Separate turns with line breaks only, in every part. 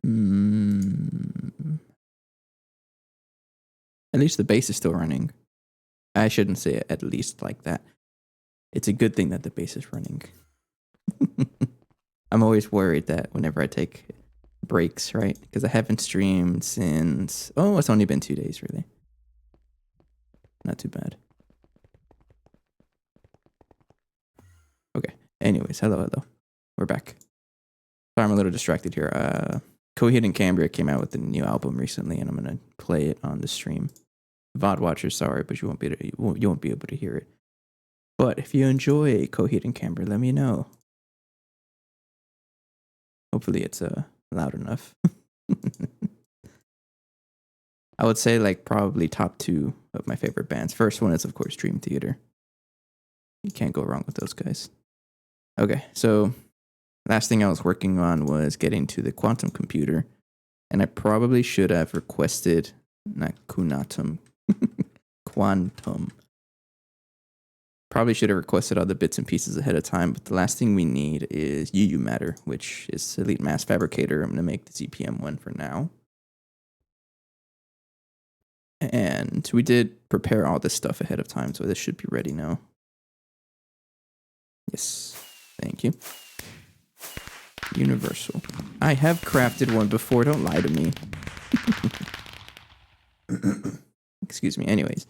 Mm, at least the base is still running. I shouldn't say it at least like that. It's a good thing that the base is running. I'm always worried that whenever I take breaks, right? Because I haven't streamed since... Oh, it's only been 2 days, really. Not too bad. Okay. Anyways, hello. We're back. Sorry, I'm a little distracted here. Coheed and Cambria came out with a new album recently, and I'm gonna play it on the stream. VOD watchers, sorry, but you won't be able to hear it. But if you enjoy Coheed and Cambria, let me know. Hopefully, it's loud enough. I would say like probably top 2 of my favorite bands. First one is of course Dream Theater. You can't go wrong with those guys. Okay, so last thing I was working on was getting to the quantum computer, and I probably should have requested not quantum. Probably should have requested all the bits and pieces ahead of time, but the last thing we need is UU matter, which is Elite Mass Fabricator. I'm going to make the ZPM one for now. And we did prepare all this stuff ahead of time, so this should be ready now. Yes, thank you. Universal. I have crafted one before, don't lie to me. Excuse me. Anyways,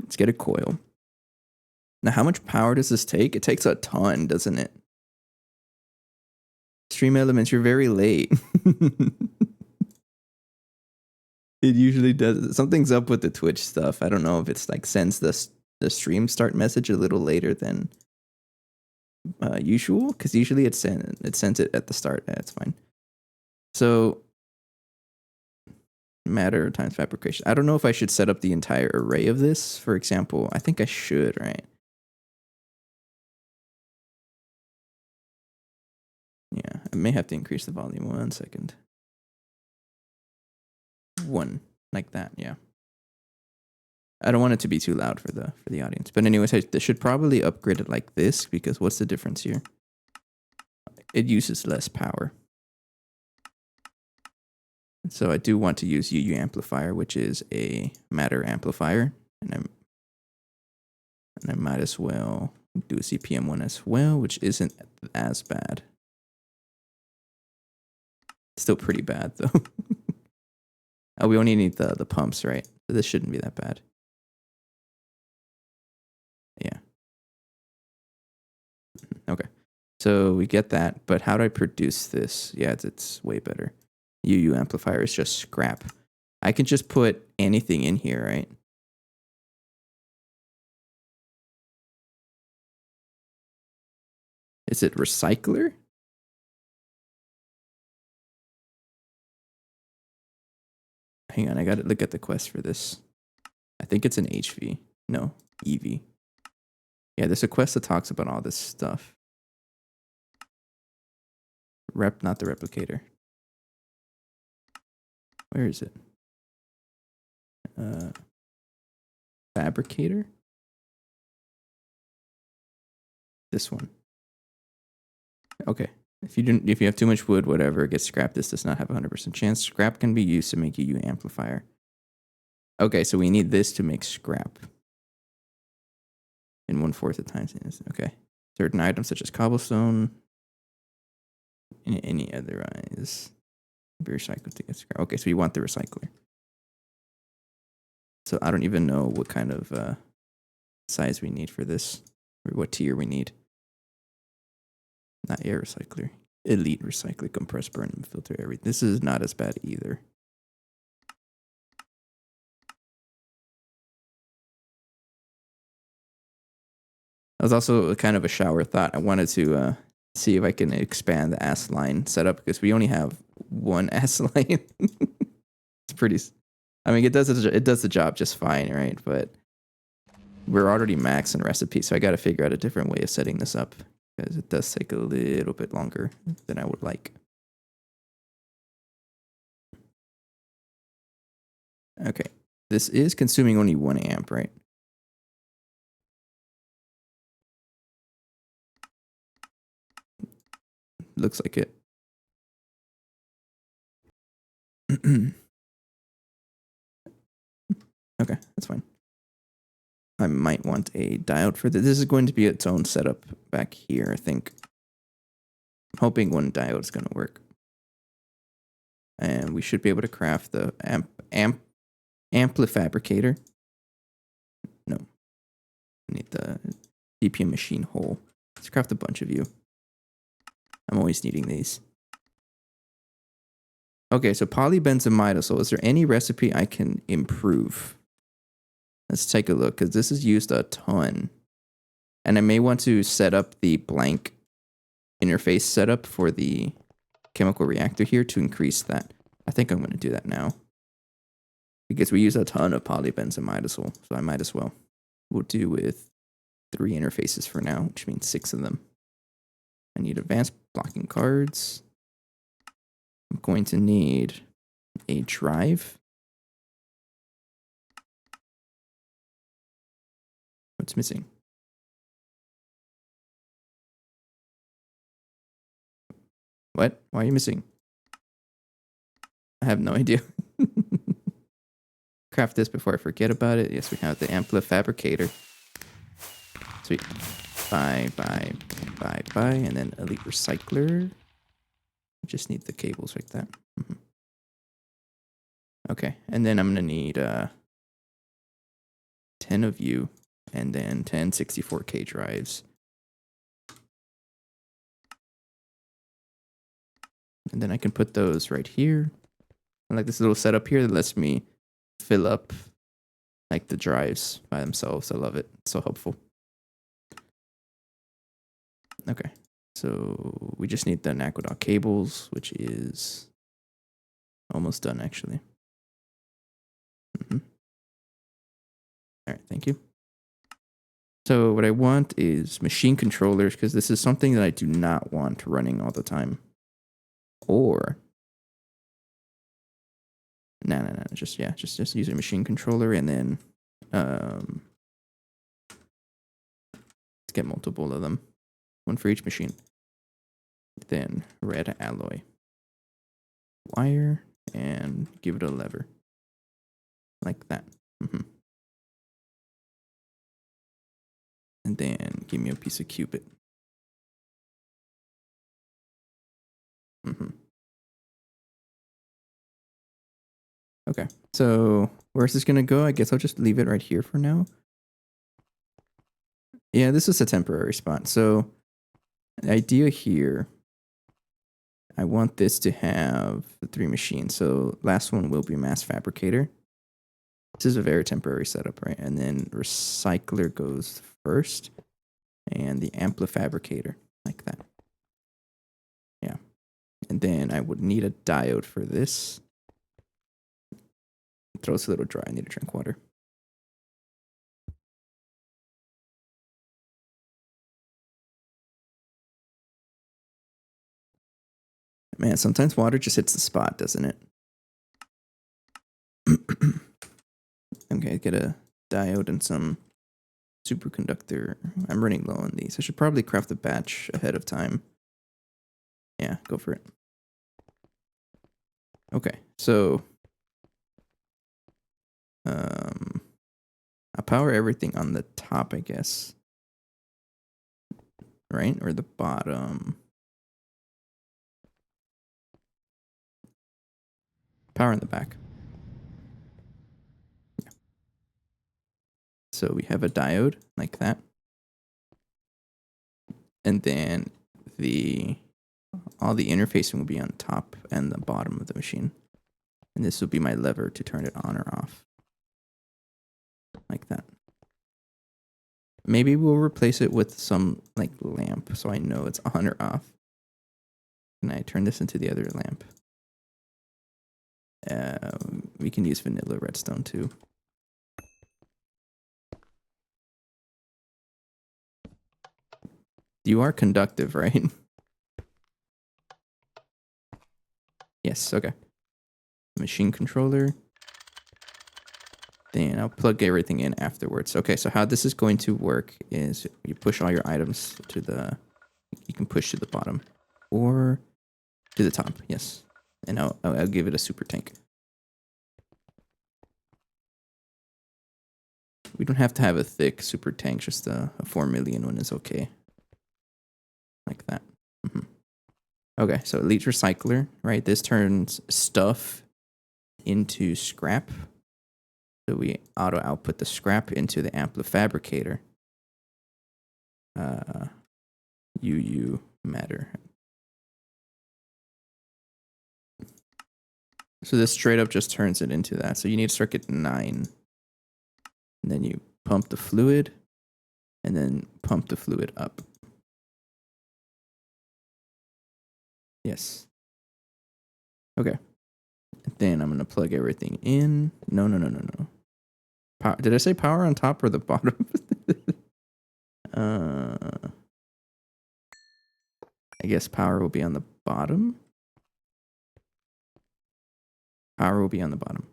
let's get a coil. Now, how much power does this take? It takes a ton, doesn't it? Stream Elements, you're very late. It usually does. Something's up with the Twitch stuff. I don't know if it's like sends the stream start message a little later than usual, because usually it sends it at the start. That's fine. So matter times fabrication. I don't know if I should set up the entire array of this. For example, I think I should, right? Yeah, I may have to increase the volume 1 second. 1, like that, yeah. I don't want it to be too loud for the audience. But anyways, I should probably upgrade it like this, because what's the difference here? It uses less power. So I do want to use UU amplifier, which is a matter amplifier, and I might as well do a CPM one as well, which isn't as bad. Still pretty bad though. Oh, we only need the pumps, right? So this shouldn't be that bad. Yeah. Okay. So we get that, but how do I produce this? Yeah, it's way better. UU amplifier is just scrap. I can just put anything in here, right? Is it recycler? Hang on, I gotta look at the quest for this. I think it's an HV. No, EV. Yeah, there's a quest that talks about all this stuff. Not the replicator. Where is it? Fabricator? This one. Okay. If you have too much wood, whatever, it gets scrapped. This does not have a 100% chance. Scrap can be used to make UU amplifier. Okay, so we need this to make scrap. In 1/4 the time. Okay. Certain items such as cobblestone and any otherwise be recycled to get scrap. Okay, so you want the recycler. So I don't even know what kind of size we need for this, or what tier we need. Not air recycler. Elite recycler, compress, burn, and filter everything. This is not as bad either. That was also kind of a shower thought. I wanted to see if I can expand the ass line setup, because we only have one ass line. It's pretty. I mean, it does the job just fine, right? But we're already maxing recipes, so I got to figure out a different way of setting this up, because it does take a little bit longer than I would like. Okay, this is consuming only 1 amp, right? Looks like it. Okay, that's fine. I might want a diode for this. This is going to be its own setup back here, I think. I'm hoping one diode is going to work. And we should be able to craft the amplifabricator. No. I need the DPM machine hole. Let's craft a bunch of you. I'm always needing these. Okay, so polybenzimidazole. Is there any recipe I can improve? Let's take a look, because this is used a ton. And I may want to set up the blank interface setup for the chemical reactor here to increase that. I think I'm going to do that now. Because we use a ton of polybenzimidazole, so I might as well. We'll do with 3 interfaces for now, which means 6 of them. I need advanced blocking cards. I'm going to need a drive. What's missing? What? Why are you missing? I have no idea. Craft this before I forget about it. Yes, we have the amplifabricator. Sweet. Bye. And then elite recycler. Just need the cables like that. Okay, and then I'm gonna need 10 of you, and then 10 64K drives. And then I can put those right here. I like this little setup here that lets me fill up like the drives by themselves. I love it. It's so helpful. Okay, so we just need the aqueduct cables, which is almost done actually. All right, thank you. So what I want is machine controllers, because this is something that I do not want running all the time. Or no, just use a machine controller, and then let's get multiple of them, one for each machine. Then red alloy wire, and give it a lever like that. And then give me a piece of cubit. Okay, so where's this gonna go? I guess I'll just leave it right here for now. Yeah, this is a temporary spot. So the idea here, I want this to have the 3 machines. So last one will be mass fabricator. This is a very temporary setup, right? And then recycler goes first, and the amplifabricator like that. Yeah, and then I would need a diode for this. Throat's a little dry. I need to drink water. Man, sometimes water just hits the spot, doesn't it? Okay, get a diode and some superconductor. I'm running low on these. I should probably craft a batch ahead of time. Yeah, go for it. Okay, so I'll power everything on the top, I guess. Right? Or the bottom. Power in the back. Yeah. So we have a diode like that. And then all the interfacing will be on top and the bottom of the machine. And this will be my lever to turn it on or off. Like that. Maybe we'll replace it with some like lamp so I know it's on or off. Can I turn this into the other lamp? We can use vanilla redstone too. You are conductive, right? Yes, okay. Machine controller. Then I'll plug everything in afterwards. Okay, so how this is going to work is you push all your items to you can push to the bottom or to the top, yes. and I'll give it a super tank. We don't have to have a thick super tank, just a 4 million one is okay. Like that. Okay, so elite recycler, right? This turns stuff into scrap. So we auto output the scrap into the amplifabricator. UU matter. So this straight up just turns it into that. So you need circuit 9. And then you pump the fluid, and then pump the fluid up. Yes. Okay. Then I'm going to plug everything in. No. Power. Did I say power on top or the bottom? I guess power will be on the bottom. Power will be on the bottom.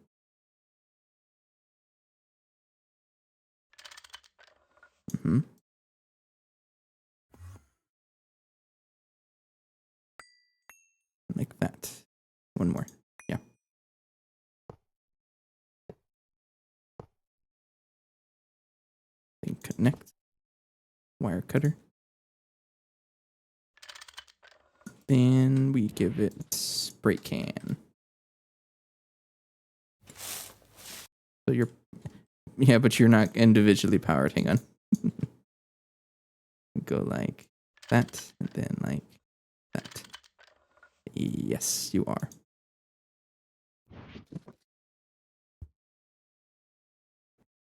Like that. One more. Yeah. Then connect. Wire cutter. Then we give it spray can. So you're, yeah, but you're not individually powered. Hang on. Go like that, and then like that. Yes, you are.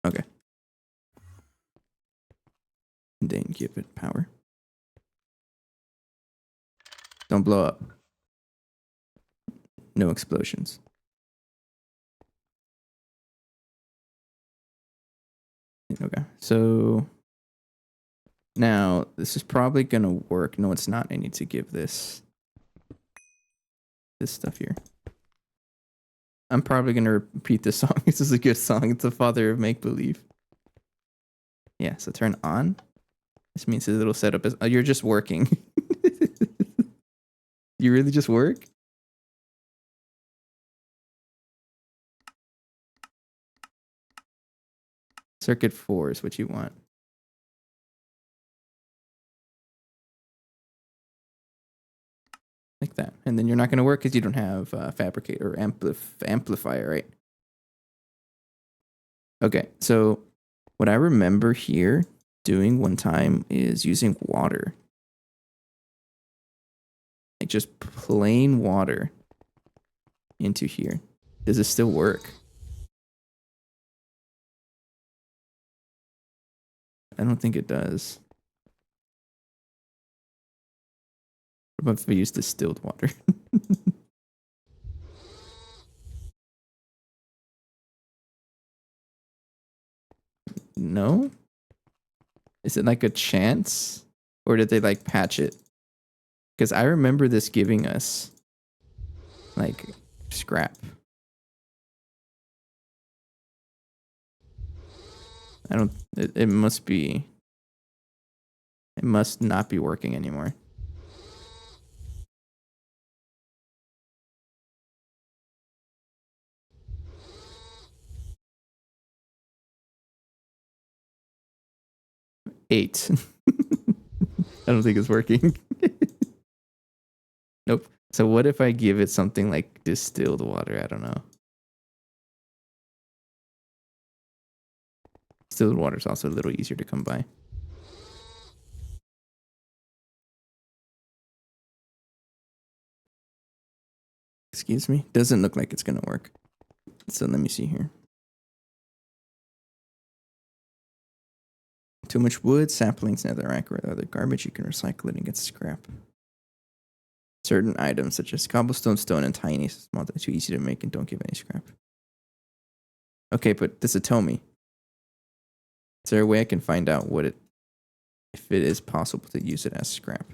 Okay. And then give it power. Don't blow up. No explosions. Okay, so now this is probably gonna work. No, it's not. I need to give this stuff here. I'm probably gonna repeat this song. This is a good song. It's the father of make believe. Yeah, so turn on. This means it'll set up as you're just working. You really just work? Circuit 4 is what you want. Like that. And then you're not going to work because you don't have fabricate or amplifier, right? Okay, so what I remember here doing one time is using water. Like just plain water into here. Does this still work? I don't think it does. What about if I use distilled water? No? Is it like a chance? Or did they like patch it? Because I remember this giving us like scrap. I don't, it must be, it must not be working anymore. Eight. I don't think it's working. Nope. So what if I give it something like distilled water? I don't know. Distilled water is also a little easier to come by. Excuse me? Doesn't look like it's going to work. So let me see here. Too much wood, saplings, netherrack, or other garbage. You can recycle it and get scrap. Certain items such as cobblestone, stone, and tiny small are too easy to make and don't give any scrap. Okay, but does it tell me? Is there a way I can find out what it, if it is possible to use it as scrap?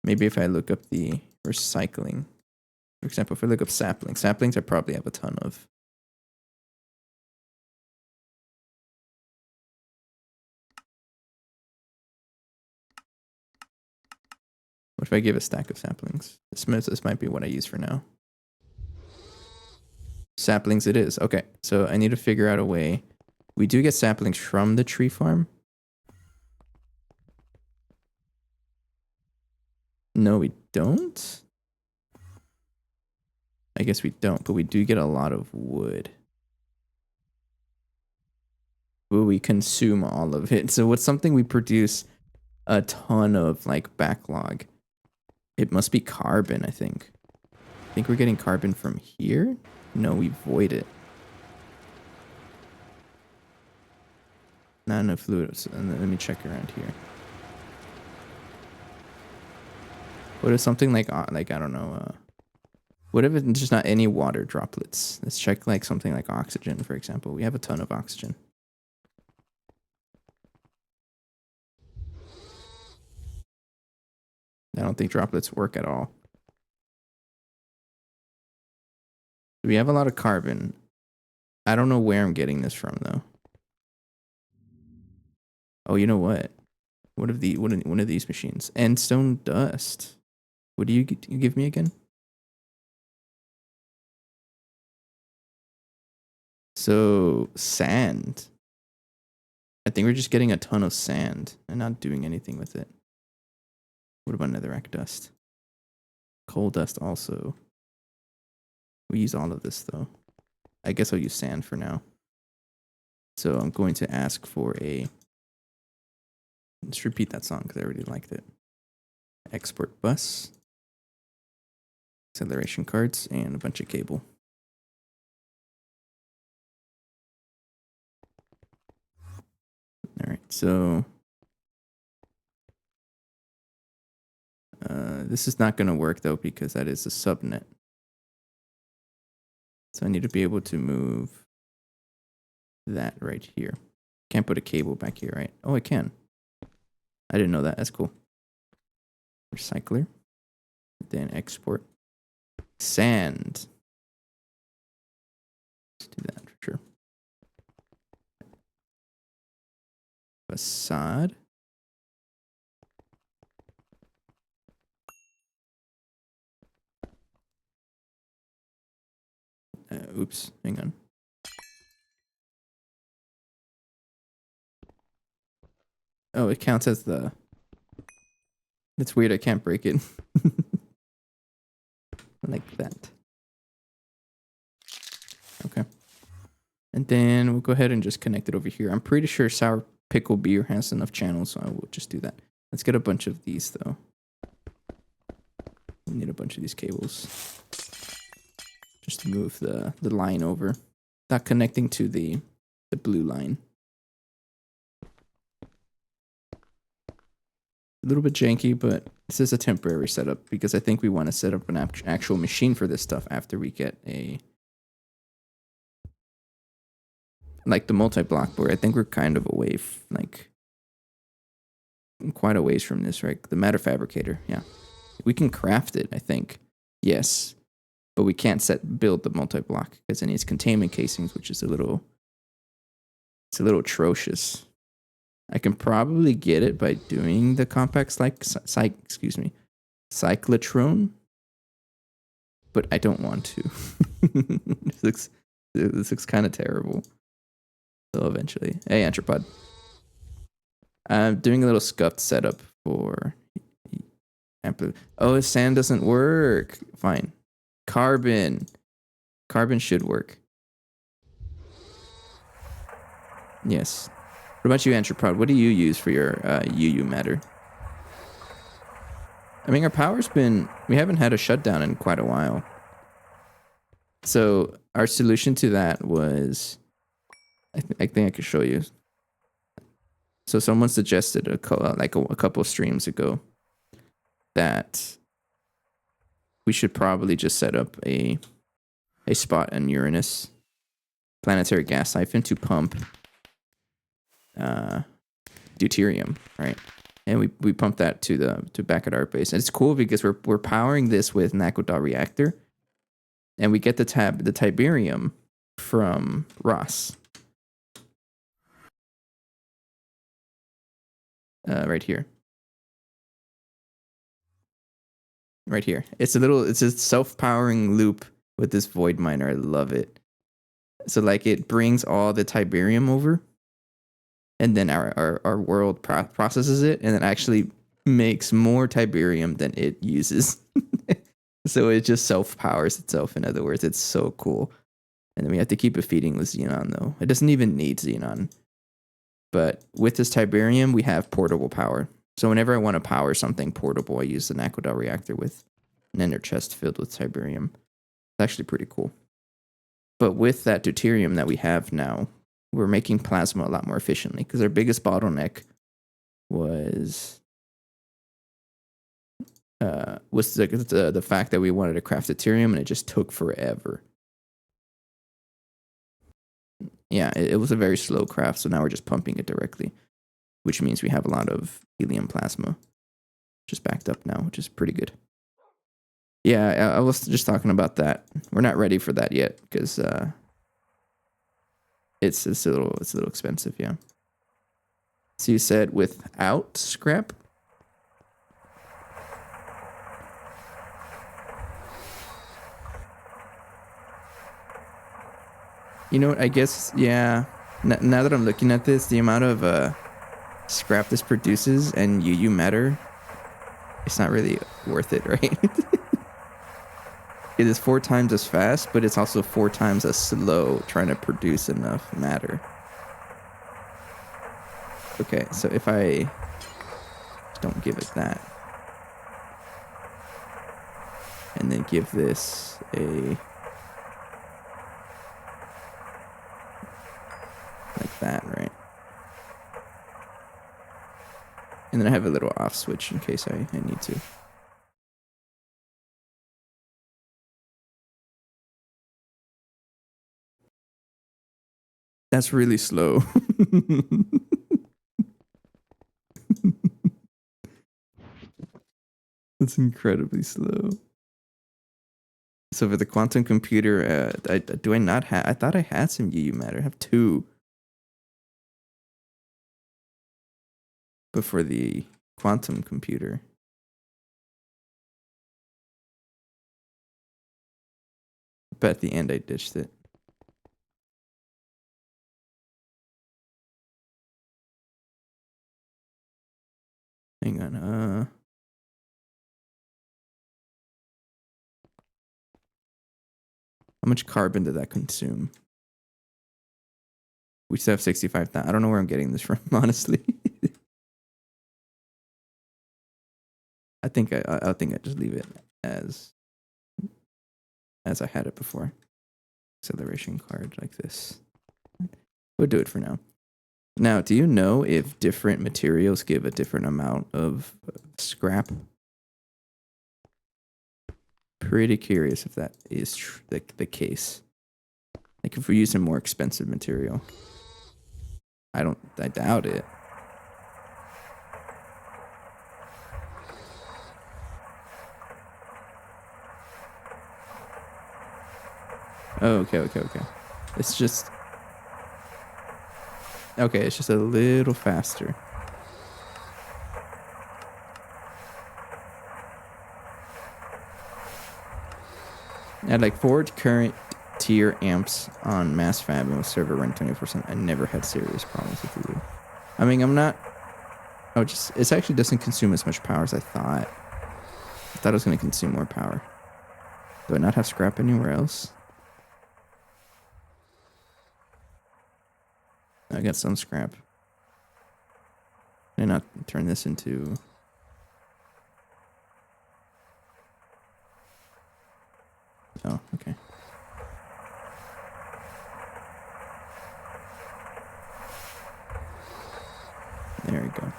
Maybe if I look up the recycling. For example, if I look up saplings, saplings I probably have a ton of. What if I give a stack of saplings? This might be what I use for now. Saplings it is. Okay, so I need to figure out a way. We do get saplings from the tree farm. No, we don't. I guess we don't, but we do get a lot of wood. Will we consume all of it? So what's something we produce a ton of, like, backlog? It must be carbon, I think. I think we're getting carbon from here? No, we void it. Not enough fluid. So let me check around here. What if something like I don't know, what if it's just not any water droplets? Let's check like something like oxygen, for example. We have a ton of oxygen. I don't think droplets work at all. We have a lot of carbon. I don't know where I'm getting this from though. Oh, you know what? One of these machines? Endstone dust. What do you give me again? So sand. I think we're just getting a ton of sand and not doing anything with it. What about netherrack dust? Coal dust also. We use all of this though. I guess I'll use sand for now. So I'm going to ask for a... Let's repeat that song because I already liked it. Export bus. Acceleration cards and a bunch of cable. All right, so... this is not going to work though because that is a subnet. So I need to be able to move that right here. Can't put a cable back here, right? Oh, I can. I didn't know that. That's cool. Recycler. Then export. Sand. Let's do that for sure. Facade. Oops, hang on. Oh, it counts as the... It's weird, I can't break it. Like that. Okay. And then we'll go ahead and just connect it over here. I'm pretty sure Sour Pickle Beer has enough channels, so I will just do that. Let's get a bunch of these, though. We need a bunch of these cables. Just to move the line over. Not connecting to the blue line. A little bit janky, but this is a temporary setup because I think we want to set up an actual machine for this stuff after we get a... Like the multi-block board. I think we're kind of away, like... Quite a ways from this, right? The matter fabricator, yeah. We can craft it, I think. Yes. But we can't build the multi-block because it needs containment casings, which is a little atrocious. I can probably get it by doing the compact cyclotron, but I don't want to. This looks kind of terrible. So eventually, hey Anthropod, I'm doing a little scuffed setup for. Oh, sand doesn't work. Fine, carbon should work. Yes. What about you, Anthropod? What do you use for your UU matter? I mean, our power's been... We haven't had a shutdown in quite a while. So our solution to that was... I think I could show you. So someone suggested a couple streams ago that we should probably just set up a spot on Uranus planetary gas siphon to pump deuterium, right? And we pump that to back at our base. And it's cool because we're powering this with an Aqueduct reactor, and we get the Tiberium from Ross. Right here. right here. It's a self-powering loop with this void miner. I love it. So like it brings all the Tiberium over, and then our world processes it, and it actually makes more Tiberium than it uses. So it just self-powers itself. In other words, it's so cool. And then we have to keep it feeding with Xenon, though. It doesn't even need Xenon. But with this Tiberium, we have portable power. So whenever I want to power something portable, I use an Aqueduct reactor with an ender chest filled with Tiberium. It's actually pretty cool. But with that deuterium that we have now, we're making plasma a lot more efficiently, because our biggest bottleneck was the fact that we wanted to craft deuterium and it just took forever. Yeah, it was a very slow craft, so now we're just pumping it directly, which means we have a lot of helium plasma just backed up now, which is pretty good. Yeah, I was just talking about that. We're not ready for that yet because it's a little expensive. Yeah. So you said without scrap? You know what? I guess, yeah. Now that I'm looking at this, the amount of scrap this produces and UU matter, it's not really worth it, right? It is 4 times as fast, but it's also 4 times as slow trying to produce enough matter. Okay, so if I don't give it that, and then give this a like that, right? And then I have a little off switch in case I need to. That's really slow. That's incredibly slow. So for the quantum computer, do I not have? I thought I had some UU matter. I have 2. But for the quantum computer, but at the end I ditched it. Hang on. How much carbon did that consume? We still have 65,000. I don't know where I'm getting this from, honestly. I think I just leave it as I had it before. Acceleration card like this. We'll do it for now. Now, do you know if different materials give a different amount of scrap? Pretty curious if that is the case. Like if we're using more expensive material. I doubt it. Oh, okay. It's just... Okay, it's just a little faster. At like forward current tier amps on mass fab and with server run 24/7, I never had serious problems with it. I mean, I'm not... Oh, it actually doesn't consume as much power as I thought. I thought it was going to consume more power. Do I not have scrap anywhere else? I got some scrap. Can I not turn this into... Oh, okay. There we go.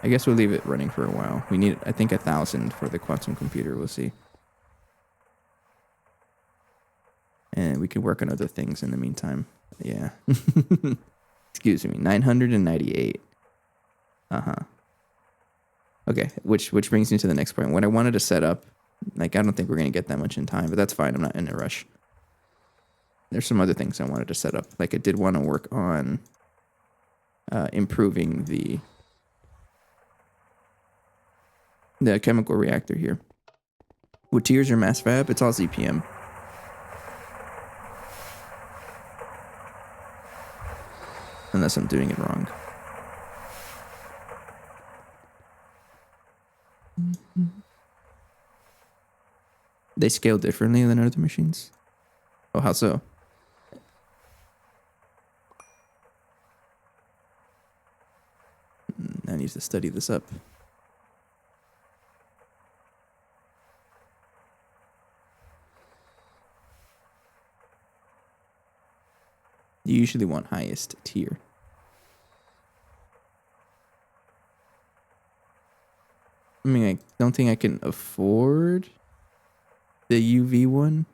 I guess we'll leave it running for a while. We need, I think, 1,000 for the quantum computer. We'll see. And we can work on other things in the meantime. Yeah. Excuse me. 998. Uh-huh. Okay, which brings me to the next point. What I wanted to set up, like, I don't think we're going to get that much in time, but that's fine. I'm not in a rush. There's some other things I wanted to set up. Like, I did want to work on improving the chemical reactor here. What tier is your mass fab? It's all ZPM. Unless I'm doing it wrong. They scale differently than other machines. Oh, how so? I need to study this up. You usually want highest tier. I mean, I don't think I can afford the UV one.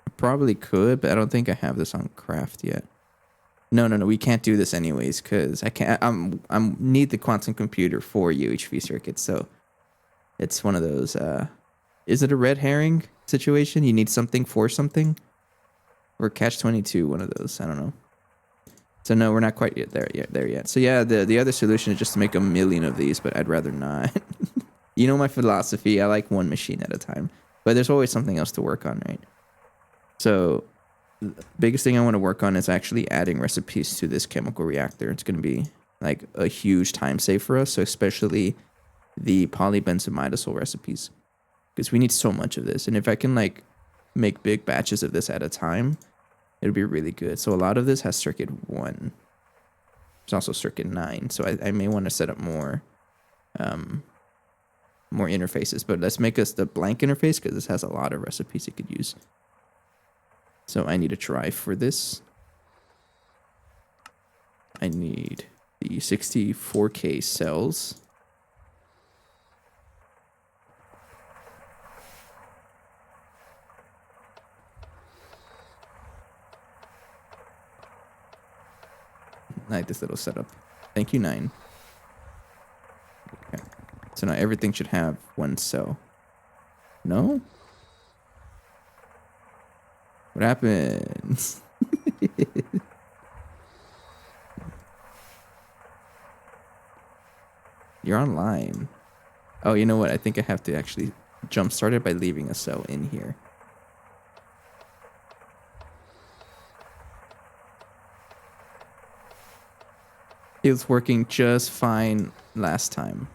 I probably could, but I don't think I have this on craft yet. No, we can't do this anyways because I can't. I'm need the quantum computer for UHV circuits, so it's one of those. Is it a red herring situation? You need something for something, or catch-22, one of those. I don't know. So no, we're not quite there yet. So yeah, the other solution is just to make a million of these, but I'd rather not. You know my philosophy. I like one machine at a time, but there's always something else to work on, right? So the biggest thing I want to work on is actually adding recipes to this chemical reactor. It's going to be like a huge time save for us. So especially the polybenzimidazole recipes, because we need so much of this. And if I can like make big batches of this at a time, it'll be really good. So a lot of this has circuit 1. There's also circuit 9. So I may want to set up more interfaces, but let's make us the blank interface because this has a lot of recipes it could use. So I need a drive for this. I need the 64K cells. I like this little setup. Thank you, 9. Okay. So now everything should have 1 cell. No? What happens? You're online. Oh, you know what? I think I have to actually jumpstart it by leaving a cell in here. It was working just fine last time.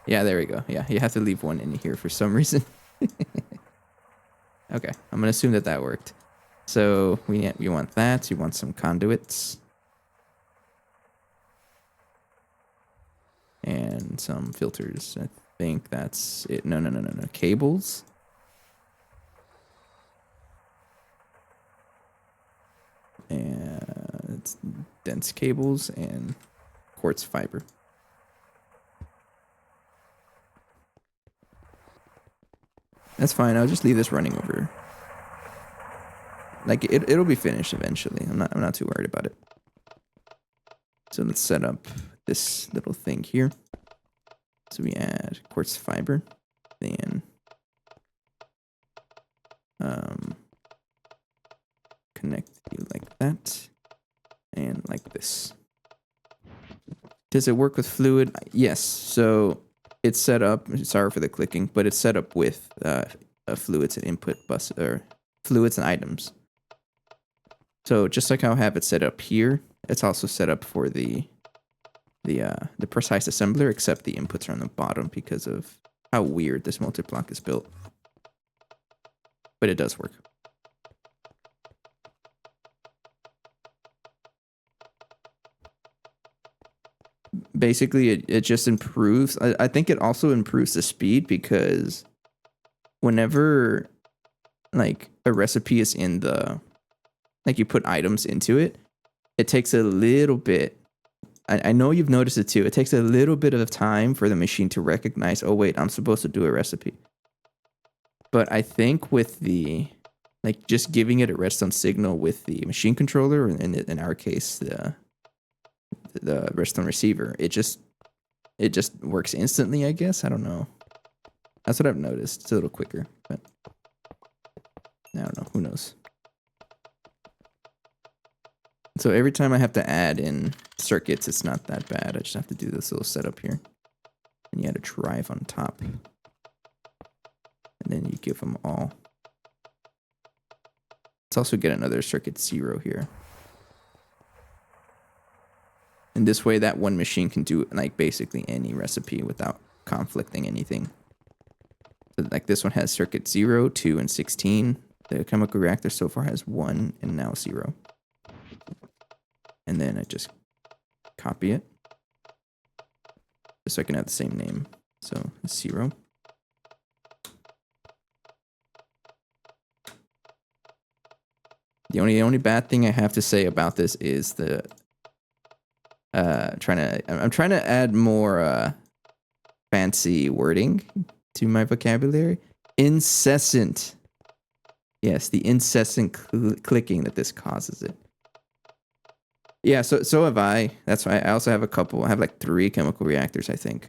Yeah, there we go. Yeah, you have to leave one in here for some reason. Okay, I'm gonna assume that worked. So we want that. You want some conduits. And some filters. I think that's it. No. Cables. And it's dense cables and quartz fiber. That's fine. I'll just leave this running over. Like it'll be finished eventually. I'm not too worried about it. So let's set up this little thing here. So we add quartz fiber, then connect you like that, and like this. Does it work with fluid? Yes. So it's set up. Sorry for the clicking, but it's set up with fluids and input bus or fluids and items. So just like how I have it set up here, it's also set up for the precise assembler, except the inputs are on the bottom because of how weird this multi-block is built. But it does work. Basically, it just improves. I think it also improves the speed because whenever like a recipe is in the, like you put items into it, it takes a little bit. I know you've noticed it too. It takes a little bit of time for the machine to recognize, oh wait, I'm supposed to do a recipe. But I think with the, like just giving it a redstone signal with the machine controller, in our case, the redstone receiver, it just works instantly, I guess. I don't know. That's what I've noticed. It's a little quicker, but I don't know. Who knows? So every time I have to add in circuits, it's not that bad. I just have to do this little setup here. And you add a drive on top. And then you give them all. Let's also get another circuit 0 here. And this way that one machine can do like basically any recipe without conflicting anything. So like this one has circuit 0, 2, and 16. The chemical reactor so far has 1 and now 0. And then I just copy it. Just so I can have the same name. So 0. The only bad thing I have to say about this is the I'm trying to add more fancy wording to my vocabulary. Incessant. Yes, the incessant clicking that this causes it. Yeah, so have I. That's why I also have a couple. I have like 3 chemical reactors, I think.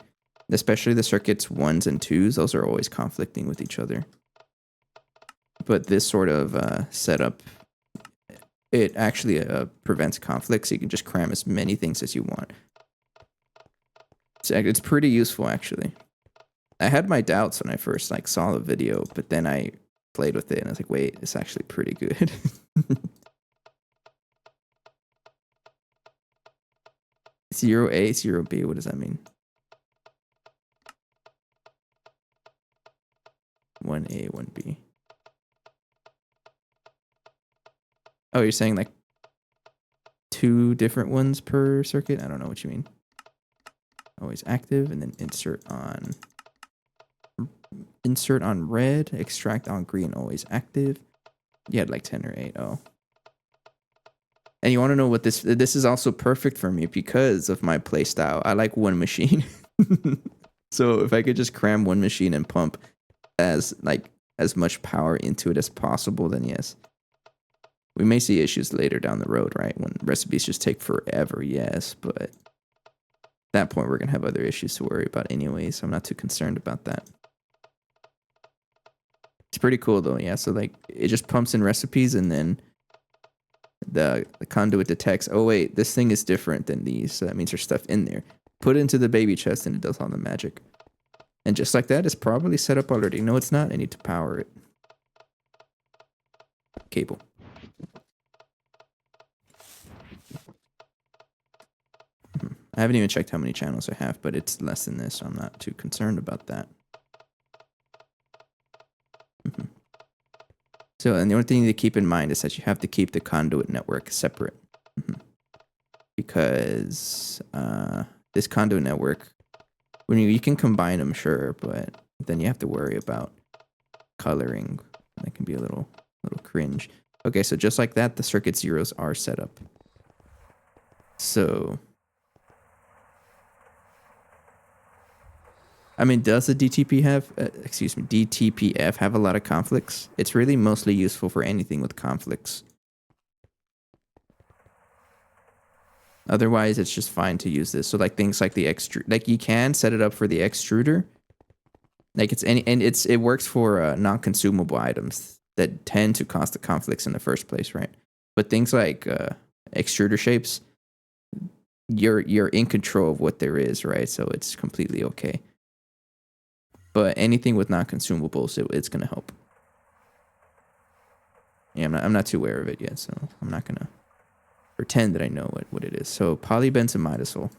Especially the circuits 1s and 2s. Those are always conflicting with each other. But this sort of setup, it actually prevents conflict, so you can just cram as many things as you want. It's pretty useful, actually. I had my doubts when I first saw the video, but then I played with it and I was like, wait, it's actually pretty good. 0A, 0B, what does that mean? 1A, 1B. Oh, you're saying like 2 different ones per circuit? I don't know what you mean. Always active, and then insert on red, extract on green, always active. You had like 10 or 8. Oh. And you want to know what this is also perfect for me because of my playstyle. I like one machine. So if I could just cram one machine and pump as much power into it as possible, then yes. We may see issues later down the road, right? When recipes just take forever, yes, but at that point we're gonna have other issues to worry about anyway, so I'm not too concerned about that. It's pretty cool though, yeah. So like it just pumps in recipes and then the conduit detects, oh wait, this thing is different than these, so that means there's stuff in there. Put it into the baby chest and it does all the magic. And just like that, it's probably set up already. No, it's not. I need to power it. Cable. I haven't even checked how many channels I have, but it's less than this, so I'm not too concerned about that. So, and the only thing to keep in mind is that you have to keep the conduit network separate. Because this conduit network, when you can combine them, sure, but then you have to worry about coloring. That can be a little cringe. Okay, so just like that, the circuit zeros are set up. So, I mean, does the DTPF have a lot of conflicts? It's really mostly useful for anything with conflicts. Otherwise, it's just fine to use this. So like things like the like you can set it up for the extruder. Like it works for non-consumable items that tend to cause the conflicts in the first place, right? But things like extruder shapes, you're in control of what there is, right? So it's completely okay. But anything with non-consumables, it's gonna help. Yeah, I'm not too aware of it yet, so I'm not gonna pretend that I know what it is. So polybenzimidazole.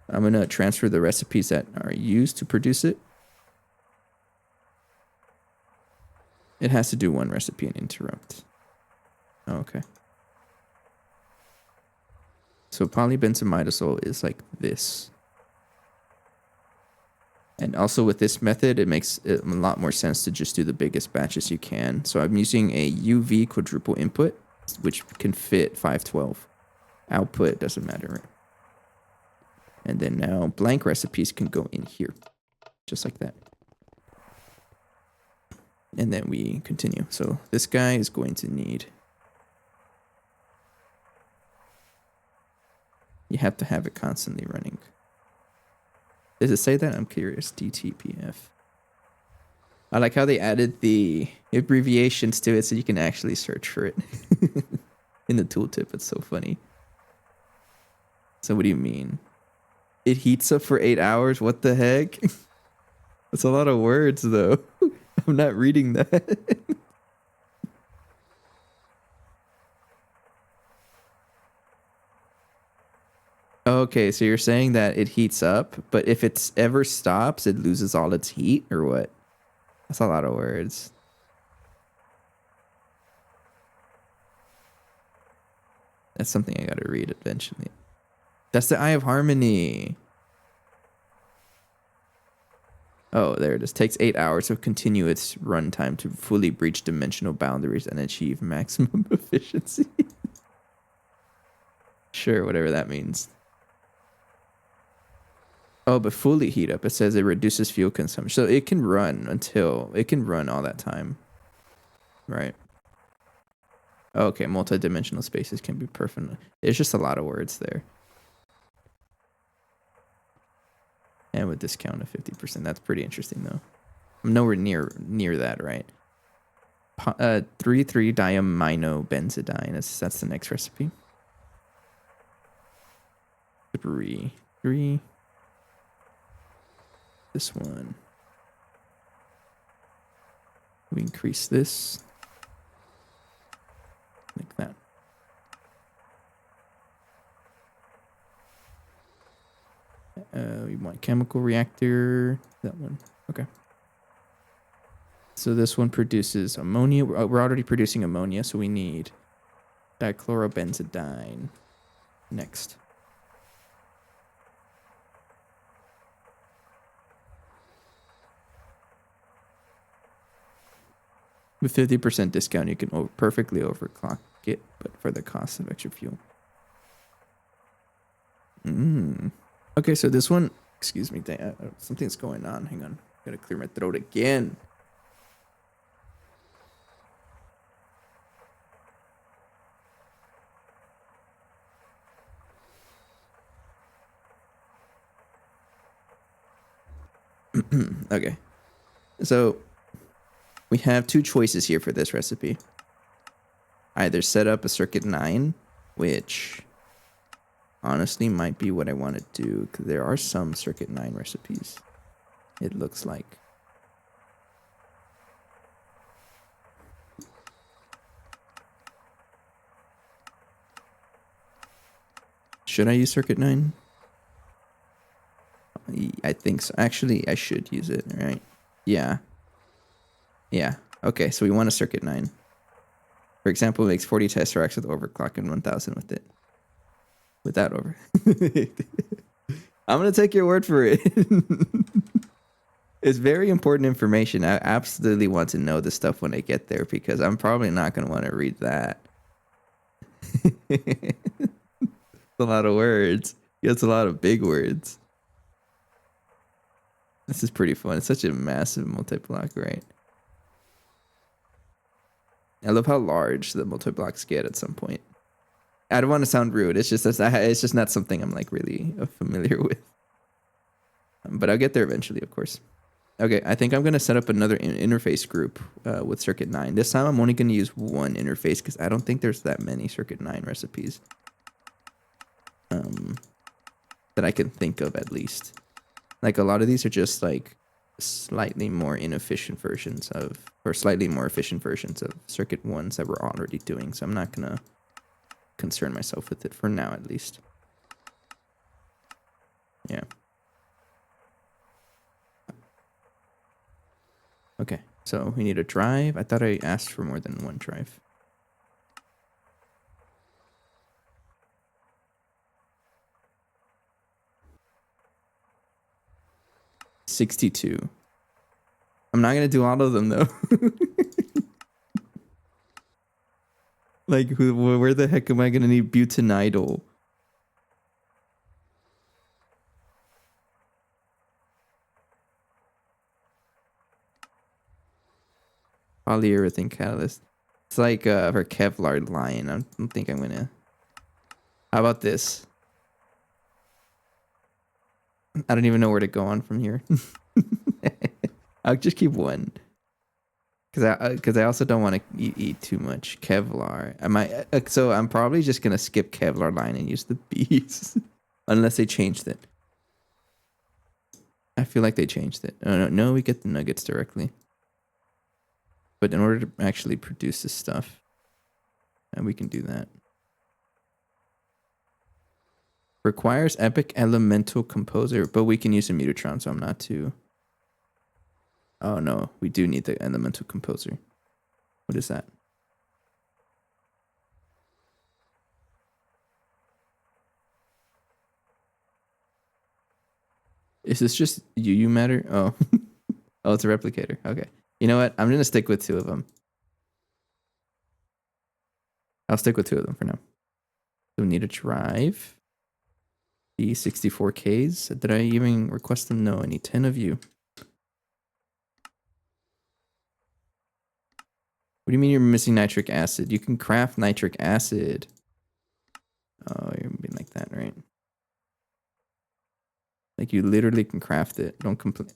I'm gonna transfer the recipes that are used to produce it. It has to do one recipe and interrupt. Oh, okay. So polybenzimidazole is like this. And also with this method, it makes a lot more sense to just do the biggest batches you can. So I'm using a UV quadruple input, which can fit 512. Output doesn't matter, right? And then now blank recipes can go in here, just like that. And then we continue. So this guy is going to need... You have to have it constantly running. Does it say that? I'm curious. DTPF. I like how they added the abbreviations to it so you can actually search for it. in the tooltip. It's so funny. So what do you mean? It heats up for 8 hours? What the heck? That's a lot of words, though. I'm not reading that. Okay, so you're saying that it heats up, but if it ever stops, it loses all its heat, or what? That's a lot of words. That's something I gotta read eventually. That's the Eye of Harmony. Oh, there it is. Takes 8 hours of continuous runtime to fully breach dimensional boundaries and achieve maximum efficiency. Sure, whatever that means. Oh, but fully heat up. It says it reduces fuel consumption. So it can run all that time. Right. Okay, multi-dimensional spaces can be perfect. It's just a lot of words there. And with discount of 50%. That's pretty interesting though. I'm nowhere near that, right? 3,3-diaminobenzidine. That's the next recipe. 3. This one. We increase this. Like that. We want chemical reactor. That one. Okay. So this one produces ammonia. We're already producing ammonia, so we need dichlorobenzidine. Next. With 50% discount, you can perfectly overclock it, but for the cost of extra fuel. Okay, so this one, excuse me, something's going on. Hang on, gotta clear my throat again. Okay, so we have two choices here for this recipe. Either set up a circuit 9, which honestly might be what I want to do, because there are some circuit 9 recipes, it looks like. Should I use circuit 9? I think so. Actually, I should use it, right? Yeah. Yeah. Okay, so we want a circuit 9. For example, it makes 40 tesseracts with overclock and 1,000 with it. Without over. I'm going to take your word for it. It's very important information. I absolutely want to know this stuff when I get there, because I'm probably not going to want to read that. It's a lot of words. It's a lot of big words. This is pretty fun. It's such a massive multi-block, right? I love how large the multi-blocks get at some point. I don't want to sound rude. It's just not something I'm like really familiar with. But I'll get there eventually, of course. Okay, I think I'm going to set up another interface group with Circuit 9. This time I'm only going to use one interface, because I don't think there's that many Circuit 9 recipes that I can think of, at least. Like, a lot of these are just like slightly more inefficient versions of, or slightly more efficient versions of Circuit 1s that we're already doing. So I'm not going to concern myself with it for now, at least. Yeah. Okay, so we need a drive. I thought I asked for more than one drive. $62. I'm not gonna do all of them though. Like, where the heck am I gonna need butanidol? Polyurethane catalyst. It's like for Kevlar line. I don't think I'm gonna. How about this? I don't even know where to go on from here. I'll just keep one. Because I also don't want to eat too much Kevlar. So I'm probably just gonna skip Kevlar line and use the bees, unless they changed it. I feel like they changed it. Oh, no, we get the nuggets directly. But in order to actually produce this stuff, and we can do that. Requires Epic Elemental Composer, but we can use a Mutatron, so I'm not too... Oh no, we do need the Elemental Composer. What is that? Is this just UU matter? Oh. Oh, it's a replicator. Okay. You know what? I'm going to stick with 2 of them. I'll stick with 2 of them for now. So we need a drive. The 64Ks. Did I even request them? No, I need 10 of you. What do you mean you're missing nitric acid? You can craft nitric acid. Oh, you're being like that, right? Like you literally can craft it. Don't complain.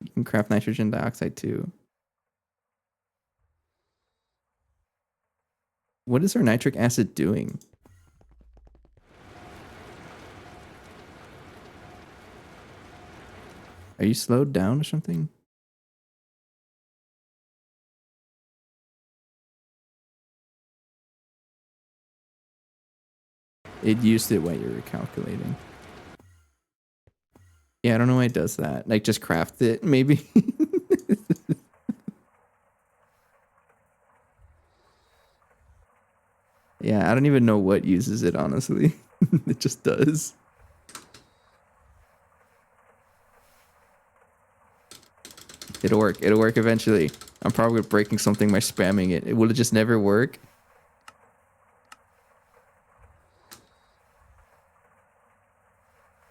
You can craft nitrogen dioxide too. What is our nitric acid doing? Are you slowed down or something? It used it while you were calculating. Yeah, I don't know why it does that. Like, just craft it, maybe. Yeah, I don't even know what uses it, honestly. It just does. It'll work. It'll work eventually. I'm probably breaking something by spamming it. Will it just never work?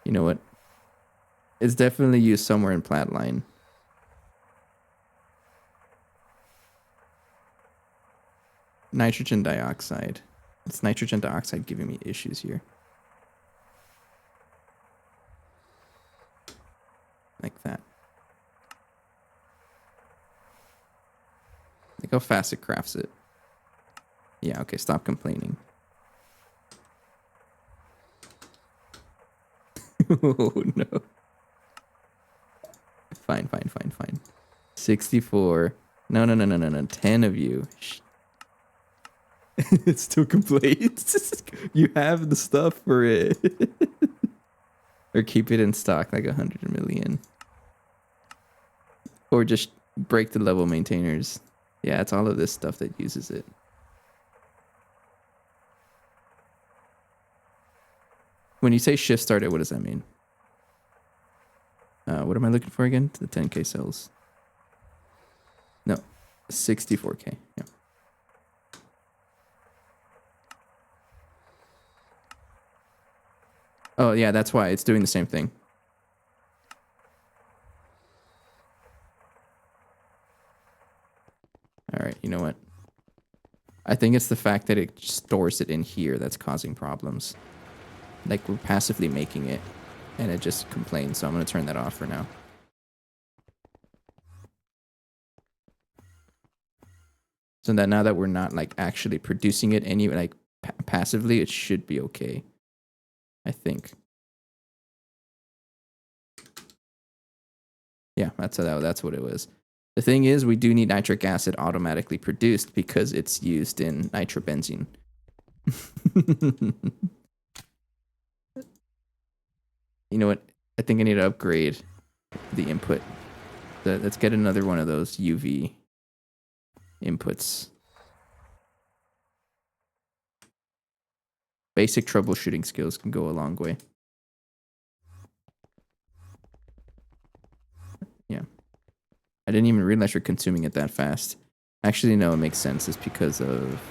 You know what? It's definitely used somewhere in plant line. Nitrogen dioxide. It's nitrogen dioxide giving me issues here. Like that. Look how fast it crafts it. Yeah, okay, stop complaining. Oh, no. Fine. 64. No. 10 of you. It still complains. You have the stuff for it. Or keep it in stock like 100 million. Or just break the level maintainers. Yeah, it's all of this stuff that uses it. When you say shift started, what does that mean? What am I looking for again? The 10K cells. No, 64K. Yeah. Oh, yeah, that's why. It's doing the same thing. All right, you know what? I think it's the fact that it stores it in here that's causing problems. Like, we're passively making it, and it just complains, so I'm going to turn that off for now. So that now that we're not, like, actually producing it any, like, passively, it should be okay. I think. Yeah, that's what it was. The thing is, we do need nitric acid automatically produced because it's used in nitrobenzene. You know what? I think I need to upgrade the input. Let's get another one of those UV inputs. Basic troubleshooting skills can go a long way. Yeah. I didn't even realize you're consuming it that fast. Actually, no, it makes sense. It's because of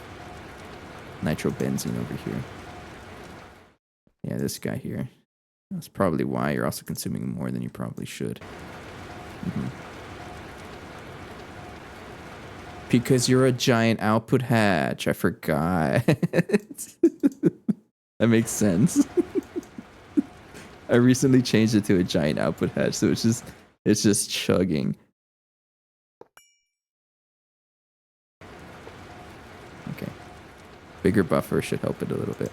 nitrobenzene over here. Yeah, this guy here. That's probably why you're also consuming more than you probably should. Because you're a giant output hatch. I forgot. That makes sense. I recently changed it to a giant output hatch, so it's just chugging. Bigger buffer should help it a little bit.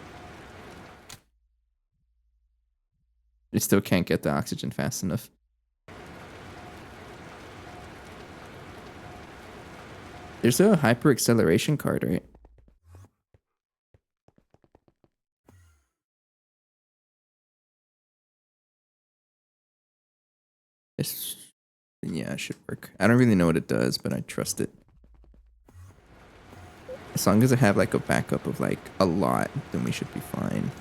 It still can't get the oxygen fast enough. There's a hyper acceleration card, right? It's, yeah, it should work. I don't really know what it does, but I trust it. As long as I have like a backup of like a lot, then we should be fine.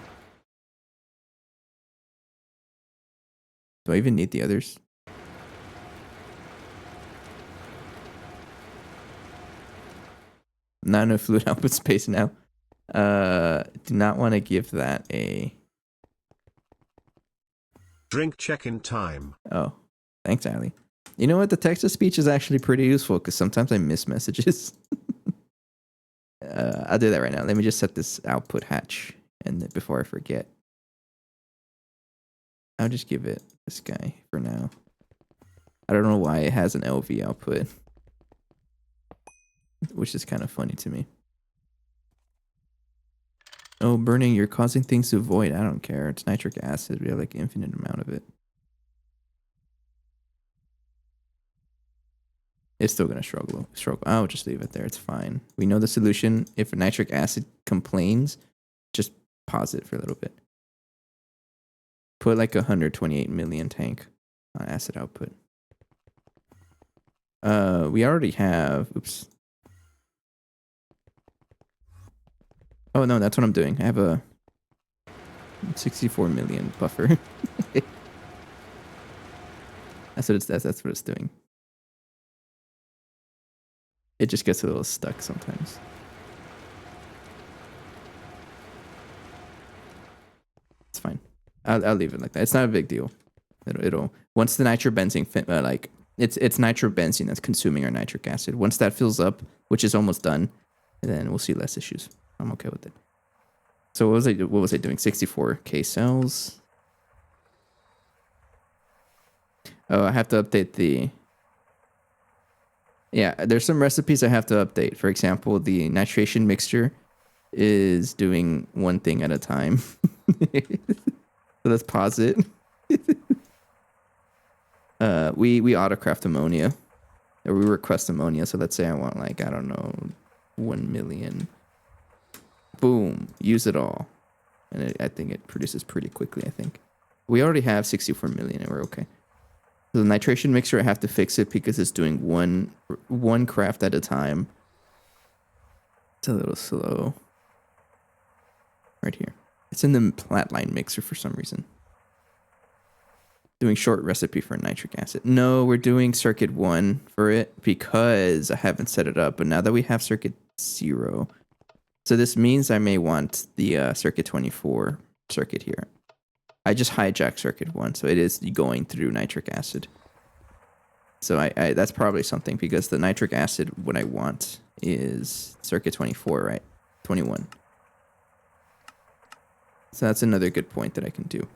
Do I even need the others? Not enough fluid output space now. Do not want to give that a
drink check-in time.
Oh, thanks, Ali. You know what? The text-to-speech is actually pretty useful because sometimes I miss messages. I'll do that right now. Let me just set this output hatch, and before I forget, I'll just give it this guy for now. I don't know why it has an LV output, which is kind of funny to me. Oh, burning, you're causing things to void. I don't care. It's nitric acid. We have like infinite amount of it. It's still gonna struggle. I'll just leave it there. It's fine. We know the solution. If nitric acid complains, just pause it for a little bit. Put like 128 million tank on acid output. We already have. Oops. Oh no, that's what I'm doing. I have a 64 million buffer. That's what it's doing. It just gets a little stuck sometimes. It's fine. I'll leave it like that. It's not a big deal. It'll once the nitrobenzene like it's nitrobenzene that's consuming our nitric acid. Once that fills up, which is almost done, then we'll see less issues. I'm okay with it. So what was I doing? 64k cells. Oh, I have to update the. Yeah, there's some recipes I have to update. For example, the nitration mixture is doing one thing at a time. So let's pause it. We autocraft ammonia, or we request ammonia. So let's say I want like, I don't know, 1 million. Boom, use it all, and I think it produces pretty quickly. I think we already have 64 million, and we're okay. So the nitration mixture, I have to fix it because it's doing one craft at a time. It's a little slow. Right here. It's in the plat line mixer for some reason. Doing short recipe for nitric acid. No, we're doing circuit 1 for it because I haven't set it up. But now that we have circuit 0, so this means I may want the circuit 24 circuit here. I just hijacked circuit 1, so it is going through nitric acid. So I that's probably something because the nitric acid, what I want is circuit 24, right? 21. So that's another good point that I can do.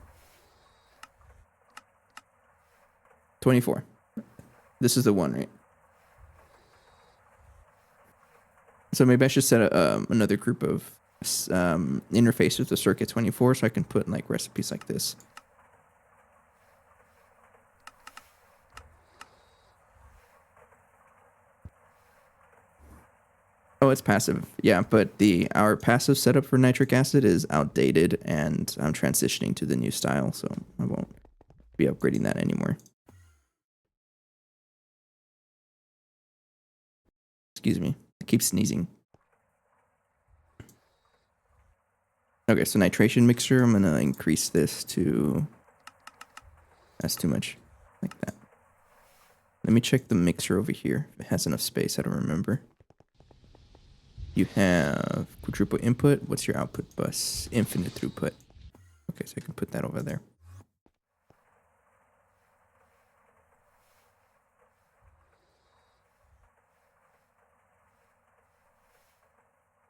24. This is the one, right? So maybe I should set another group of interfaces with circuit 24 so I can put like recipes like this. Oh, it's passive. Yeah, but our passive setup for nitric acid is outdated, and I'm transitioning to the new style, so I won't be upgrading that anymore. Excuse me. I keep sneezing. Okay, so nitration mixture, I'm gonna increase this to... That's too much. Like that. Let me check the mixer over here. If it has enough space, I don't remember. You have quadruple input. What's your output bus? Infinite throughput. Okay, so I can put that over there.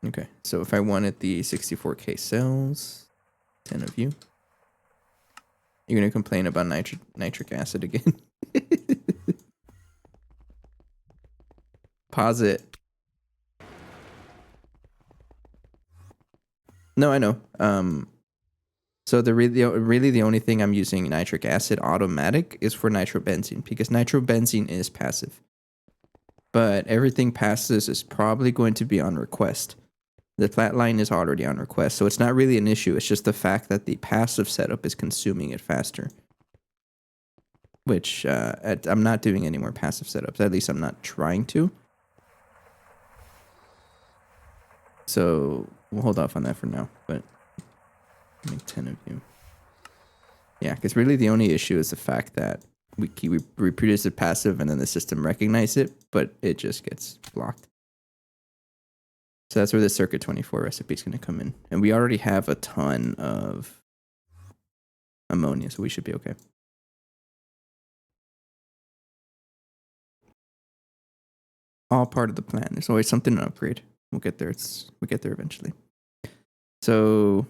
Okay, so if I wanted the 64k cells, 10 of you, you're gonna complain about nitric acid again. Pause it. No, I know. So really the only thing I'm using nitric acid automatic is for nitrobenzene because nitrobenzene is passive. But everything past this is probably going to be on request. The flat line is already on request, so it's not really an issue. It's just the fact that the passive setup is consuming it faster. Which I'm not doing any more passive setups. At least I'm not trying to. So we'll hold off on that for now. But make 10 of you. Yeah, because really the only issue is the fact that we reproduce it passive and then the system recognizes it, but it just gets blocked. So that's where the Circuit 24 recipe is going to come in. And we already have a ton of ammonia, so we should be okay. All part of the plan. There's always something to upgrade. We'll get there. We'll get there eventually. So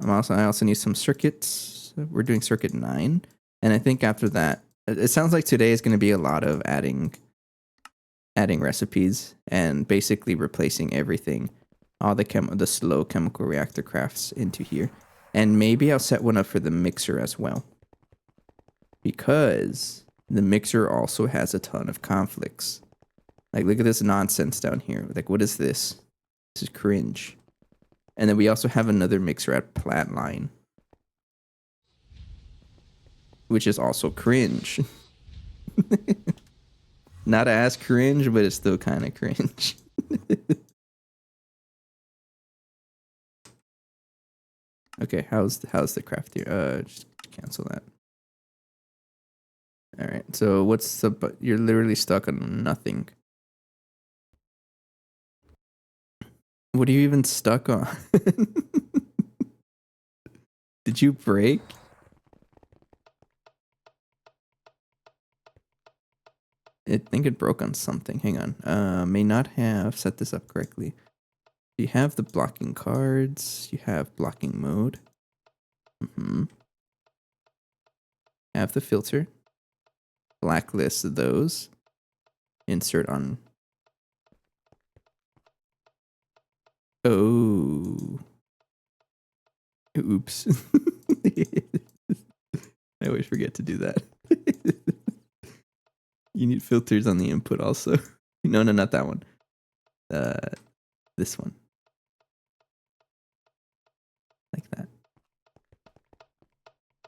I also need some circuits. We're doing circuit 9. And I think after that, it sounds like today is going to be a lot of adding recipes and basically replacing everything, all the slow chemical reactor crafts into here. And maybe I'll set one up for the mixer as well, because the mixer also has a ton of conflicts. Like, look at this nonsense down here. Like, what is this? This is cringe. And then we also have another mixer at Platline, which is also cringe. Not as cringe, but it's still kind of cringe. Okay, how's the craft here? Just cancel that. All right. So what's the? You're literally stuck on nothing. What are you even stuck on? Did you break? I think it broke on something. Hang on. May not have set this up correctly. You have the blocking cards. You have blocking mode. Have the filter. Blacklist those. Insert on. Oh. Oops. I always forget to do that. You need filters on the input also. No, not that one. This one. Like that.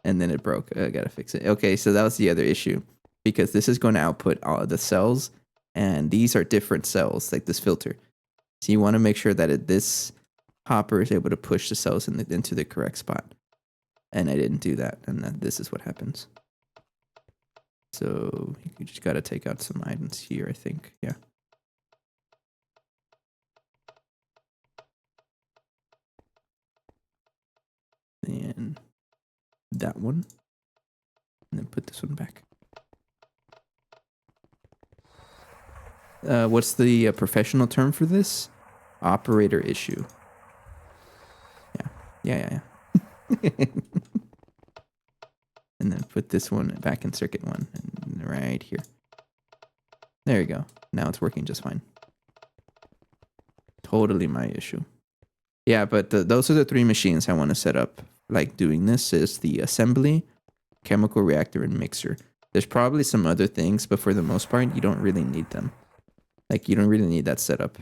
And then it broke. I gotta fix it. Okay, so that was the other issue. Because this is going to output all of the cells. And these are different cells, like this filter. So you want to make sure that this hopper is able to push the cells into the correct spot. And I didn't do that. And this is what happens. So you just got to take out some items here, I think. Yeah. And that one. And then put this one back. What's the professional term for this? Operator issue. Yeah. And then put this one back in circuit 1. And right here. There you go. Now it's working just fine. Totally my issue. Yeah, but those are the 3 machines I want to set up. Like doing this is the assembly, chemical reactor, and mixer. There's probably some other things, but for the most part, you don't really need them. Like, you don't really need that setup,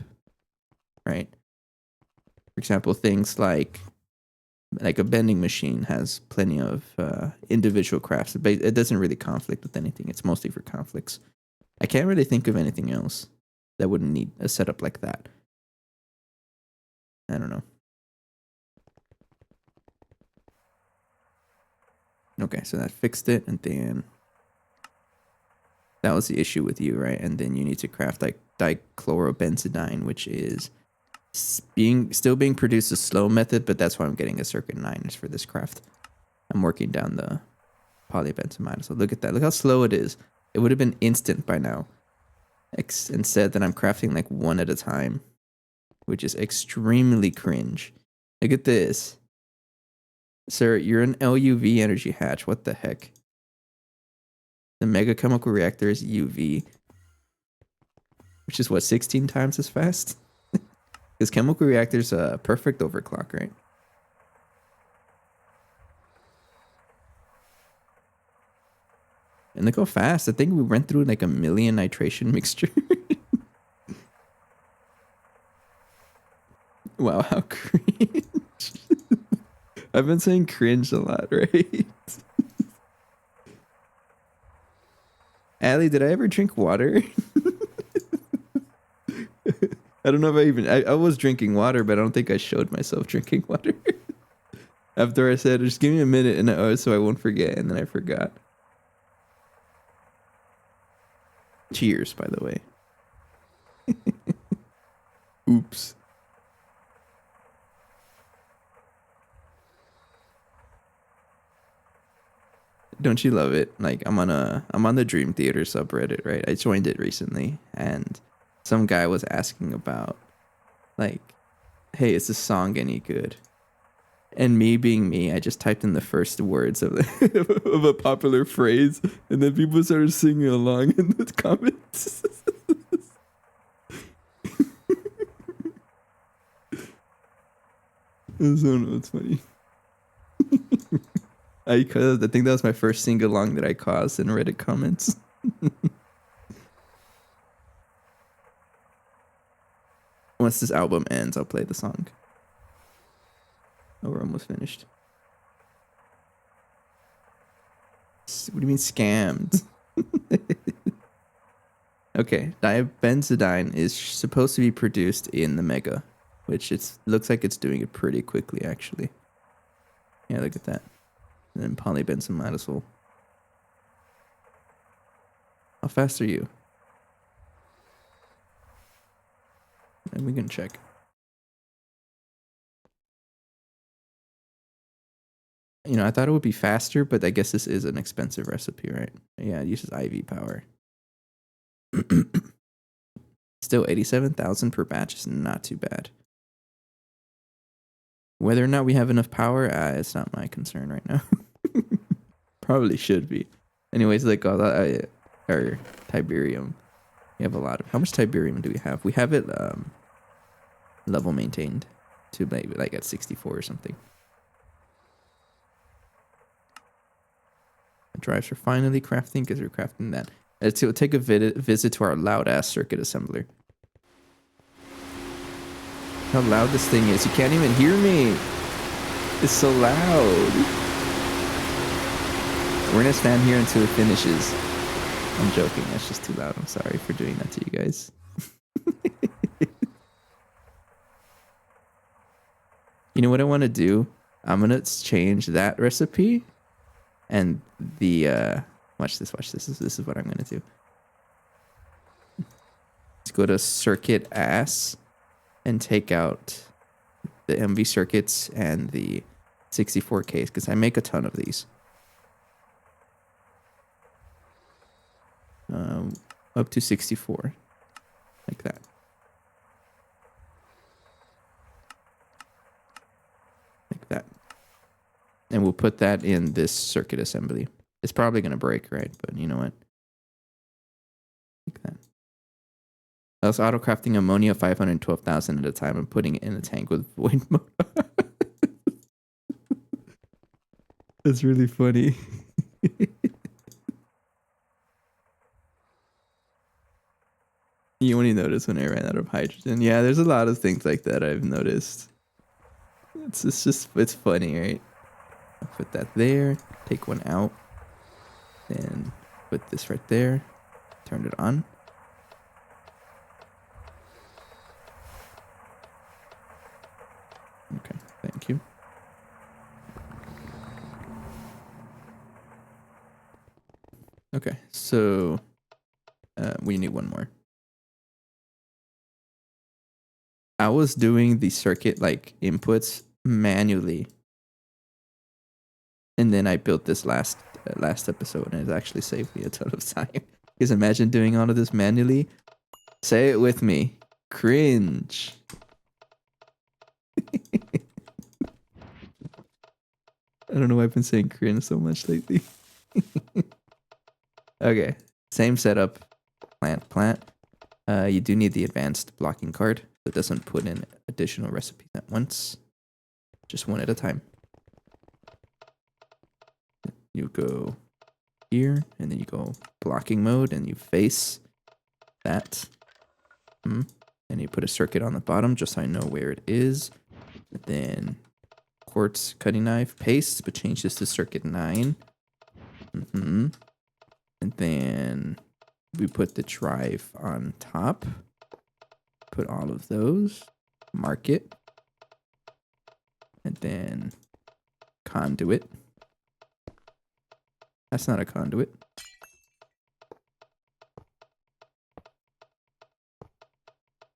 right? For example, things like a bending machine has plenty of individual crafts. It doesn't really conflict with anything. It's mostly for conflicts. I can't really think of anything else that wouldn't need a setup like that. I don't know. Okay, so that fixed it, and then that was the issue with you, right? And then you need to craft like dichlorobenzidine, which is still being produced a slow method, but that's why I'm getting a circuit 9 is for this craft. I'm working down the polybenzamide. So look at that. Look how slow it is. It would have been instant by now. Instead, that I'm crafting like one at a time, which is extremely cringe. Look at this. Sir, you're an LUV energy hatch. What the heck? The mega chemical reactor is UV, which is what, 16 times as fast? Because chemical reactors perfect overclock, right? And look how fast. I think we went through like 1,000,000 nitration mixture. Wow, how cringe. I've been saying cringe a lot, right? Allie, did I ever drink water? I don't know if I was drinking water, but I don't think I showed myself drinking water. After I said, just give me a minute and so I won't forget, and then I forgot. Cheers, by the way. Oops. Don't you love it? Like I'm on the Dream Theater subreddit, right? I joined it recently, and some guy was asking about like, hey, is this song any good? And me being me, I just typed in the first words of of a popular phrase, and then people started singing along in the comments. I don't know, it's funny. I think that was my first sing along that I caused in Reddit comments. Once this album ends, I'll play the song. Oh, we're almost finished. What do you mean scammed? Okay, dibenzidine is supposed to be produced in the Mega, which looks like it's doing it pretty quickly, actually. Yeah, look at that. And then polybenzimidazole. How fast are you? And we can check. You know, I thought it would be faster, but I guess this is an expensive recipe, right? Yeah, it uses IV power. Still 87,000 per batch is not too bad. Whether or not we have enough power, it's not my concern right now. Probably should be. Anyways, like our Tiberium. We have a lot of. How much Tiberium do we have? We have it level maintained to maybe like at 64 or something. The drives are finally crafting because we're crafting that. Let's take a visit to our loud ass circuit assembler. How loud this thing is. You can't even hear me. It's so loud. We're gonna stand here until it finishes. I'm joking. That's just too loud. I'm sorry for doing that to you guys. You know what I want to do? I'm gonna change that recipe, and the watch this. This is what I'm gonna do. Let's go to circuit ass and take out the MV circuits and the 64Ks because I make a ton of these. Up to 64, like that. Like that. And we'll put that in this circuit assembly. It's probably going to break, right? But you know what? Like that. I was auto-crafting ammonia 512,000 at a time and putting it in a tank with void mode. That's really funny. You only notice when I ran out of hydrogen. Yeah, there's a lot of things like that I've noticed. It's funny, right? I'll put that there, take one out, then put this right there, turn it on. Okay, thank you. Okay, so we need one more. I was doing the circuit like inputs manually, and then I built this last episode, and it actually saved me a ton of time. Because imagine doing all of this manually. Say it with me, cringe. I don't know why I've been saying cringe so much lately. Okay, same setup. Plant. You do need the advanced blocking card. It doesn't put in additional recipes at once. Just one at a time. You go here, and then you go blocking mode, and you face that. And you put a circuit on the bottom just so I know where it is. And then quartz cutting knife, paste, but change this to circuit 9. And then we put the drive on top. Put all of those. Mark it. And then conduit. That's not a conduit.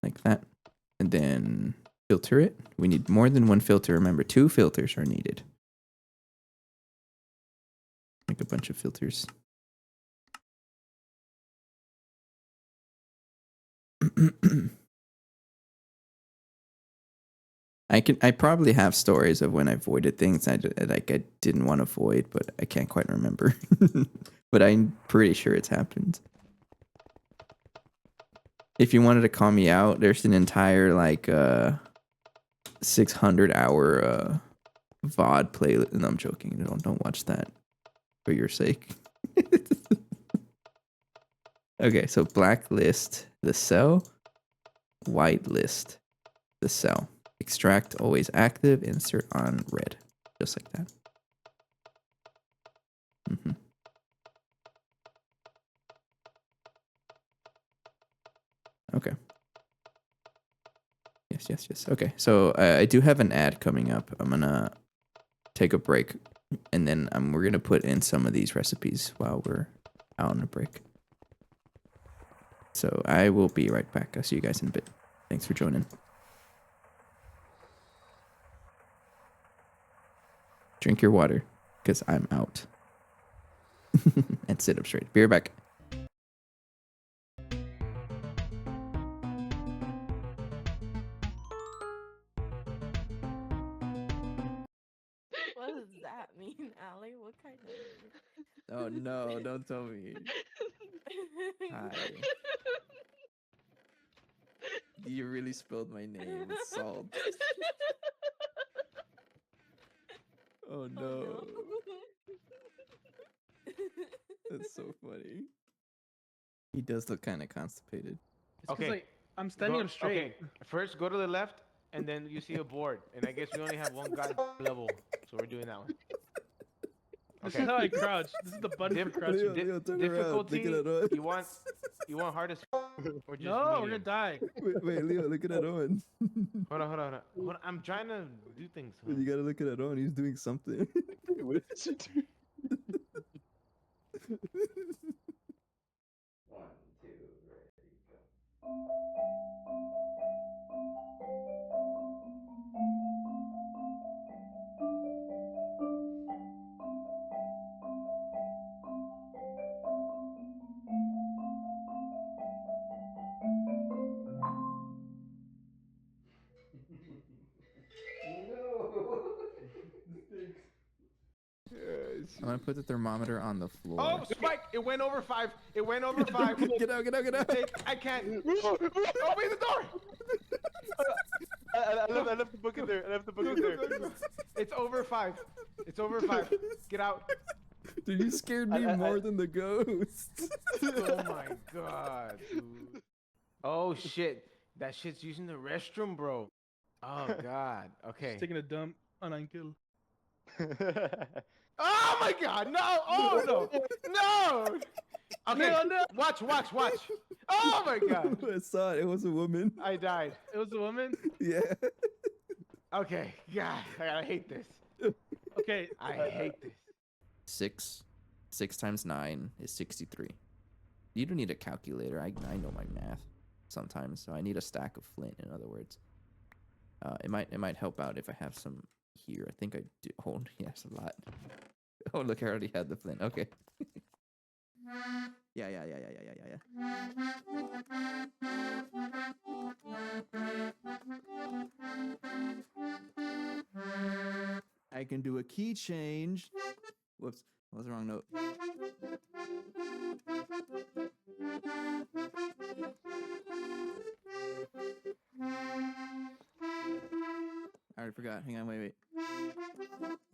Like that. And then filter it. We need more than one filter. Remember, 2 filters are needed. Make a bunch of filters. I probably have stories of when I voided things I didn't want to void, but I can't quite remember. But I'm pretty sure it's happened. If you wanted to call me out, there's an entire 600-hour VOD playlist. No, I'm joking. Don't watch that for your sake. Okay, so blacklist the cell, whitelist the cell. Extract always active, insert on red. Just like that. Okay. Yes. Okay, so I do have an ad coming up. I'm gonna take a break, and then we're gonna put in some of these recipes while we're out on a break. So I will be right back. I'll see you guys in a bit. Thanks for joining. Drink your water, because I'm out. And sit up straight. Be right back.
What does that mean, Allie? What kind of...
Oh no, don't tell me. Hi. You really spelled my name. It's salt. Oh no. That's so funny. He does look kind of constipated.
It's okay. I'm standing up straight.
Okay, first go to the left, and then you see a board. And I guess we only have one god level, so we're doing that one.
This is how I crouch. This is the button for crouching.
Leo, turn
difficulty,
around. Look at
you want hardest or just
No,
medium?
we're gonna die.
Wait, Leo, look at that Owen.
Hold on. I'm trying to do things.
You gotta look at that Owen. He's doing something.
What did she do?
1, 2, ready, go.
I'm gonna put the thermometer on the floor.
Oh, Spike! It went over 5. It went over 5.
Get out.
I can't. Open the door.
I left the book in there.
It's over 5. It's over 5. Get out.
Dude, you scared me more than the ghost.
Oh my god, dude. Oh shit. That shit's using the restroom, bro. Oh god. Okay.
Just taking a dump on Unkill.
Oh my god, no! Oh no! No! Okay,
No.
watch. Oh my god.
I saw it. It was a woman.
I died.
It was a woman.
Yeah.
Okay, God, I hate this.
Okay.
I hate this.
6 times 9 is 63. You don't need a calculator. I know my math sometimes, so I need a stack of flint, in other words. It might help out if I have some here. I think I do. Oh, yes, a lot. Oh, look, I already had the flint. Okay. Yeah. I can do a key change. Whoops, that was the wrong note. I already forgot. Hang on, wait.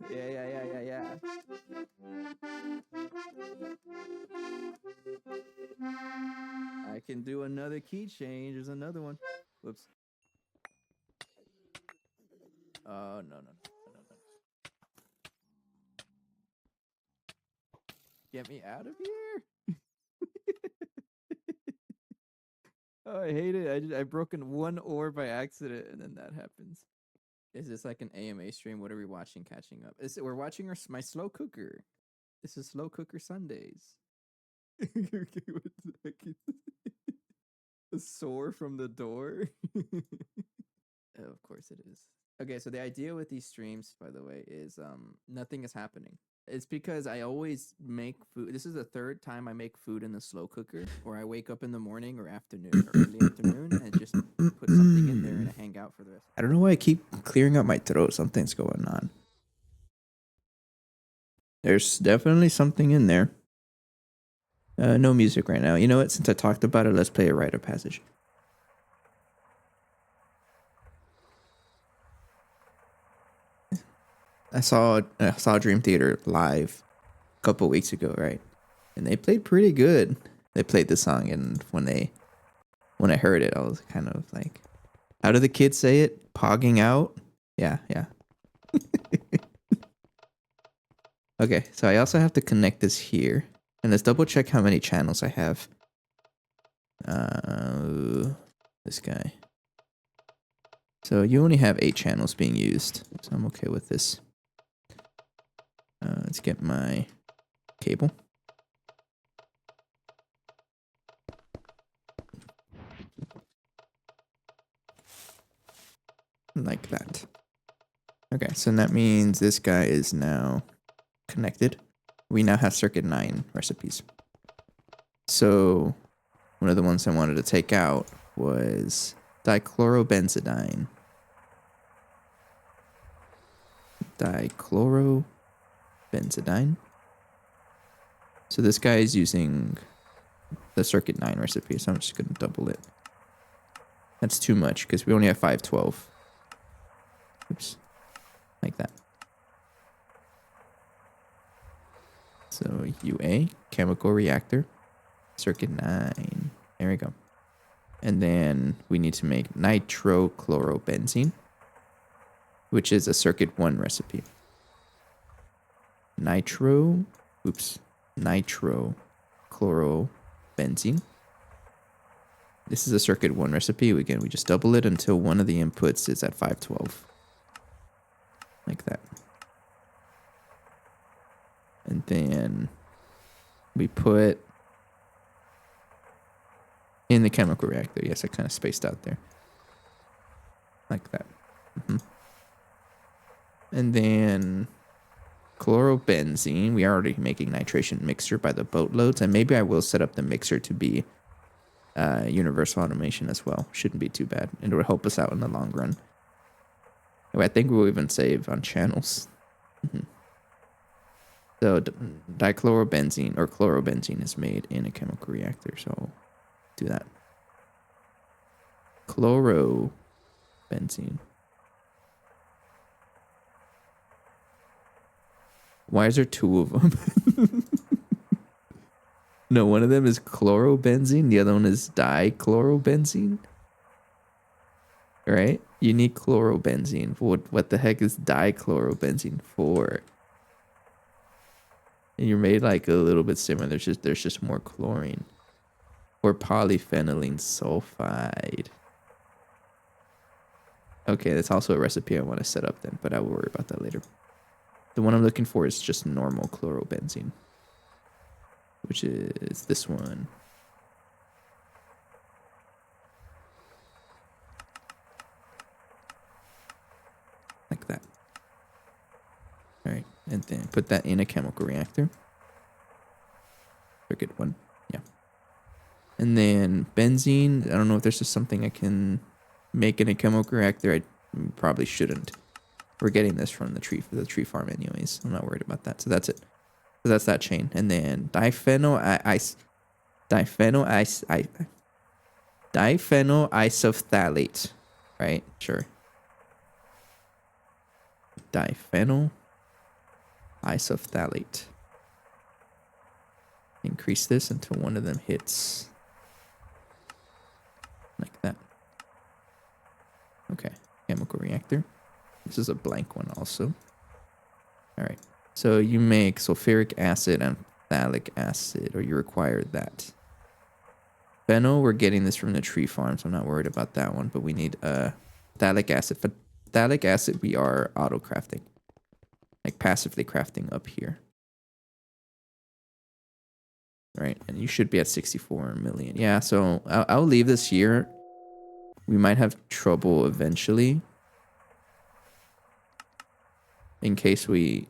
Yeah. can do another key change. There's another one. Whoops. Oh, no. Get me out of here. Oh, I hate it. I broken one ore by accident, and then that happens. Is this like an AMA stream? What are we watching? Catching up? We're watching my slow cooker. This is slow cooker Sundays. What the heck is this? A sore from the door. Oh, of course it is. Okay, so the idea with these streams, by the way, is nothing is happening. It's because I always make food. This is the third time I make food in the slow cooker, or I wake up in the morning or afternoon or early afternoon and just put something in there and I hang out for the rest. I don't know why I keep clearing up my throat. Something's going on. There's definitely something in there. No music right now. You know what? Since I talked about it, let's play a rite of passage. I saw Dream Theater live a couple weeks ago, right? And they played pretty good. They played the song, and when I heard it, I was kind of like, how do the kids say it? Pogging out? Yeah. Okay, so I also have to connect this here. And let's double check how many channels I have. This guy. So you only have 8 channels being used. So I'm okay with this. Let's get my cable. Like that. Okay, so that means this guy is now connected. We now have circuit 9 recipes. So one of the ones I wanted to take out was dichlorobenzidine. Dichlorobenzidine. So this guy is using the circuit 9 recipe, so I'm just going to double it. That's too much because we only have 512. Oops. Like that. So UA, chemical reactor, circuit 9. There we go. And then we need to make nitrochlorobenzene, which is a circuit 1 recipe. Nitrochlorobenzene. This is a circuit 1 recipe. Again, we just double it until one of the inputs is at 512. Like that. And then we put in the chemical reactor. Yes, I kind of spaced out there. Like that. And then chlorobenzene. We are already making nitration mixture by the boatloads. And maybe I will set up the mixer to be universal automation as well. Shouldn't be too bad. And it will help us out in the long run. I think we'll even save on channels. So dichlorobenzene or chlorobenzene is made in a chemical reactor. So I'll do that. Chlorobenzene. Why is there 2 of them? No, one of them is chlorobenzene. The other one is dichlorobenzene. Right? You need chlorobenzene. What the heck is dichlorobenzene for? And you're made like a little bit similar. There's just more chlorine. Or polyphenylene sulfide. Okay, that's also a recipe I want to set up then, but I will worry about that later. The one I'm looking for is just normal chlorobenzene, which is this one. Like that. All right, and then put that in a chemical reactor. Circuit 1, yeah. And then benzene, I don't know if there's just something I can make in a chemical reactor. I probably shouldn't. We're getting this from the tree farm anyways. I'm not worried about that. So that's it. So that's that chain. And then diphenylphthalate, right? Sure. Diphenylphthalate. Increase this until one of them hits This is a blank one also. All right. So you make sulfuric acid and phthalic acid, or you require that. Phenol, we're getting this from the tree farm, so I'm not worried about that one. But we need phthalic acid. Phthalic acid, we are auto crafting, like passively crafting up here. Right, and you should be at 64 million. Yeah, so I'll leave this here. We might have trouble eventually. In case we...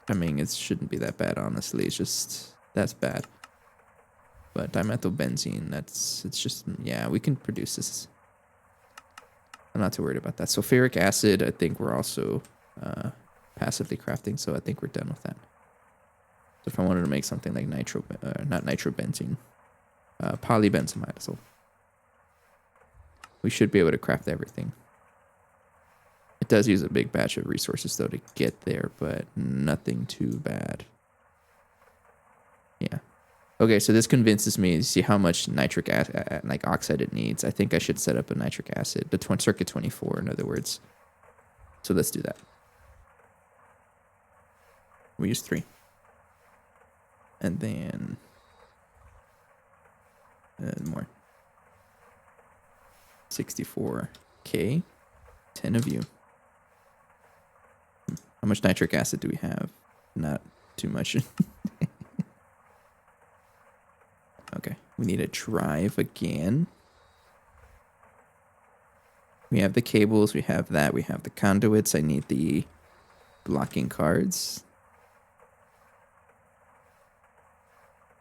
I mean, it shouldn't be that bad, honestly. It's just... That's bad. But dimethylbenzene, it's just... Yeah, we can produce this. I'm not too worried about that. Sulfuric acid, I think we're also passively crafting, so I think we're done with that. So if I wanted to make something like not nitrobenzene, polybenzimidazole, we should be able to craft everything. It does use a big batch of resources though to get there, but nothing too bad. Yeah. Okay, so this convinces me to see how much nitric acid, like oxide it needs. I think I should set up a nitric acid, the circuit 24, in other words. So let's do that. We use 3. And then more. 64K. 10 of you. How much nitric acid do we have? Not too much. Okay, we need a drive again. We have the cables, we have that, we have the conduits. I need the blocking cards.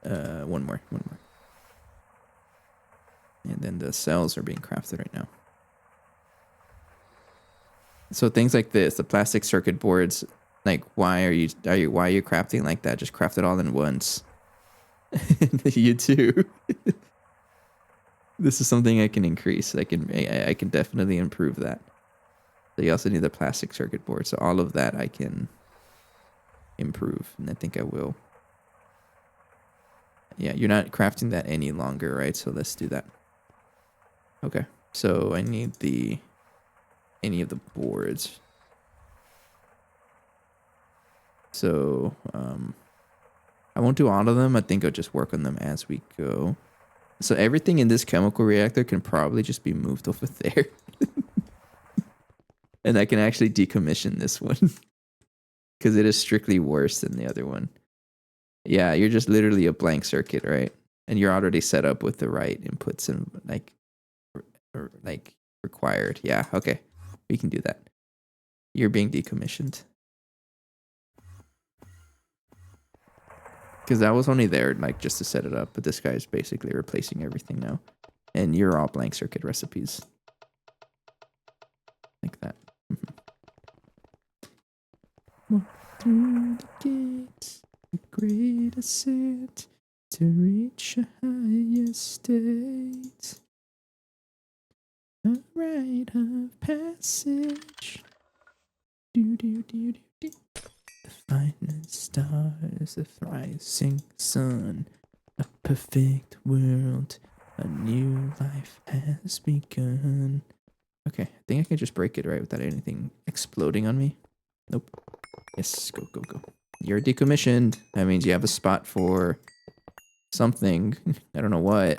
One more. And then the cells are being crafted right now. So things like this, the plastic circuit boards, like why are you crafting like that? Just craft it all in once. You too. This is something I can increase. I can definitely improve that. So you also need the plastic circuit board. So all of that I can improve, and I think I will. Yeah, you're not crafting that any longer, right? So let's do that. Okay. So I need any of the boards. So I won't do all of them. I think I'll just work on them as we go. So everything in this chemical reactor can probably just be moved over there. And I can actually decommission this one. Because it is strictly worse than the other one. Yeah, you're just literally a blank circuit, right? And you're already set up with the right inputs and like required. Yeah, okay. We can do that. You're being decommissioned. Because I was only there like just to set it up, but this guy's basically replacing everything now. And you're all blank circuit recipes. Like that. Walk through the gates, the great ascent, to reach a higher state. A rite of passage. Do do do do do. The finest stars, the rising sun, a perfect world, a new life has begun. Okay, I think I can just break it right without anything exploding on me. Nope. Yes, go, go, go. You're decommissioned. That means you have a spot for something. I don't know what.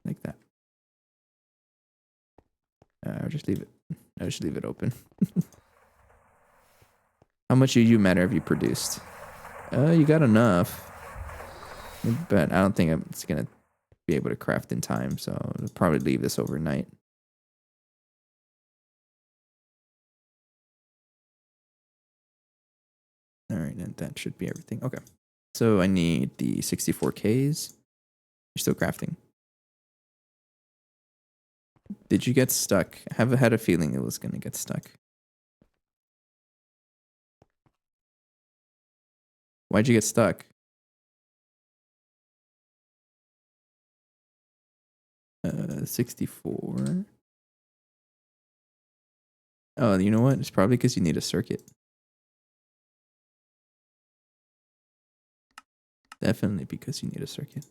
Like that. I'll just leave it. I'll just leave it open. How much do you matter have you produced? You got enough. But I don't think I'm just gonna be able to craft in time, so I'll probably leave this overnight. Alright, and that should be everything. Okay. So I need the 64Ks. You're still crafting. Did you get stuck? I have had a feeling it was gonna get stuck. Why'd you get stuck? 64. Oh, you know what? It's probably because you need a circuit. Definitely because you need a circuit. So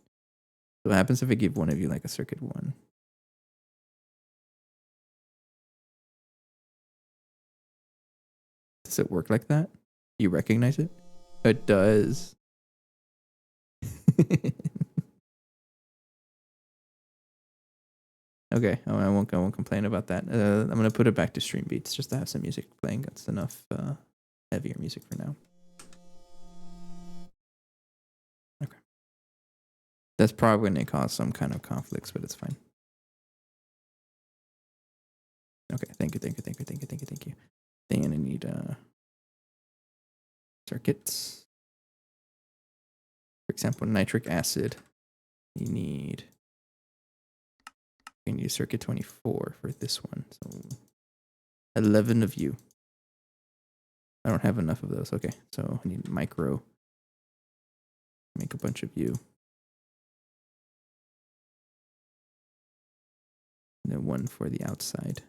what happens if I give one of you like a circuit 1? Does it work like that? You recognize it? It does. Okay, I won't complain about that. I'm gonna put it back to stream beats just to have some music playing. That's enough heavier music for now. Okay. That's probably gonna cause some kind of conflicts, but it's fine. Okay, thank you. Then I need circuits. For example, nitric acid. You need circuit 24 for this one. So 11 of you. I don't have enough of those. Okay, so I need micro. Make a bunch of you. And then one for the outside.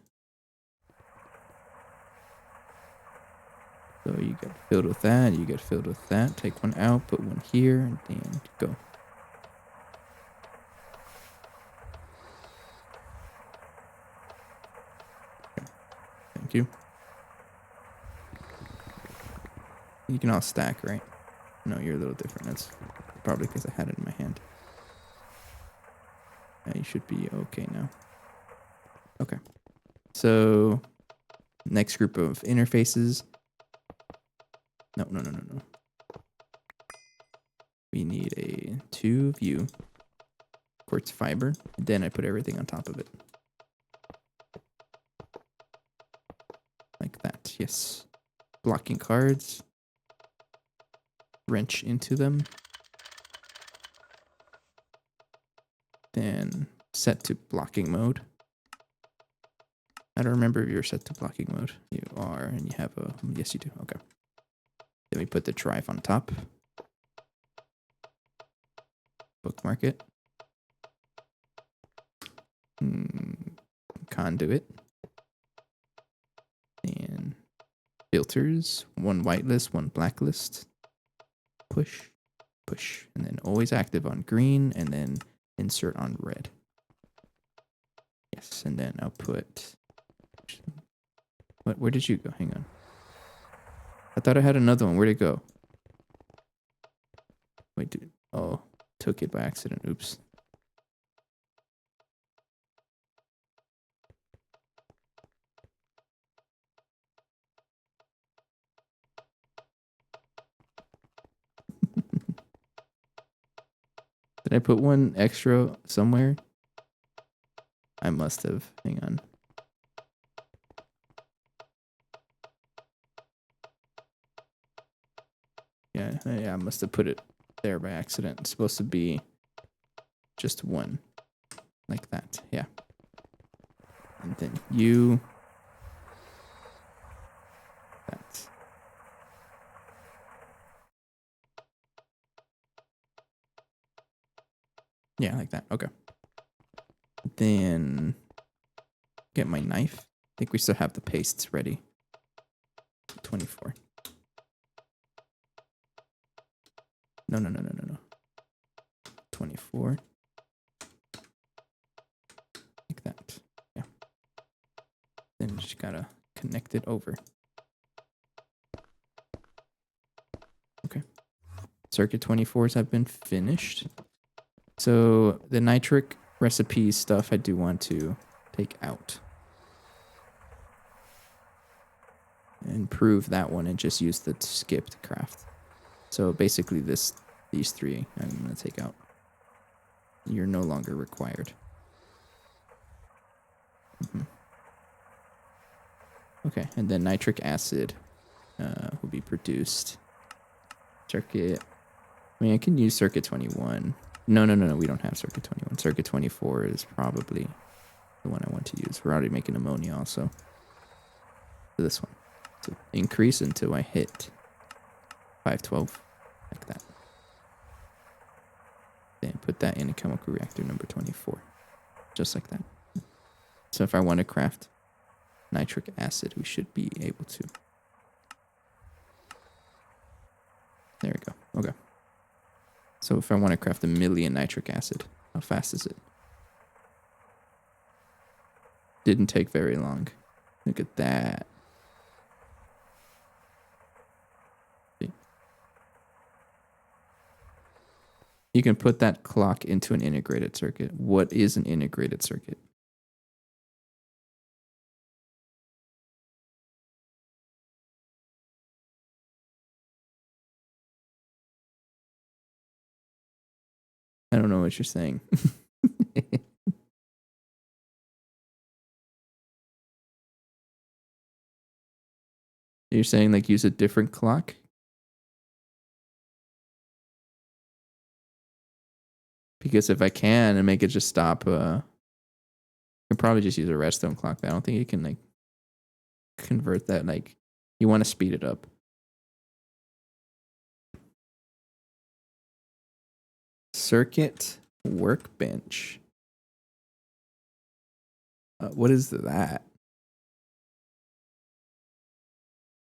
So you get filled with that, you get filled with that. Take one out, put one here, and then go. Okay. Thank you. You can all stack, right? No, you're a little different. That's probably because I had it in my hand. You should be okay now. Okay. So, next group of interfaces. No. We need a 2 view quartz fiber. Then I put everything on top of it. Like that, yes. Blocking cards. Wrench into them. Then set to blocking mode. I don't remember if you're set to blocking mode. You are, and you have a... Yes, you do. Okay. Then we put the drive on top. Bookmark it. Conduit. And filters. 1 whitelist, 1 blacklist. Push. And then always active on green, and then insert on red. Yes, and then I'll put... Where did you go? Hang on. I thought I had another one. Where'd it go? Wait, dude. Oh, took it by accident. Oops. Did I put one extra somewhere? I must have. Hang on. Yeah, I must have put it there by accident. It's supposed to be just one. Like that. Yeah. And then you. That. Yeah, like that. Okay. Then get my knife. I think we still have the pastes ready. 24. No. 24. Like that. Yeah. Then you just gotta connect it over. Okay. Circuit 24s have been finished. So the nitric recipe stuff I do want to take out. Improve that one and just use the skip to craft. So basically these 3 I'm going to take out. You're no longer required. Okay, and then nitric acid will be produced. Circuit... I mean, I can use circuit 21. No, we don't have circuit 21. Circuit 24 is probably the one I want to use. We're already making ammonia also. So this one. To increase until I hit 512. Like that. Then put that in a chemical reactor number 24. Just like that. So if I want to craft nitric acid, we should be able to. There we go. Okay. So if I want to craft 1 million nitric acid, how fast is it? Didn't take very long. Look at that. You can put that clock into an integrated circuit. What is an integrated circuit? I don't know what you're saying. You're saying like use a different clock? Because if I can and make it just stop, I can probably just use a redstone clock. But I don't think you can like convert that. Like you want to speed it up. Circuit workbench. What is that?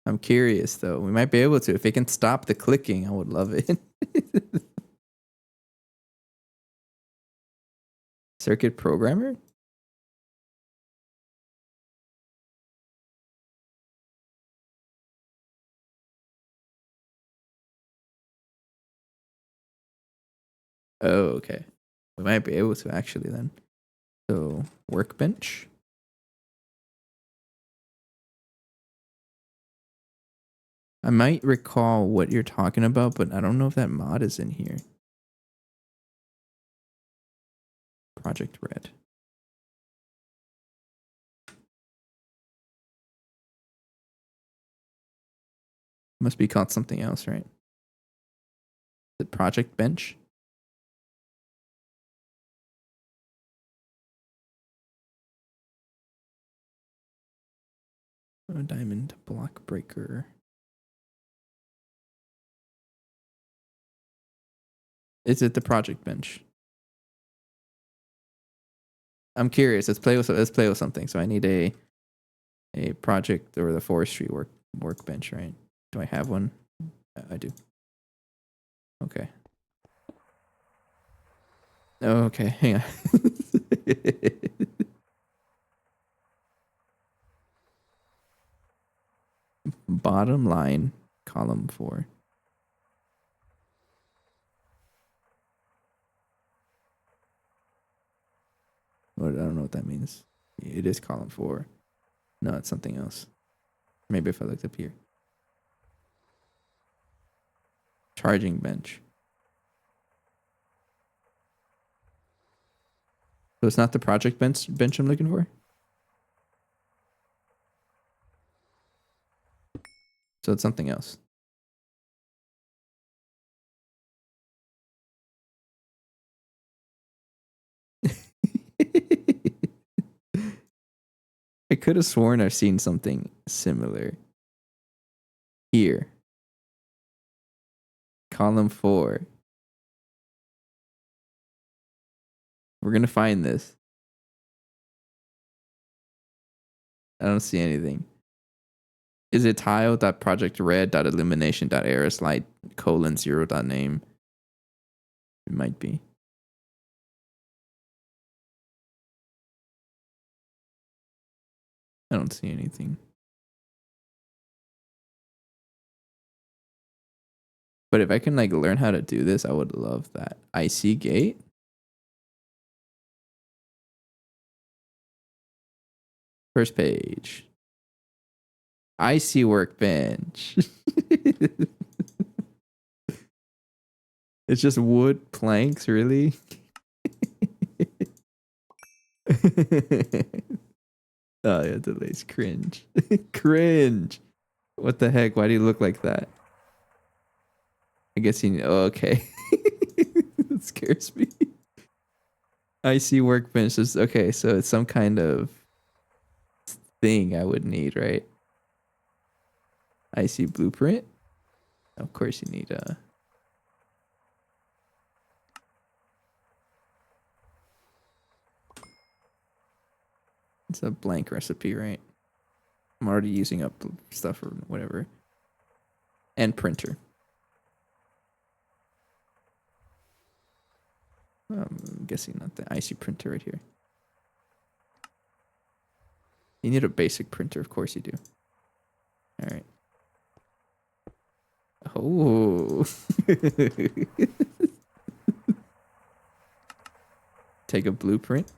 I'm curious though. We might be able to. If it can stop the clicking, I would love it. Circuit programmer? Oh, okay. We might be able to actually then. So, workbench. I might recall what you're talking about, but I don't know if that mod is in here. Project Red. Must be called something else, right? The Project Bench? Oh, diamond block breaker. Is it the Project Bench? I'm curious. Let's play with something. So I need a project or the forestry workbench, right? Do I have one? I do. Okay. Oh, okay, hang on. Bottom line, column 4. I don't know what that means. It is column 4. No, it's something else. Maybe if I looked up here. Charging bench. So it's not the project bench I'm looking for? So it's something else. I could have sworn I've seen something similar. Here. Column 4. We're going to find this. I don't see anything. Is it tile.projectred.illumination.aeroslide:0.name? It might be. I don't see anything. But if I can like learn how to do this, I would love that. IC gate? First page. IC workbench. It's just wood planks, really? Oh yeah, delays. Cringe. Cringe. What the heck? Why do you look like that? I guess you. Oh, okay. That scares me. IC workbench is okay. So it's some kind of thing I would need, right? IC blueprint. Of course, you need a. It's a blank recipe, right? I'm already using up stuff or whatever. And printer. I'm guessing not the IC printer right here. You need a basic printer, of course you do. All right. Oh. take a blueprint.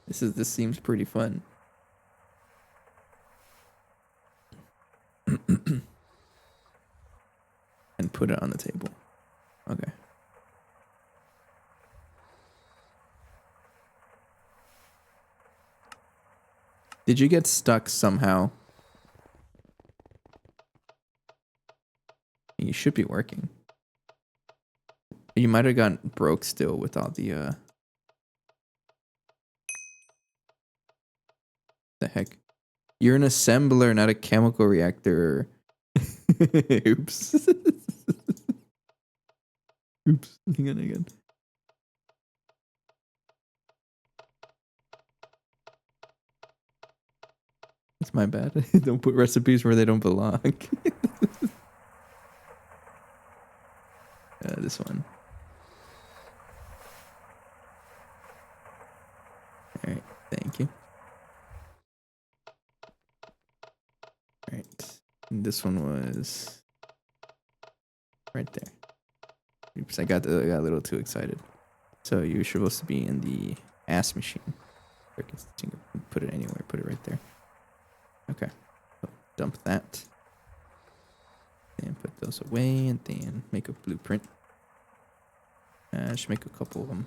This seems pretty fun. And put it on the table. Okay. Did you get stuck somehow? You should be working. You might have gotten broke still with all the heck. You're an assembler, not a chemical reactor. Oops. Oops. Hang on again. It's my bad. Don't put recipes where they don't belong. This one. Alright, thank you. Alright. This one was right there. Oops, I got a little too excited. So you're supposed to be in the ass machine. Put it anywhere. Put it right there. Okay. So dump that. And put those away and then make a blueprint. I should make a couple of them.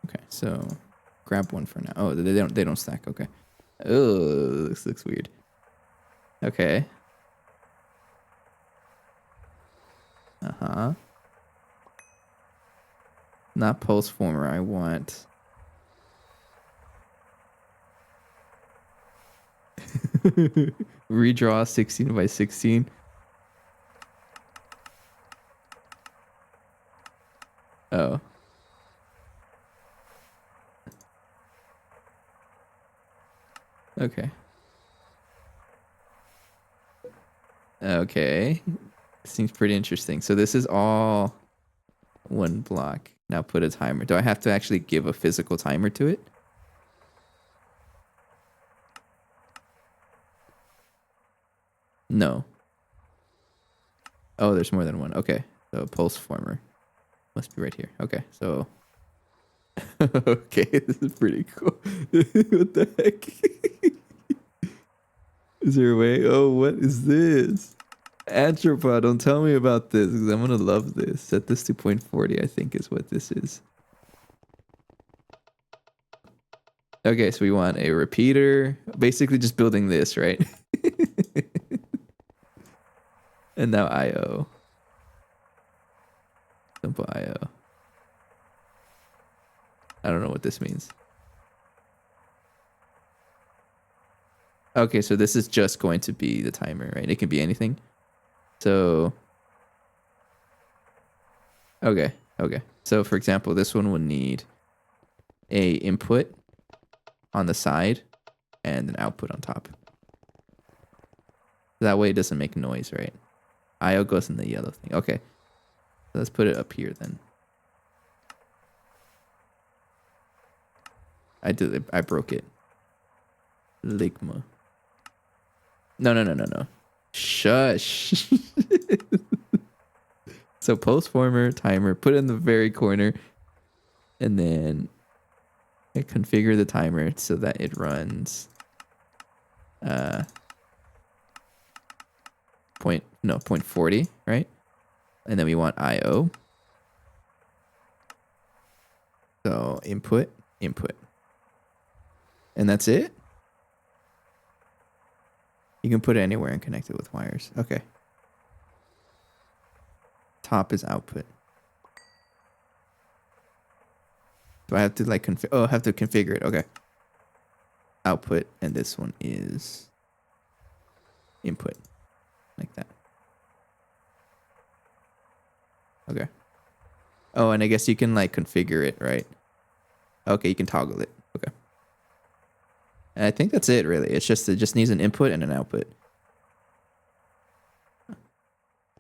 Okay, so grab one for now. Oh, they don't stack. Okay. Oh, this looks weird. Okay. Uh-huh. Not pulse former, I want. Redraw 16 by 16. Oh. Okay. Okay. Seems pretty interesting. So this is all one block. Now put a timer. Do I have to actually give a physical timer to it? No. Oh, there's more than one. Okay. So pulse former. Must be right here. Okay. So. Okay. This is pretty cool. What the heck? Is there a way? Oh, what is this? Arthropod, don't tell me about this because I'm gonna love this. Set this to 0.40, I think is what this is. Okay, so we want a repeater. Basically just building this, right? And now IO. Simple IO. I don't know what this means. Okay, so this is just going to be the timer, right? It can be anything. So, okay. So for example, this one would need a input on the side and an output on top. That way it doesn't make noise, right? IO goes in the yellow thing. Okay. So let's put it up here then. I broke it. Ligma. No. Shush. So post former timer, put it in the very corner, and then I configure the timer so that it runs 0.40, right? And then we want IO. So input. And that's it? You can put it anywhere and connect it with wires. Okay. Top is output. Do I have to like I have to configure it. Okay. Output, and this one is input. Like that. Okay. Oh, and I guess you can like configure it, right? Okay, you can toggle it. Okay. And I think that's it really. It just needs an input and an output.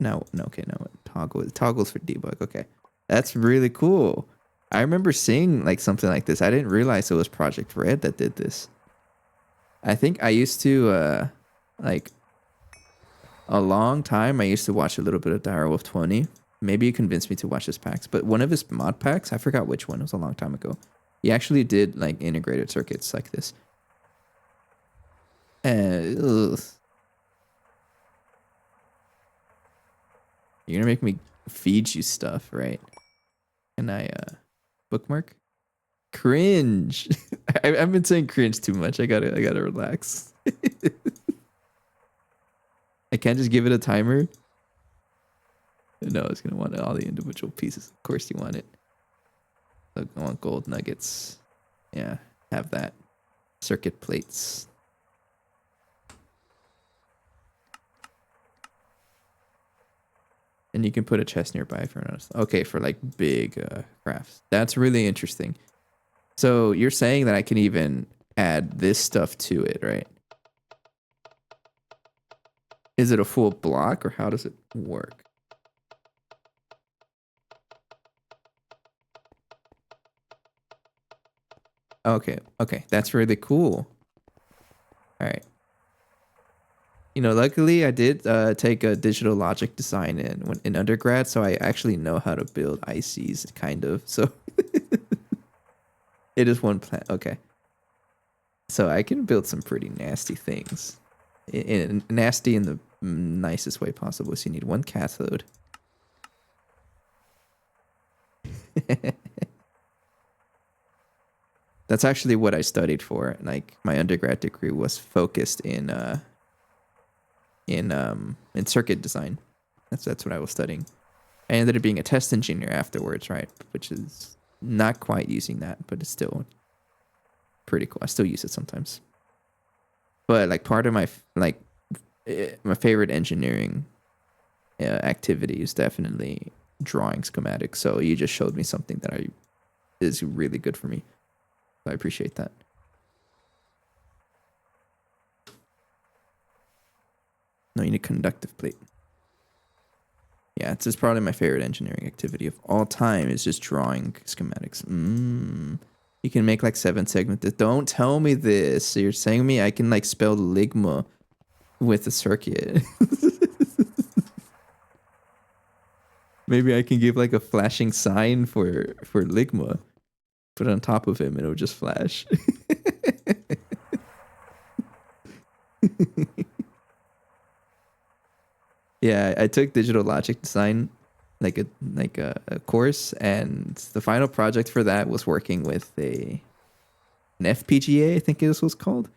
No, okay, no. Toggles for debug. Okay. That's really cool. I remember seeing like something like this. I didn't realize it was Project Red that did this. I think I used to like a long time I used to watch a little bit of Direwolf 20. Maybe you convinced me to watch his packs, but one of his mod packs, I forgot which one, it was a long time ago. He actually did like integrated circuits like this. Ugh. You're gonna make me feed you stuff, right? Can I bookmark? Cringe. I've been saying cringe too much. I gotta relax. I can't just give it a timer. No, it's gonna want all the individual pieces. Of course you want it. So I want gold nuggets. Yeah, have that. Circuit plates. And you can put a chest nearby for another. Okay, for like big crafts. That's really interesting. So you're saying that I can even add this stuff to it, right? Is it a full block or how does it work? Okay, that's really cool. All right. You know, luckily I did take a digital logic design in undergrad, so I actually know how to build ICs, kind of. So it is one plan. Okay. So I can build some pretty nasty things. Nasty in the nicest way possible. So you need one cathode. That's actually what I studied for. Like my undergrad degree was focused in circuit design. That's what I was studying. I ended up being a test engineer afterwards, right? Which is not quite using that, but it's still pretty cool. I still use it sometimes. But like part of my favorite engineering activity is definitely drawing schematics. So you just showed me something that is really good for me. I appreciate that. No, you need a conductive plate. Yeah, it's just probably my favorite engineering activity of all time is just drawing schematics. You can make like 7 segmented. Don't tell me this. So you're saying me I can like spell ligma with a circuit. Maybe I can give like a flashing sign for ligma. Put it on top of him and it'll just flash. Yeah, I took digital logic design like a course, and the final project for that was working with an FPGA, I think it was called.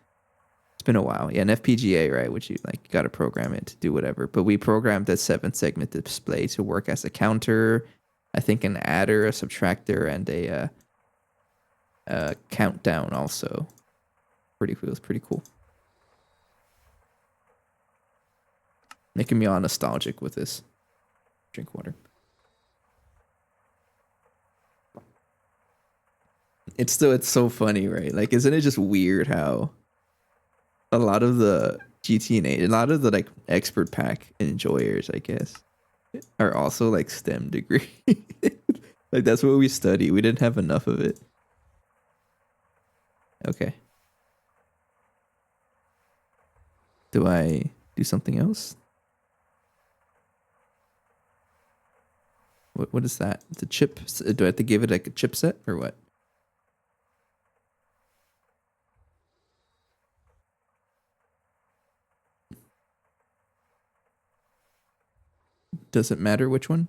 It's been a while. Yeah, an FPGA, right? Which you like got to program it to do whatever. But we programmed a 7-segment display to work as a counter, I think an adder, a subtractor, and a countdown also. Pretty cool. It was pretty cool. Making me all nostalgic with this. Drink water. It's so funny, right? Like, isn't it just weird how a lot of the GT&A, a lot of the like expert pack enjoyers, I guess, are also like STEM degree. Like that's what we study. We didn't have enough of it. Okay. Do I do something else? What is that? It's a chip. Do I have to give it like a chipset or what? Does it matter which one?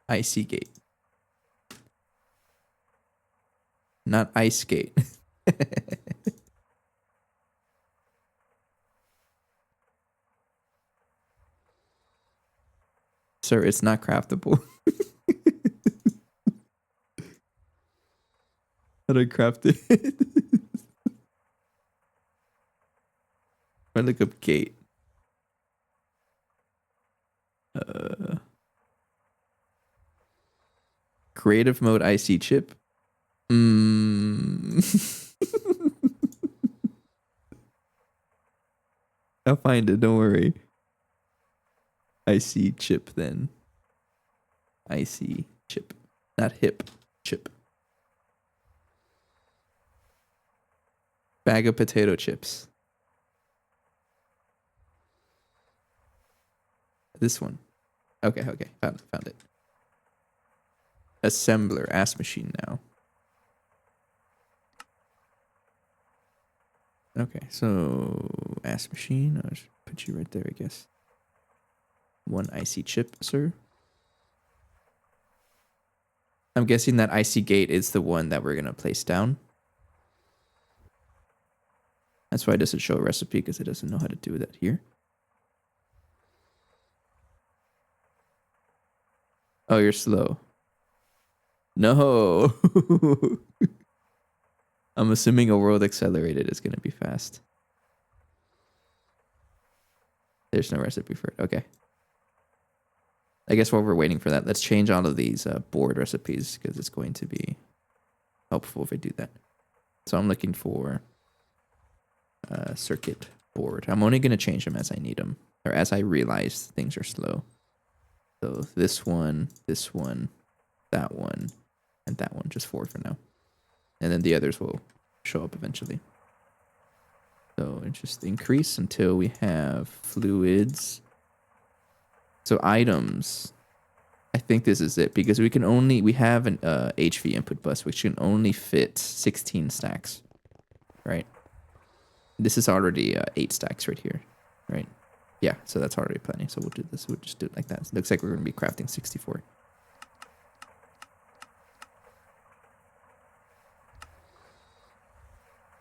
IC gate. Not ice gate. Sir, it's not craftable. How do I craft it? I look up gate. Creative mode IC chip. I'll find it. Don't worry. IC chip then. IC chip, not hip chip. Bag of potato chips. This one. Okay, found it. Assembler, ass machine now. Okay, so ass machine. I'll just put you right there, I guess. One IC chip, sir. I'm guessing that IC gate is the one that we're gonna place down. That's why it doesn't show a recipe, because it doesn't know how to do that here. Oh, you're slow. No. I'm assuming a world accelerated is gonna be fast. There's no recipe for it. Okay. I guess while we're waiting for that, let's change all of these board recipes, because it's going to be helpful if I do that. So I'm looking for circuit board. I'm only going to change them as I need them, or as I realize things are slow. So this one, that one, and that one. Just 4 for now. And then the others will show up eventually. So it just increase until we have fluids. So items, I think this is it, because we have an HV input bus which can only fit 16 stacks, right? This is already 8 stacks right here, right? Yeah, so that's already plenty. So we'll do this. We'll just do it like that. It looks like we're going to be crafting 64.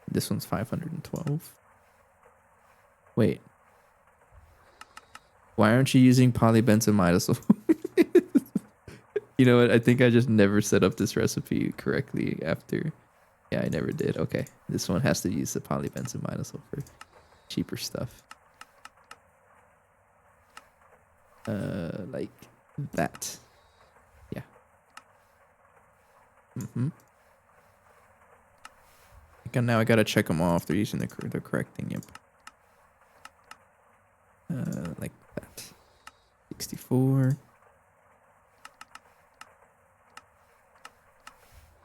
This one's 512. Wait. Why aren't you using polybenzamidazole? You know what? I think I just never set up this recipe correctly after. Yeah, I never did. Okay. This one has to use the polybenzamidazole for cheaper stuff. Like that. Yeah. Now I gotta check them all if they're using the correct thing. Yep. Like that. 64.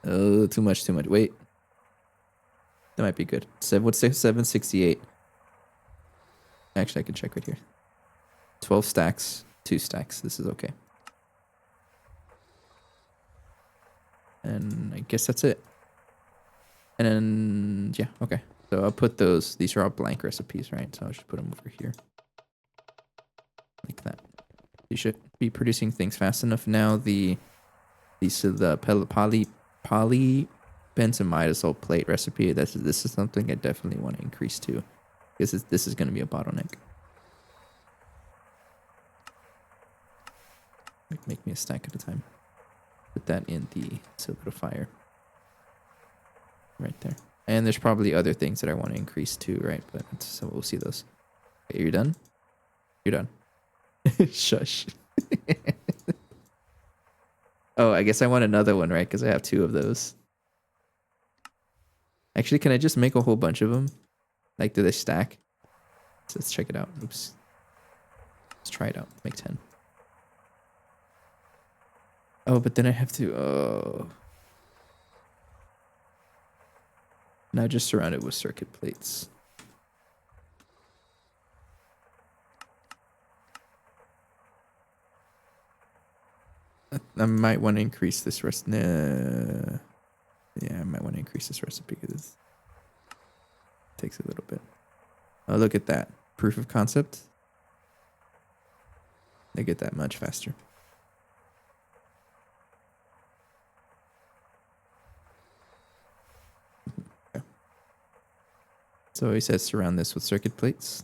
Oh, too much. Wait. That might be good. 768. Actually, I can check right here. 12 stacks, 2 stacks. This is okay. And I guess that's it. And then, yeah, okay. So I'll put those. These are all blank recipes, right? So I'll just put them over here. Like that. You should be producing things fast enough now. The polybenzamidazole plate recipe. This is something I definitely want to increase to, because this is going to be a bottleneck. Make me a stack at a time. Put that in the solidifier. Right there. And there's probably other things that I want to increase too, right? But so we'll see those. Okay, you're done? You're done. Shush. Oh, I guess I want another one, right? Because I have 2 of those. Actually, can I just make a whole bunch of them? Like, do they stack? So let's check it out. Oops. Let's try it out. Make 10. Oh, but then I have to... Oh. Now just surround it with circuit plates. I might want to increase this recipe. Nah. Yeah, I might want to increase this recipe because it takes a little bit. Oh, look at that. Proof of concept. They get that much faster. Okay. So he says surround this with circuit plates.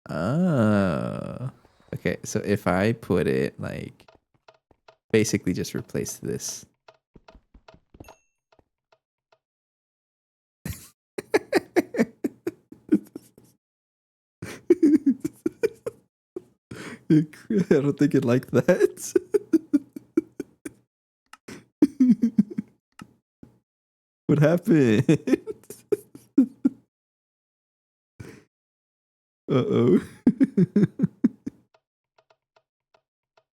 Oh. Okay, so if I put it like basically just replace this. I don't think it liked that. What happened? Uh-oh.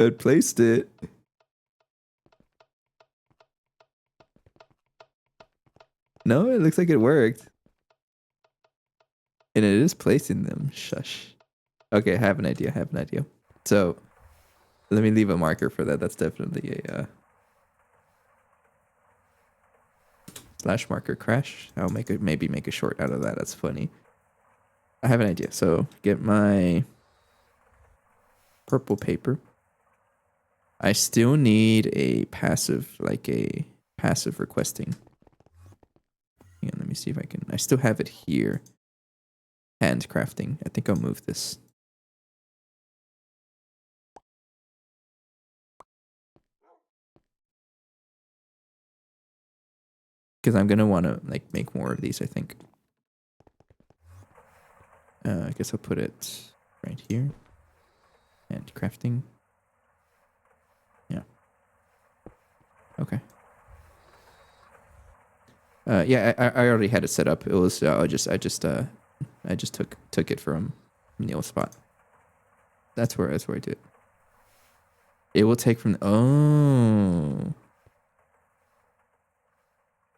I placed it. No, it looks like it worked. And it is placing them. Shush. Okay, I have an idea. So let me leave a marker for that. That's definitely a slash marker crash. I'll maybe make a short out of that. That's funny. I have an idea. So get my purple paper. I still need a passive requesting. Hang on, let me see if I can. I still have it here. Handcrafting. I think I'll move this. Because I'm gonna want to make more of these. I think. I guess I'll put it right here. Handcrafting. Yeah. Okay. Yeah, I already had it set up. It was I just took it from Neil's spot. That's where I did it. It will take from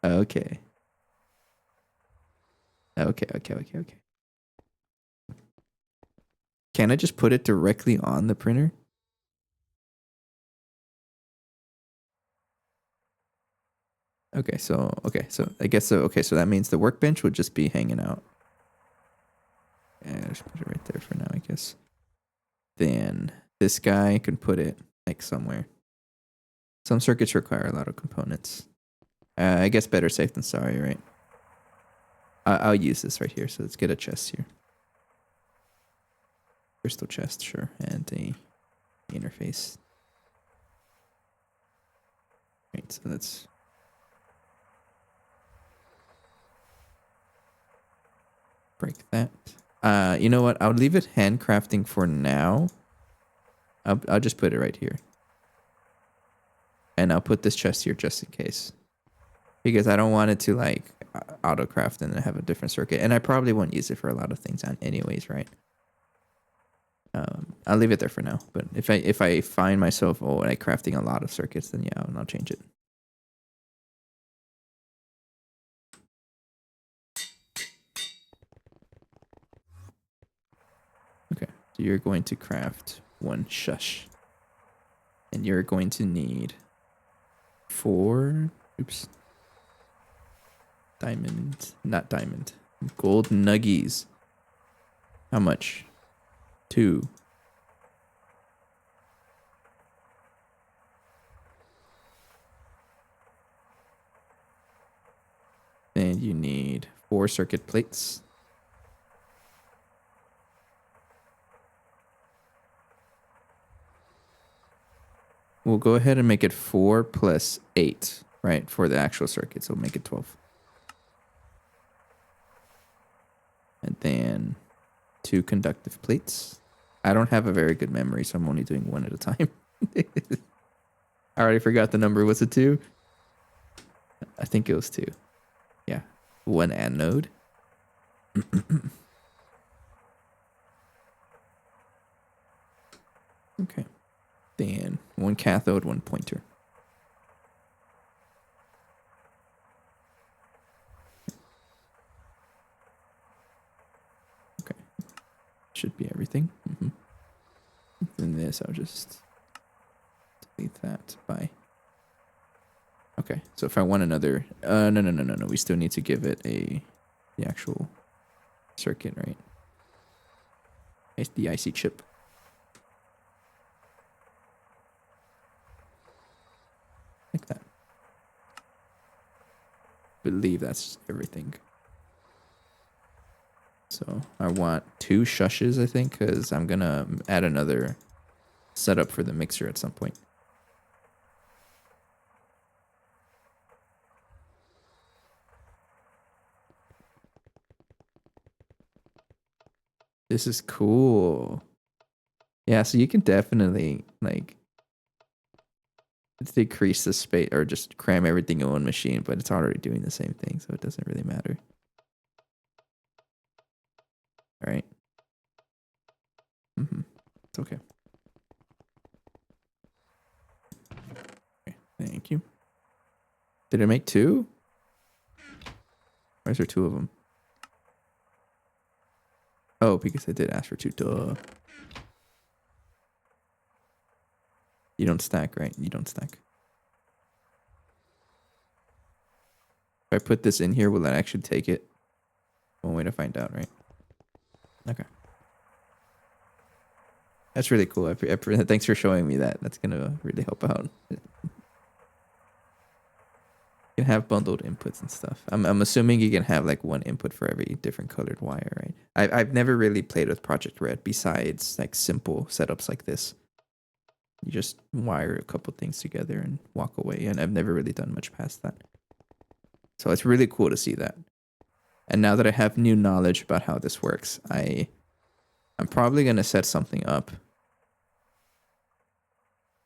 Okay. Okay. Can I just put it directly on the printer? Okay, so I guess so. Okay, so that means the workbench would just be hanging out. Yeah, just put it right there for now, I guess. Then this guy can put it somewhere. Some circuits require a lot of components. I guess better safe than sorry, right? I'll use this right here. So let's get a chest here. Crystal chest, sure, and a interface. Right, so let's. Break that. You know what? I'll leave it handcrafting for now. I'll just put it right here. And I'll put this chest here just in case. Because I don't want it to autocraft and have a different circuit. And I probably won't use it for a lot of things anyways, right? I'll leave it there for now. But if I find myself crafting a lot of circuits, then yeah, I'll change it. Okay, so you're going to craft one shush. And you're going to need 4 gold nuggies. How much? 2. And you need 4 circuit plates. We'll go ahead and make it 4 plus 8, right? For the actual circuit, so we'll make it 12. And then 2 conductive plates. I don't have a very good memory, so I'm only doing 1 at a time. I already forgot the number. Was it 2? I think it was 2. Yeah. 1 anode. Okay. Then 1 cathode, 1 pointer. Okay. Should be everything. Then this, I'll just delete that. Bye. Okay. So if I want another, no. We still need to give it the actual circuit, right? It's the IC chip. Like that. Believe that's everything. So I want 2 shushes, I think, because I'm gonna add another setup for the mixer at some point. This is cool. Yeah, so you can definitely decrease the space or just cram everything in one machine, but it's already doing the same thing, so it doesn't really matter. All right. It's okay. Okay. Thank you. Did it make 2? Why is there 2 of them? Oh, because I did ask for 2. Duh. You don't stack, right? You don't stack. If I put this in here, will that actually take it? One way to find out, right? Okay. That's really cool. Thanks for showing me that. That's gonna really help out. You can have bundled inputs and stuff. I'm assuming you can have like one input for every different colored wire, right? I've never really played with Project Red besides like simple setups like this. You just wire a couple things together and walk away, and I've never really done much past that. So it's really cool to see that. And now that I have new knowledge about how this works, I'm probably gonna set something up.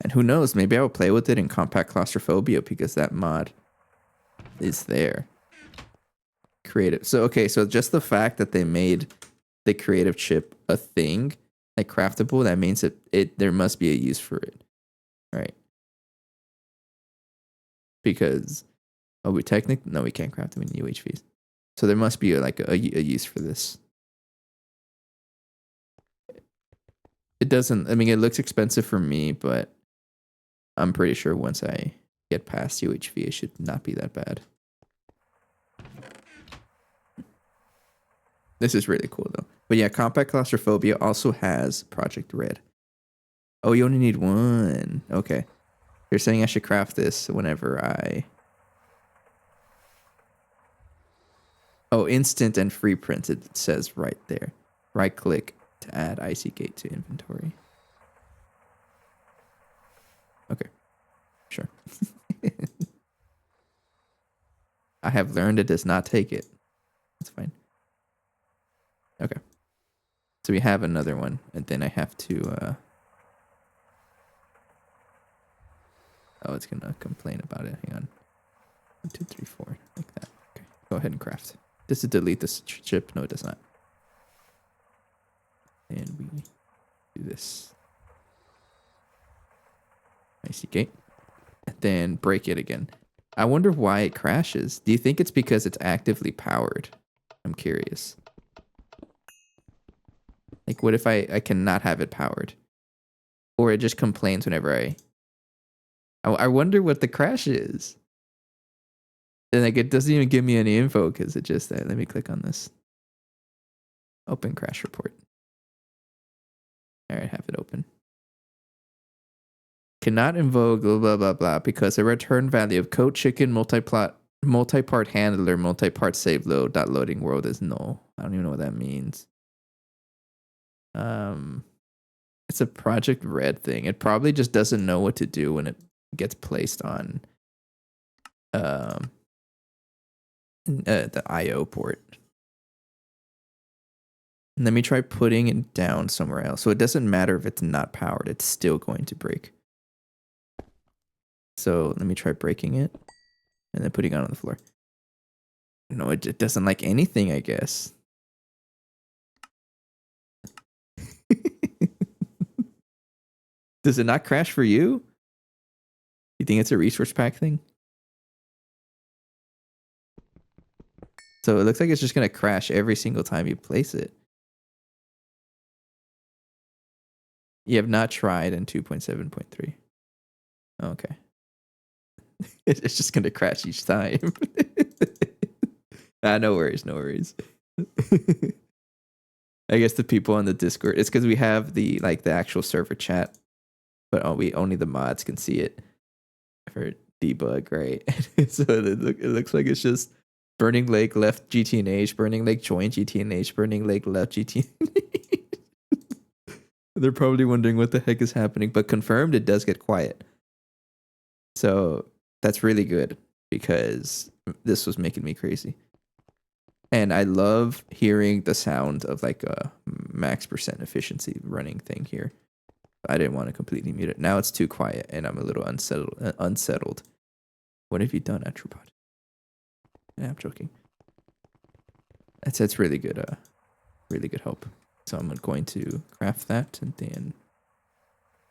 And who knows, maybe I will play with it in Compact Claustrophobia because that mod is there. Creative. So, okay, so just the fact that they made the creative chip a thing, like craftable, that means that there must be a use for it. Right? Because, no, we can't craft them in UHVs. So there must be a use for this. It doesn't, I mean, it looks expensive for me, but I'm pretty sure once I get past UHV, it should not be that bad. This is really cool, though. But yeah, Compact Claustrophobia also has Project Red. Oh, you only need 1. Okay. You're saying I should craft this whenever I... Oh, instant and free print, it says right there. Right click to add IC gate to inventory. Okay. Sure. I have learned it does not take it. That's fine. Okay. So we have another one, and then I have to oh, it's gonna complain about it. Hang on. 1, 2, 3, 4. Like that. Okay. Go ahead and craft. Does it delete this chip? No, it does not. And we do this. IC gate. And then break it again. I wonder why it crashes. Do you think it's because it's actively powered? I'm curious. Like, what if I cannot have it powered? Or it just complains whenever I wonder what the crash is. And like, it doesn't even give me any info because it just, let me click on this. Open crash report. All right, have it open. Cannot invoke blah, blah, blah, blah, because the return value of code chicken multi-part handler, multi-part save load, dot loading world is null. I don't even know what that means. It's a Project Red thing. It probably just doesn't know what to do when it gets placed on the IO port. And let me try putting it down somewhere else. So it doesn't matter if it's not powered, it's still going to break. So let me try breaking it and then putting it on the floor. No, it doesn't like anything, I guess. Does it not crash for you? You think it's a resource pack thing? So it looks like it's just going to crash every single time you place it. You have not tried in 2.7.3. Okay. It's just going to crash each time. No worries, no worries. I guess the people on the Discord, it's because we have the actual server chat, but only the mods can see it for debug, right? So it looks like it's just Burning Lake left GTNH, Burning Lake joined GTNH, Burning Lake left GTNH. They're probably wondering what the heck is happening, but confirmed it does get quiet. So that's really good because this was making me crazy. And I love hearing the sound of like a max % efficiency running thing here. I didn't want to completely mute it. Now it's too quiet, and I'm a little unsettled. What have you done, Atropod? Yeah, I'm joking. That's really good. Really good help. So I'm going to craft that and then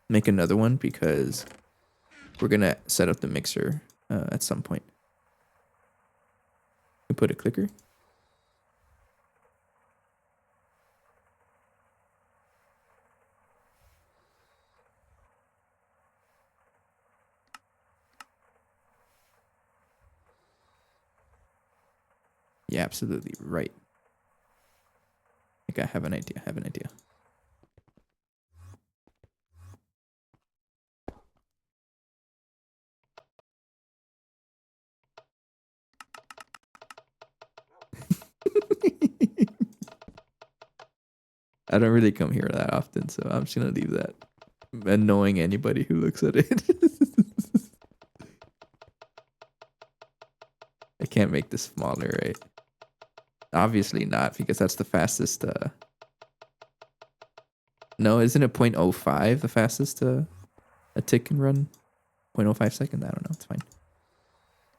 make another one because we're gonna set up the mixer at some point. We put a clicker. Yeah, absolutely right. I think I have an idea. I don't really come here that often, so I'm just gonna leave that. Annoying anybody who looks at it. I can't make this smaller, right? Obviously not, because that's the fastest. No, isn't it 0.05 the fastest a tick can run? 0.05 second? I don't know. It's fine.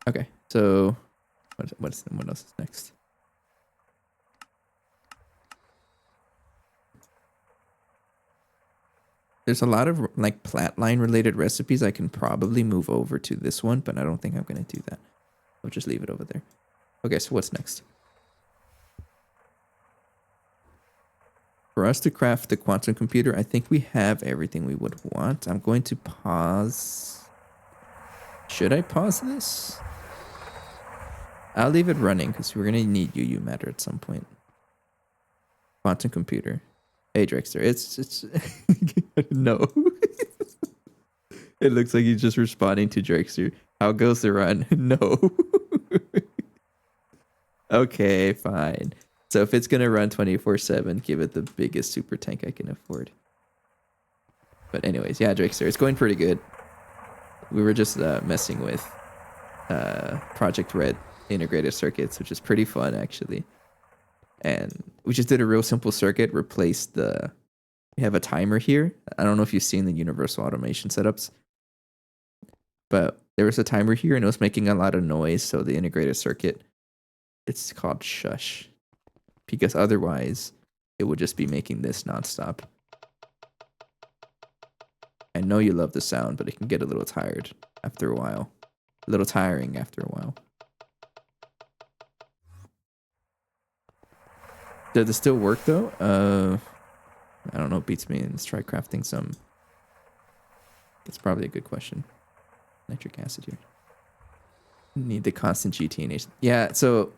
Okay, so what else is next? There's a lot of like flatline related recipes I can probably move over to this one, but I don't think I'm gonna do that. I'll just leave it over there. Okay, so what's next? For us to craft the quantum computer, I think we have everything we would want. I'm going to pause. Should I pause this? I'll leave it running because we're gonna need UU matter at some point. Quantum computer. Hey Drexter, it's no. It looks like he's just responding to Drexter. How goes the run? No. Okay, fine. So if it's gonna run 24/7, give it the biggest super tank I can afford. But anyways, yeah, Drexter, it's going pretty good. We were just messing with Project Red integrated circuits, which is pretty fun actually. And we just did a real simple circuit, replaced we have a timer here. I don't know if you've seen the universal automation setups, but there was a timer here and it was making a lot of noise. So the integrated circuit, it's called shush, because otherwise it would just be making this nonstop. I know you love the sound, but it can get a little tired after a while. A little tiring after a while. Does it still work though? I don't know. Beats me. Let's try crafting some. That's probably a good question. Nitric acid here. Need the constant GTNH. Yeah, so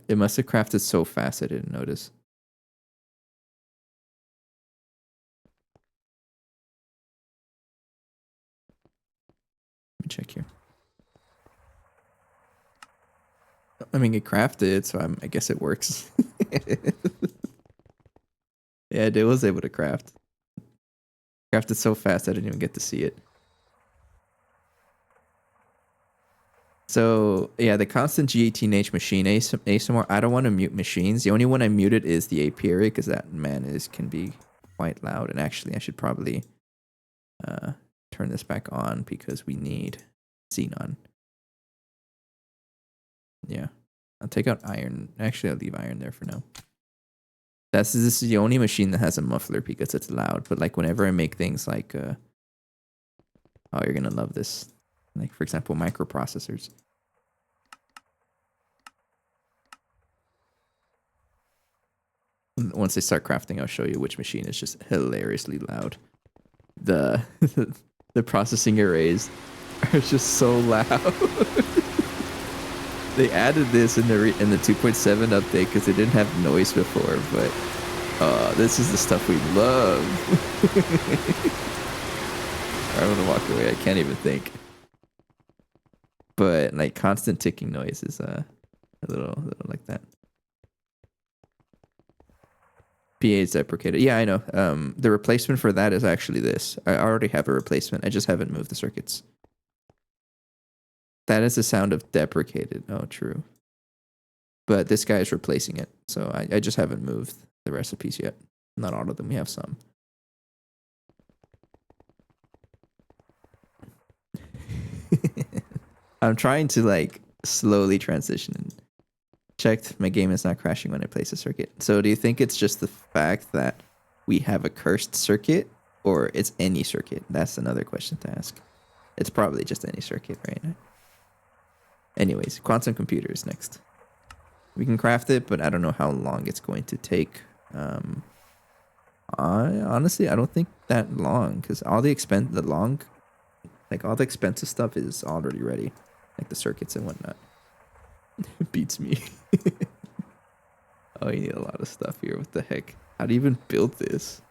it must have crafted so fast I didn't notice. Let me check here. I mean, it crafted, so I guess it works. Yeah, it was able to craft. Crafted so fast I didn't even get to see it. So, yeah, the constant GATNH machine ASMR, I don't want to mute machines. The only one I muted is the apiary, because that, man, can be quite loud. And actually, I should probably turn this back on because we need xenon. Yeah, I'll take out iron. Actually, I'll leave iron there for now. This is the only machine that has a muffler because it's loud. But like whenever I make things like, oh, you're gonna love this. Like for example, microprocessors. Once they start crafting, I'll show you which machine is just hilariously loud. The the processing arrays are just so loud. They added this in the 2.7 update because they didn't have noise before, but this is the stuff we love. I'm gonna walk away. I can't even think. But like constant ticking noise is a little like that. PA is deprecated. Yeah, I know. The replacement for that is actually this. I already have a replacement. I just haven't moved the circuits. That is the sound of deprecated. Oh, true. but this guy is replacing it. So I just haven't moved the recipes yet. Not all of them. We have some. I'm trying to like slowly transition. Checked, my game is not crashing when I place a circuit. So do you think it's just the fact that we have a cursed circuit, or it's any circuit? That's another question to ask. It's probably just any circuit, right? Anyways, quantum computer is next. We can craft it, but I don't know how long it's going to take. Honestly, I don't think that long, because all the expensive stuff is already ready, like the circuits and whatnot. It beats me. Oh, you need a lot of stuff here. What the heck? How do you even build this?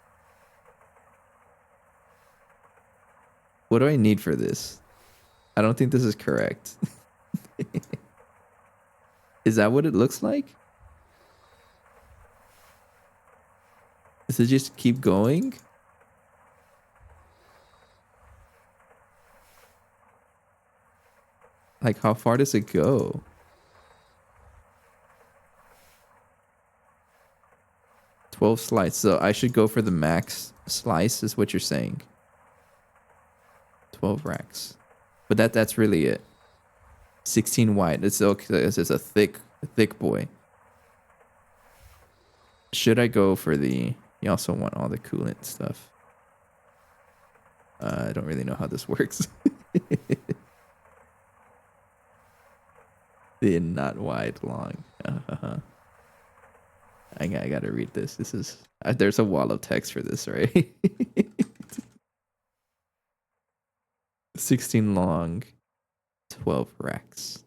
What do I need for this? I don't think this is correct. Is that what it looks like? Does it just keep going? Like, how far does it go? $12 slice. So I should go for the max slice, is what you're saying. 12 racks. But that's really it. 16 wide. It's okay. It's a thick boy. Should I go for the... You also want all the coolant stuff. I don't really know how this works. Thin, not wide, long. I gotta read this. This is... there's a wall of text for this, right? 16 long, 12 racks.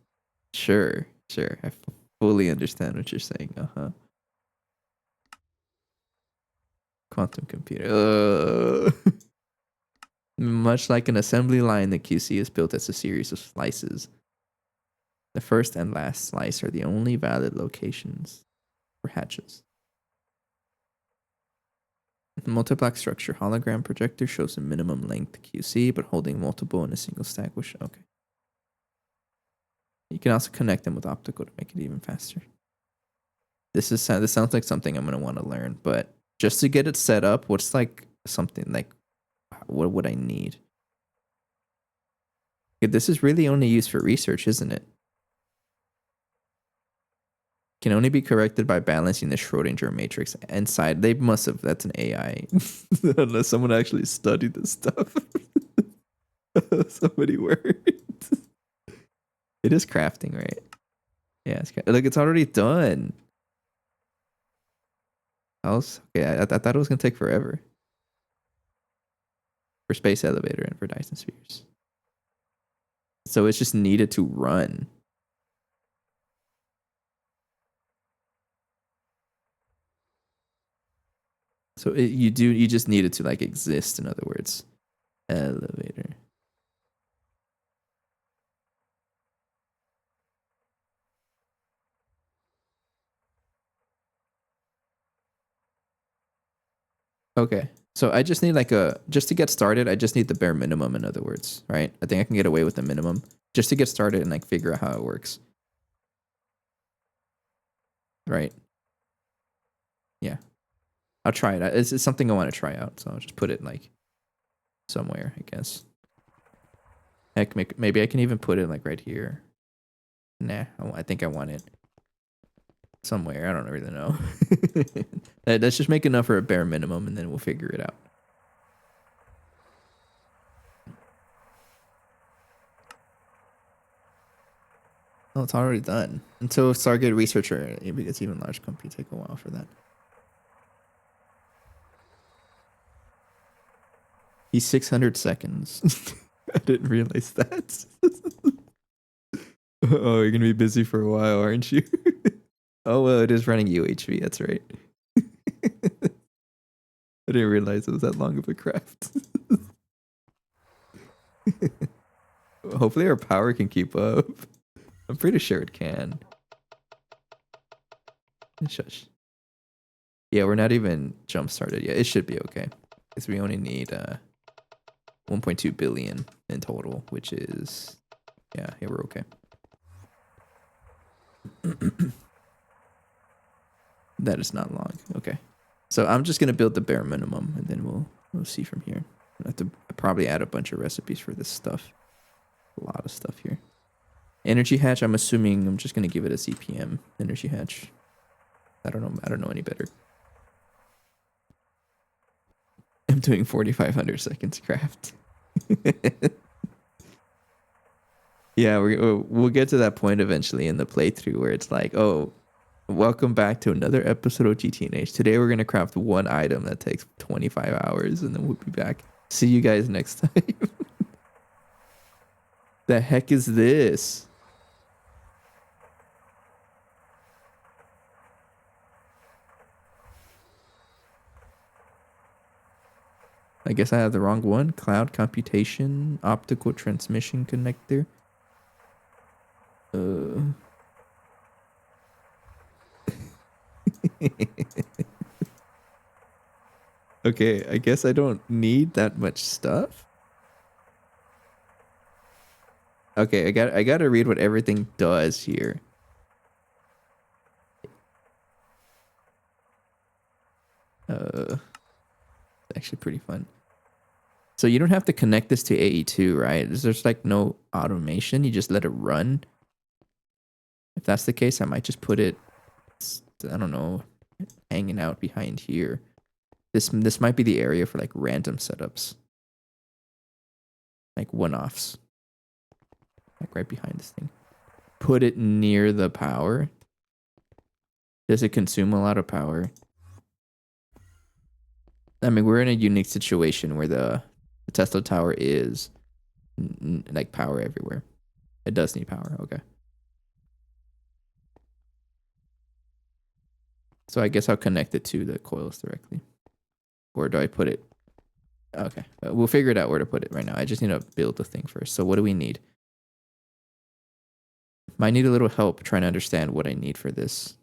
Sure. I fully understand what you're saying. Quantum computer. Much like an assembly line, the QC is built as a series of slices. The first and last slice are the only valid locations for hatches. The multi-block structure hologram projector shows a minimum length QC, but holding multiple in a single stack. Okay. You can also connect them with optical to make it even faster. This sounds like something I'm gonna want to learn, but just to get it set up, what's like something like, what would I need? Yeah, this is really only used for research, isn't it? Can only be corrected by balancing the Schrodinger matrix inside. They must have. That's an AI, unless someone actually studied this stuff. So many words. It is crafting, right? Yeah, look, it's already done. Okay, I thought it was gonna take forever. For space elevator and for Dyson spheres. So it's just needed to run. So you just need it to like exist, in other words. Elevator. Okay. So I just need just to get started, I just need the bare minimum, in other words, right? I think I can get away with the minimum just to get started and like figure out how it works. Right? Yeah. I'll try it. It's something I want to try out, so I'll just put it like somewhere, I guess. Heck, maybe I can even put it like right here. Nah, I think I want it somewhere. I don't really know. Let's just make enough for a bare minimum, and then we'll figure it out. Oh, it's already done. Until Stargate researcher, maybe it's even large company take a while for that. He's 600 seconds. I didn't realize that. Oh, you're gonna be busy for a while, aren't you? Oh well, it is running UHV. That's right. I didn't realize it was that long of a craft. Hopefully our power can keep up. I'm pretty sure it can. Shush. Yeah, we're not even jump started yet. It should be okay. Because we only need 1.2 billion in total, which is... Yeah, we're okay. That is not long. Okay. So I'm just gonna build the bare minimum, and then we'll see from here. I have to probably add a bunch of recipes for this stuff. A lot of stuff here. Energy hatch. I'm assuming I'm just gonna give it a CPM energy hatch. I don't know. I don't know any better. I'm doing 4,500 seconds craft. Yeah, we'll get to that point eventually in the playthrough where it's like, oh, welcome back to another episode of GTNH. Today we're gonna craft one item that takes 25 hours, and then we'll be back. See you guys next time. The heck is this? I guess I have the wrong one. Cloud computation, optical transmission connector. Okay, I guess I don't need that much stuff. Okay, I gotta read what everything does here. It's actually pretty fun. So you don't have to connect this to AE2, right? There's like no automation. You just let it run. If that's the case, I might just put it, I don't know, hanging out behind here. This might be the area for like random setups. Like one-offs. Like right behind this thing. Put it near the power. Does it consume a lot of power? I mean, we're in a unique situation where the Tesla tower is like power everywhere. It does need power. Okay. So I guess I'll connect it to the coils directly. Or do I put it? Okay. We'll figure it out where to put it right now. I just need to build the thing first. So what do we need? Might need a little help trying to understand what I need for this.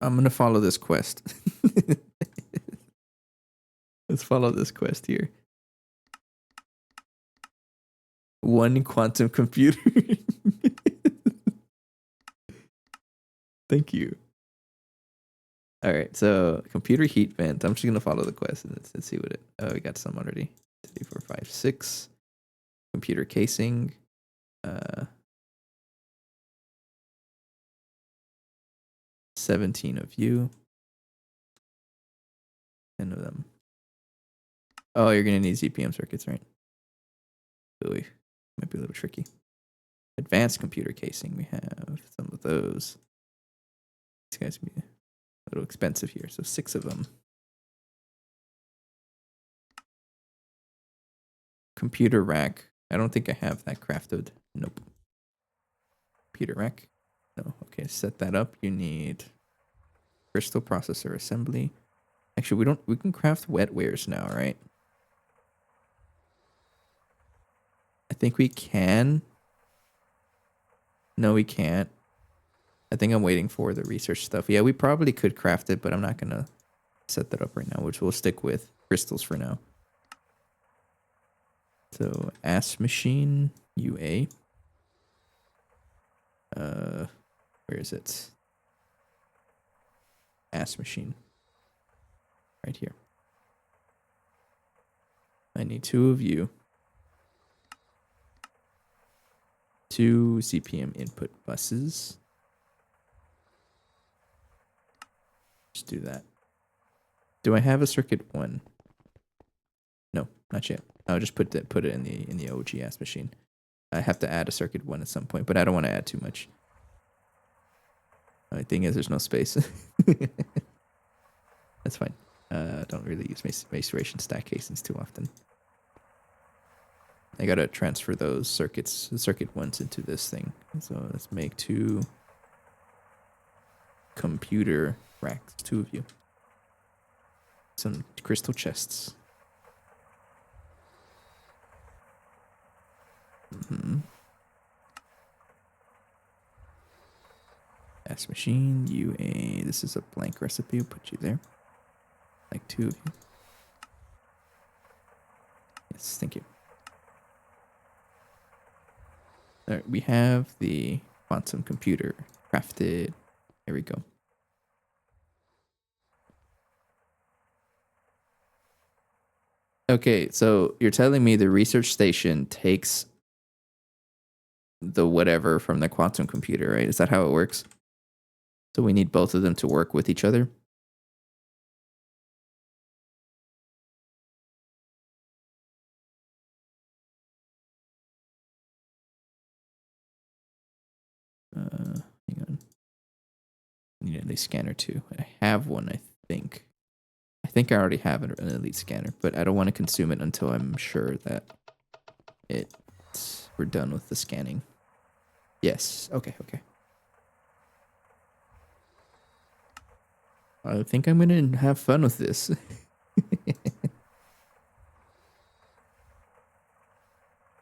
I'm going to follow this quest. Let's follow this quest here. One quantum computer. Thank you. All right, so computer heat vent. I'm just going to follow the quest and let's see what it... Oh, we got some already. 3, 4, 5, 6. Computer casing. 17 of you. 10 of them. Oh, you're gonna need ZPM circuits, right? Ooh, might be a little tricky. Advanced computer casing. We have some of those. These guys be a little expensive here, so 6 of them. Computer rack. I don't think I have that crafted. Nope. Computer rack. No. Okay, set that up. You need crystal processor assembly. Actually, we can craft wetwares now, right? I think we can. No, we can't. I think I'm waiting for the research stuff. Yeah, we probably could craft it, but I'm not going to set that up right now, which we'll stick with crystals for now. So, ass machine, UA. Where is it? Ass machine. Right here. I need 2 of you. 2 CPM input buses. Just do that. Do I have a circuit 1? No, not yet. I'll just put it in the OG ass machine. I have to add a circuit 1 at some point, but I don't want to add too much. The thing is, there's no space. That's fine. Don't really use maceration stack casings too often. I gotta transfer those circuit 1s into this thing. So let's make 2 computer racks, 2 of you. Some crystal chests. S machine, UA. This is a blank recipe. We'll put you there. Like 2 of you. Yes, thank you. All right, we have the Quantum computer crafted. Here we go. Okay, so you're telling me the research station takes the whatever from the quantum computer, right? Is that how it works? So we need both of them to work with each other? Hang on. Need an elite scanner too. I have one, I think. I think I already have an elite scanner, but I don't want to consume it until I'm sure that we're done with the scanning. Yes. Okay. I think I'm gonna have fun with this.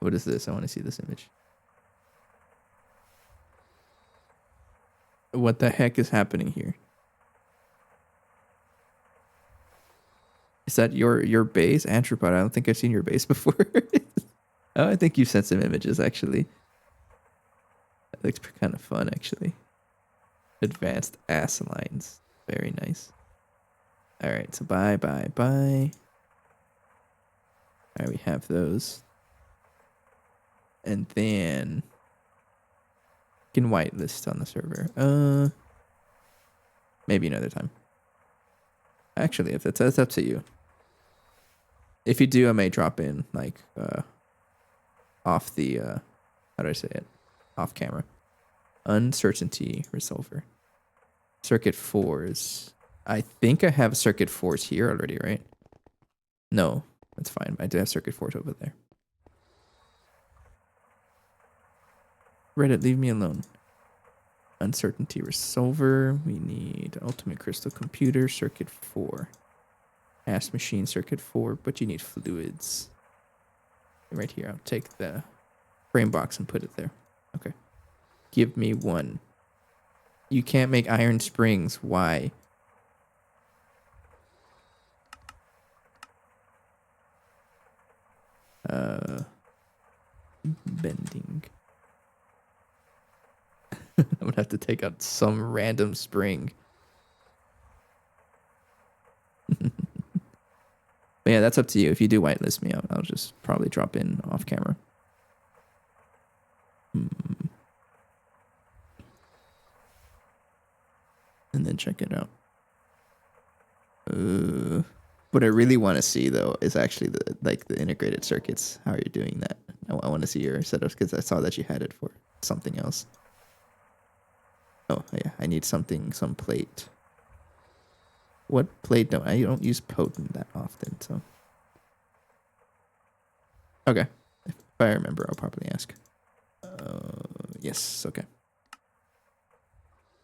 What is this? I want to see this image. What the heck is happening here? Is that your base, Anthropod? I don't think I've seen your base before. Oh, I think you sent some images actually. That looks kind of fun actually. Advanced ass lines. Very nice. All right, so bye. All right, we have those. And then you can whitelist on the server. Maybe another time. Actually, if that's up to you. If you do, I may drop in like off the how do I say it? Off camera. Uncertainty resolver. Circuit 4s. I think I have circuit 4s here already, right? No, that's fine. I do have circuit 4s over there. Reddit, leave me alone. Uncertainty resolver. We need ultimate crystal computer, circuit 4. Ass machine, circuit 4, but you need fluids. Right here, I'll take the frame box and put it there. Okay. Give me one. You can't make iron springs. Why? Bending. I'm gonna have to take out some random spring. But yeah, that's up to you. If you do whitelist me, I'll just probably drop in off camera. And then check it out. What I really want to see though is actually the integrated circuits. How are you doing that? I want to see your setups because I saw that you had it for something else. Oh yeah, I need some plate. What plate don't I don't use potent that often, so okay. If I remember, I'll probably ask. Yes, okay.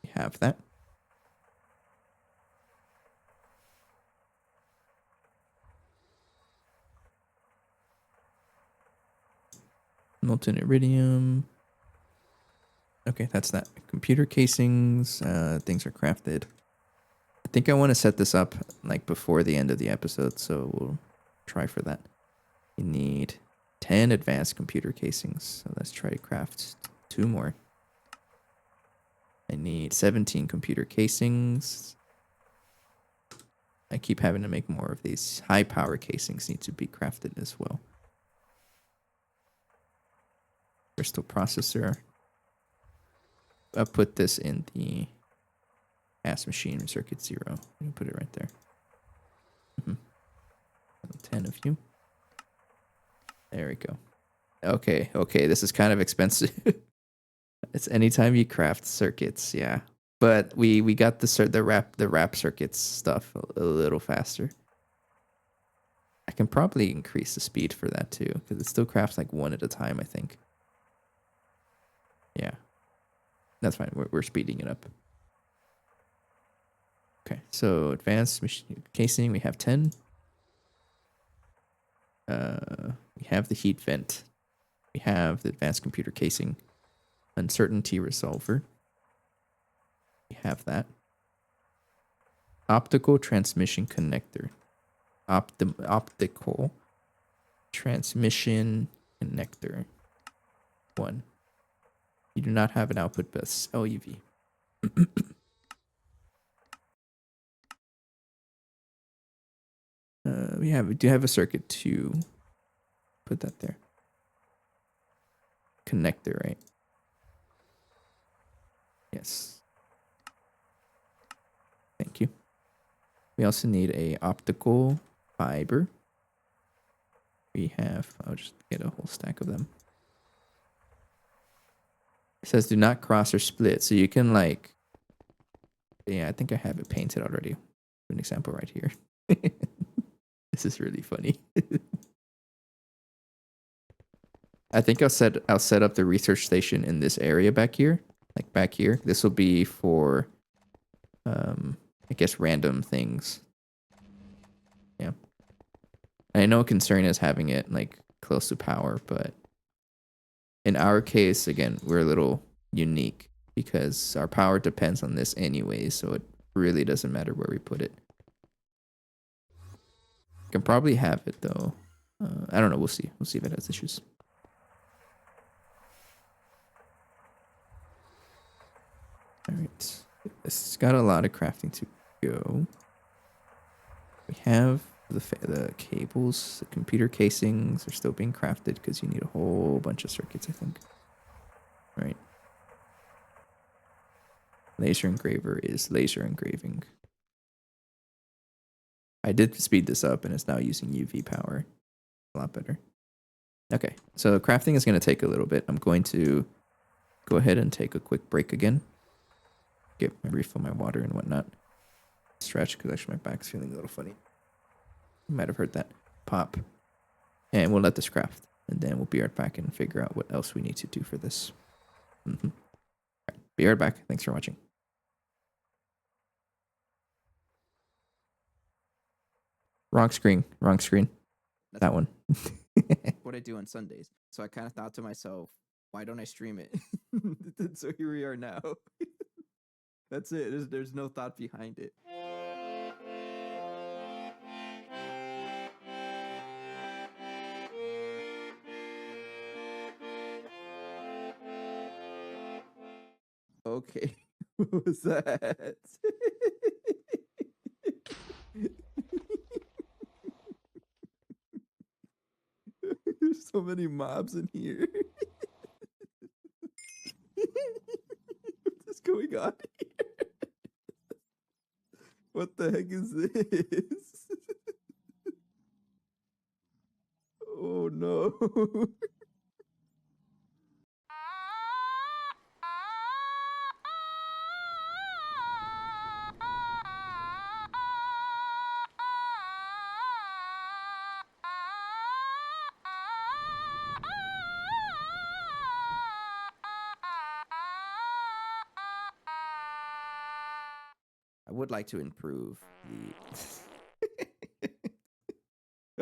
We have that. Molten iridium. Okay, that's that. Computer casings. Things are crafted. I think I want to set this up like before the end of the episode, so we'll try for that. You need 10 advanced computer casings. So let's try to craft 2 more. I need 17 computer casings. I keep having to make more of these. High power casings need to be crafted as well. Crystal processor. I'll put this in the ass machine circuit 0. You can put it right there. 10 of you. There we go. Okay, this is kind of expensive. It's anytime you craft circuits, yeah. But we got the wrap circuits stuff a little faster. I can probably increase the speed for that too, because it still crafts like 1 at a time, I think. Yeah. That's fine. We're speeding it up. Okay, so advanced machine casing, we have 10. We have the heat vent. We have the advanced computer casing. Uncertainty resolver. We have that. Optical transmission connector. Optical transmission connector. 1. You do not have an output bus LUV. We do have a circuit to put that there. Connector, right? Yes. Thank you. We also need a optical fiber. I'll just get a whole stack of them. It says do not cross or split. So you can like, yeah, I think I have it painted already. An example right here. This is really funny. I think I'll set up the research station in this area back here. Like back here. This will be for I guess random things. Yeah. I know concern is having it like close to power, but in our case, again, we're a little unique because our power depends on this anyway, so it really doesn't matter where we put it. Can probably have it though. I don't know. We'll see. We'll see if it has issues. All right. It's got a lot of crafting to go. We have the cables, the computer casings are still being crafted because you need a whole bunch of circuits, I think. All right. Laser engraver is laser engraving. I did speed this up and it's now using UV power. A lot better. Okay, so crafting is going to take a little bit. I'm going to go ahead and take a quick break again. Refill my water and whatnot. Stretch because actually my back's feeling a little funny. You might have heard that pop. And we'll let this craft. And then we'll be right back and figure out what else we need to do for this. Right, be right back. Thanks for watching. Wrong screen. Wrong screen. That one. What I do on Sundays. So I kind of thought to myself, why don't I stream it? So here we are now. That's it. There's no thought behind it. Okay. What was that? There's so many mobs in here. What's going on here? What the heck is this? Oh no. I would like to improve the.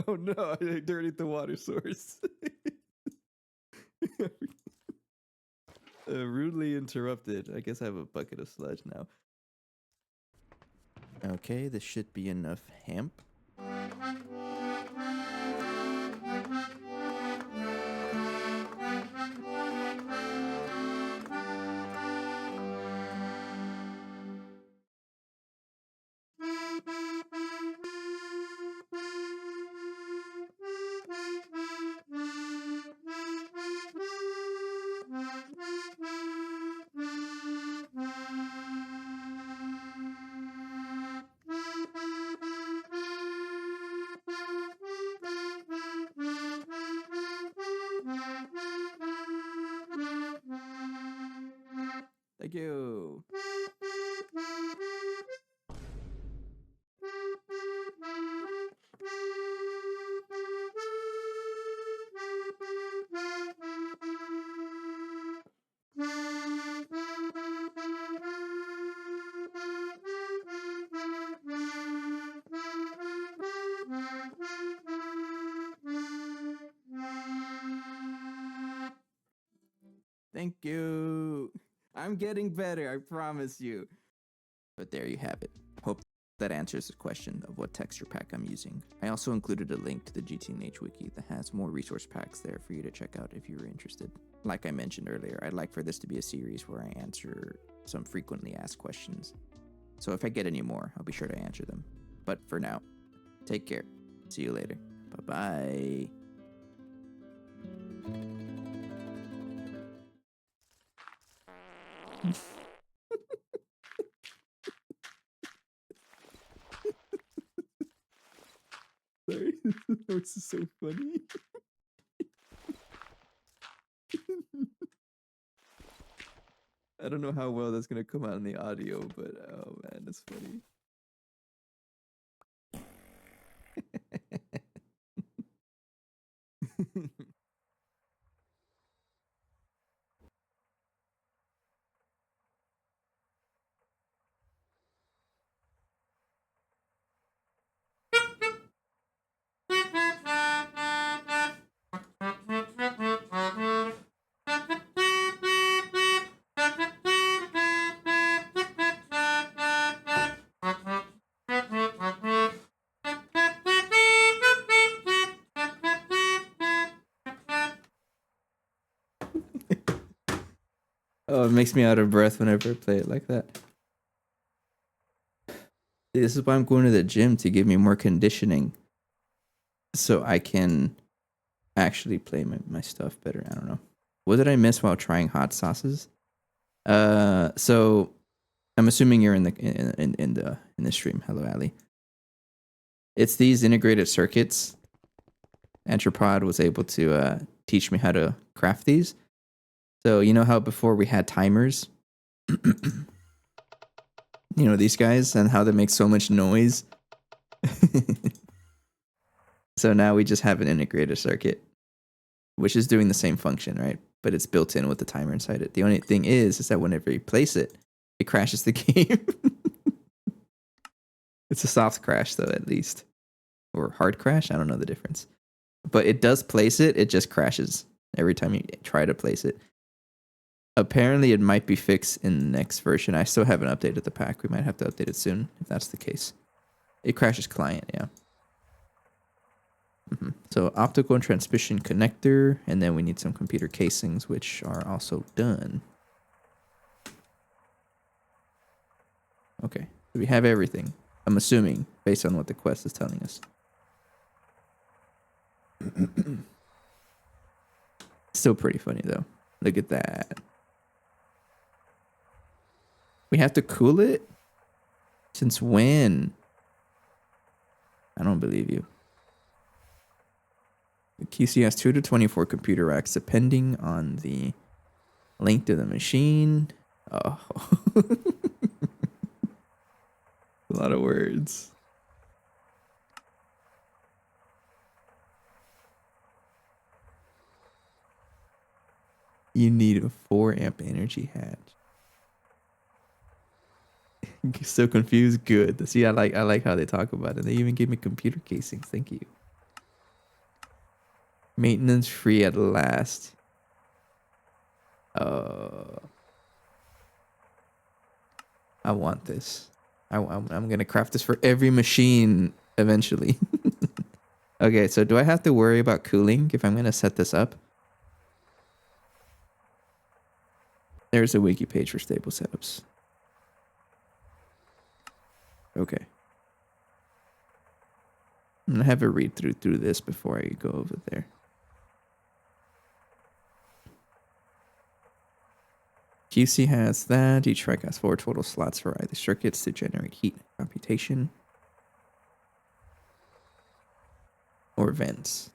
Oh no! I dirtied the water source. Rudely interrupted. I guess I have a bucket of sludge now. Okay, this should be enough hemp. Thank you. Thank you. I'm getting better, I promise you. But there you have it. Hope that answers the question of what texture pack I'm using. I also included a link to the GTNH wiki that has more resource packs there for you to check out if you're interested. like I mentioned earlier, I'd like for this to be a series where I answer some frequently asked questions. So if I get any more, I'll be sure to answer them. But for now, take care. See you later. Bye-bye. Sorry, this is so funny. I don't know how well that's gonna come out in the audio, but oh man, that's funny. Oh, it makes me out of breath whenever I play it like that. This is why I'm going to the gym, to give me more conditioning, so I can actually play my stuff better. I don't know. What did I miss while trying hot sauces? So I'm assuming you're in the stream. Hello, Ali. It's these integrated circuits. Anthropod was able to teach me how to craft these. So you know how before we had timers? You know, these guys, and how they make so much noise. So now we just have an integrated circuit, which is doing the same function, right? But it's built in with the timer inside it. The only thing is that whenever you place it, it crashes the game. It's a soft crash, though, at least. Or hard crash, I don't know the difference. But it does place it, it just crashes every time you try to place it. Apparently, it might be fixed in the next version. I still haven't updated the pack. We might have to update it soon, if that's the case. It crashes client, yeah. So optical and transmission connector, and then we need some computer casings, which are also done. Okay, so we have everything. I'm assuming, based on what the quest is telling us. Still pretty funny, though. Look at that. We have to cool it? Since when? I don't believe you. The QC has 2 to 24 computer racks, depending on the length of the machine. Oh. A lot of words. You need a 4 amp energy hatch. So confused. Good. See, I like how they talk about it. They even gave me computer casings. Thank you. Maintenance free at last. I want this. I'm gonna craft this for every machine eventually. Okay, so do I have to worry about cooling if I'm gonna set this up? There's a wiki page for stable setups. Okay. I'm gonna have a read through this before I go over there. QC has that. Each rack has 4 total slots for either circuits to generate heat computation or vents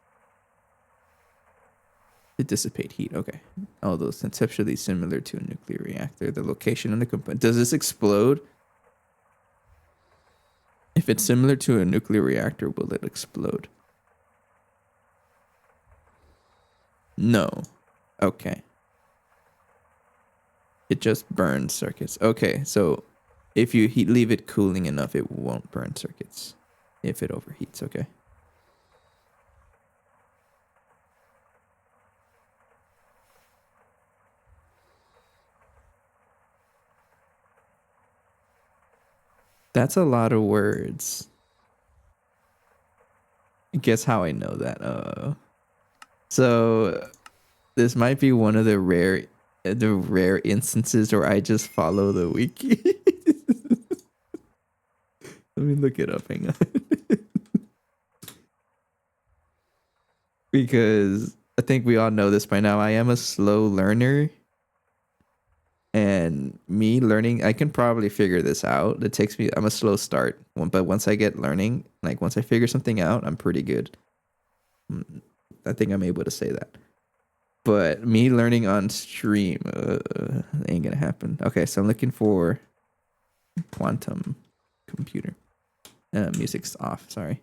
to dissipate heat. Okay. Although conceptually similar to a nuclear reactor, the location and the component. Does this explode? If it's similar to a nuclear reactor, will it explode? No. Okay. It just burns circuits. Okay, so if you leave it cooling enough, it won't burn circuits if it overheats, okay? That's a lot of words. Guess how I know that? So This might be one of the rare instances where I just follow the wiki. Let me look it up. Hang on. Because I think we all know this by now. I am a slow learner. And me learning, I can probably figure this out. It takes me, I'm a slow start. But once I get learning, like once I figure something out, I'm pretty good. I think I'm able to say that. But me learning on stream ain't gonna happen. Okay, so I'm looking for quantum computer. Music's off, sorry.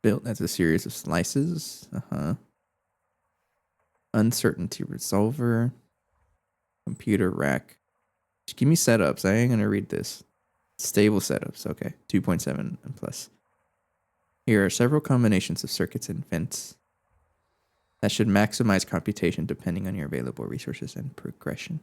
Built as a series of slices. Uncertainty resolver. Computer rack. Just give me setups. I ain't gonna read this. Stable setups. Okay. 2.7 and plus. Here are several combinations of circuits and vents that should maximize computation depending on your available resources and progression.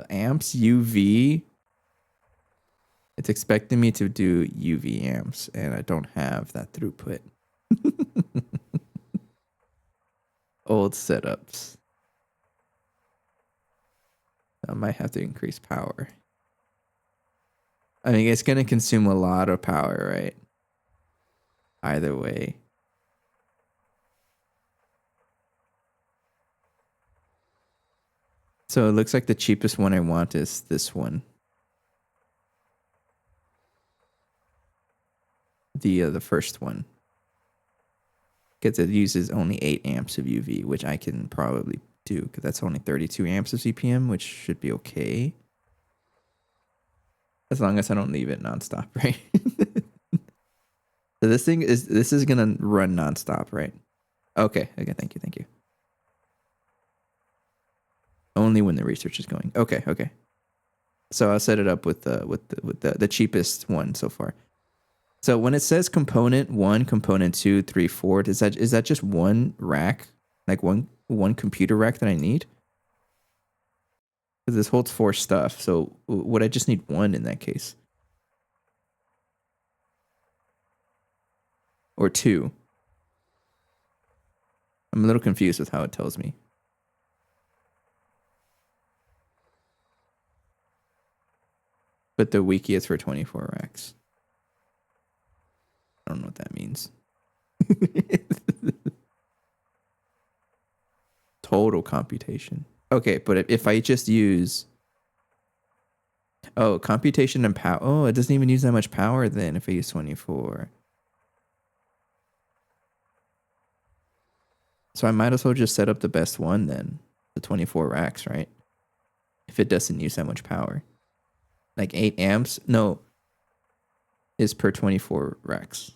Amps UV. It's expecting me to do UV amps, and I don't have that throughput. Old setups. I might have to increase power. I mean, it's going to consume a lot of power, right? Either way. So it looks like the cheapest one I want is this one. The first one. Because it uses only 8 amps of UV, which I can probably do, because that's only 32 amps of CPM, which should be okay. As long as I don't leave it nonstop, right? So this is gonna run nonstop, right? Okay, thank you. Only when the research is going. Okay. So I'll set it up with the cheapest one so far. So when it says component 1, component 2, 3, 4, is that just one rack? Like one computer rack that I need? Because this holds 4 stuff, so would I just need 1 in that case? Or 2? I'm a little confused with how it tells me. But the wiki is for 24 racks. I don't know what that means. Total computation. Okay, but if I just use... Oh, computation and power. Oh, it doesn't even use that much power then if I use 24. So I might as well just set up the best one then. The 24 racks, right? If it doesn't use that much power. Like 8 amps? No. Is per 24 racks.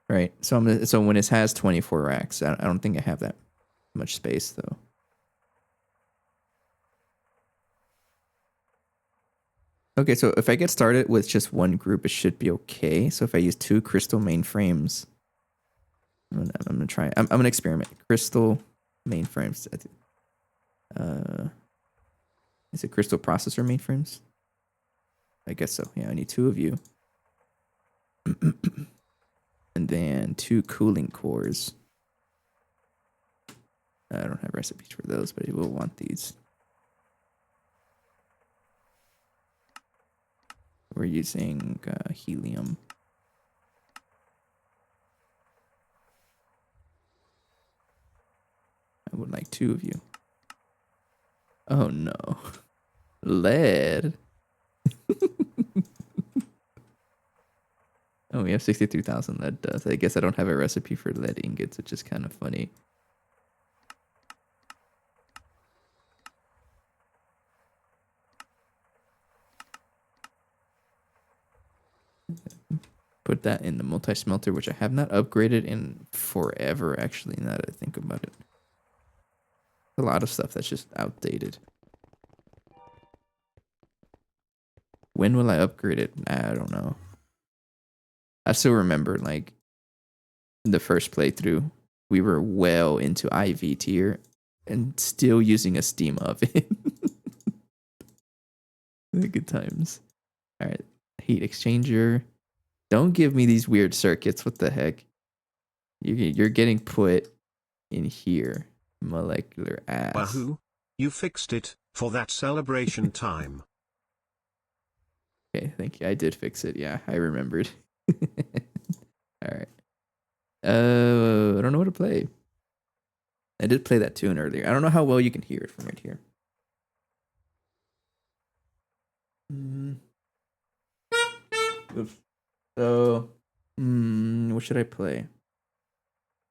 Right? So when it has 24 racks, I don't think I have that much space though. Okay, so if I get started with just one group, it should be okay. So if I use 2 crystal mainframes, I'm gonna try. I'm gonna experiment. Crystal mainframes. Is it crystal processor mainframes? I guess so. Yeah, I need 2 of you. And then 2 cooling cores. I don't have recipes for those, but I will want these. We're using helium. I would like 2 of you. Oh no. Lead. Oh, we have 63,000 lead dust. I guess I don't have a recipe for lead ingots, which is kind of funny. Put that in the multi-smelter, which I have not upgraded in forever, actually, now that I think about it. A lot of stuff that's just outdated. When will I upgrade it? I don't know. I still remember like in the first playthrough, we were well into IV tier and still using a steam oven. The good times. All right, heat exchanger. Don't give me these weird circuits. What the heck? You're getting put in here. Molecular ass.
Wahoo! You fixed it, for that celebration time.
Okay, thank you. I did fix it. Yeah, I remembered. All right. I don't know what to play. I did play that tune earlier. I don't know how well you can hear it from right here. Oops. So, what should I play? If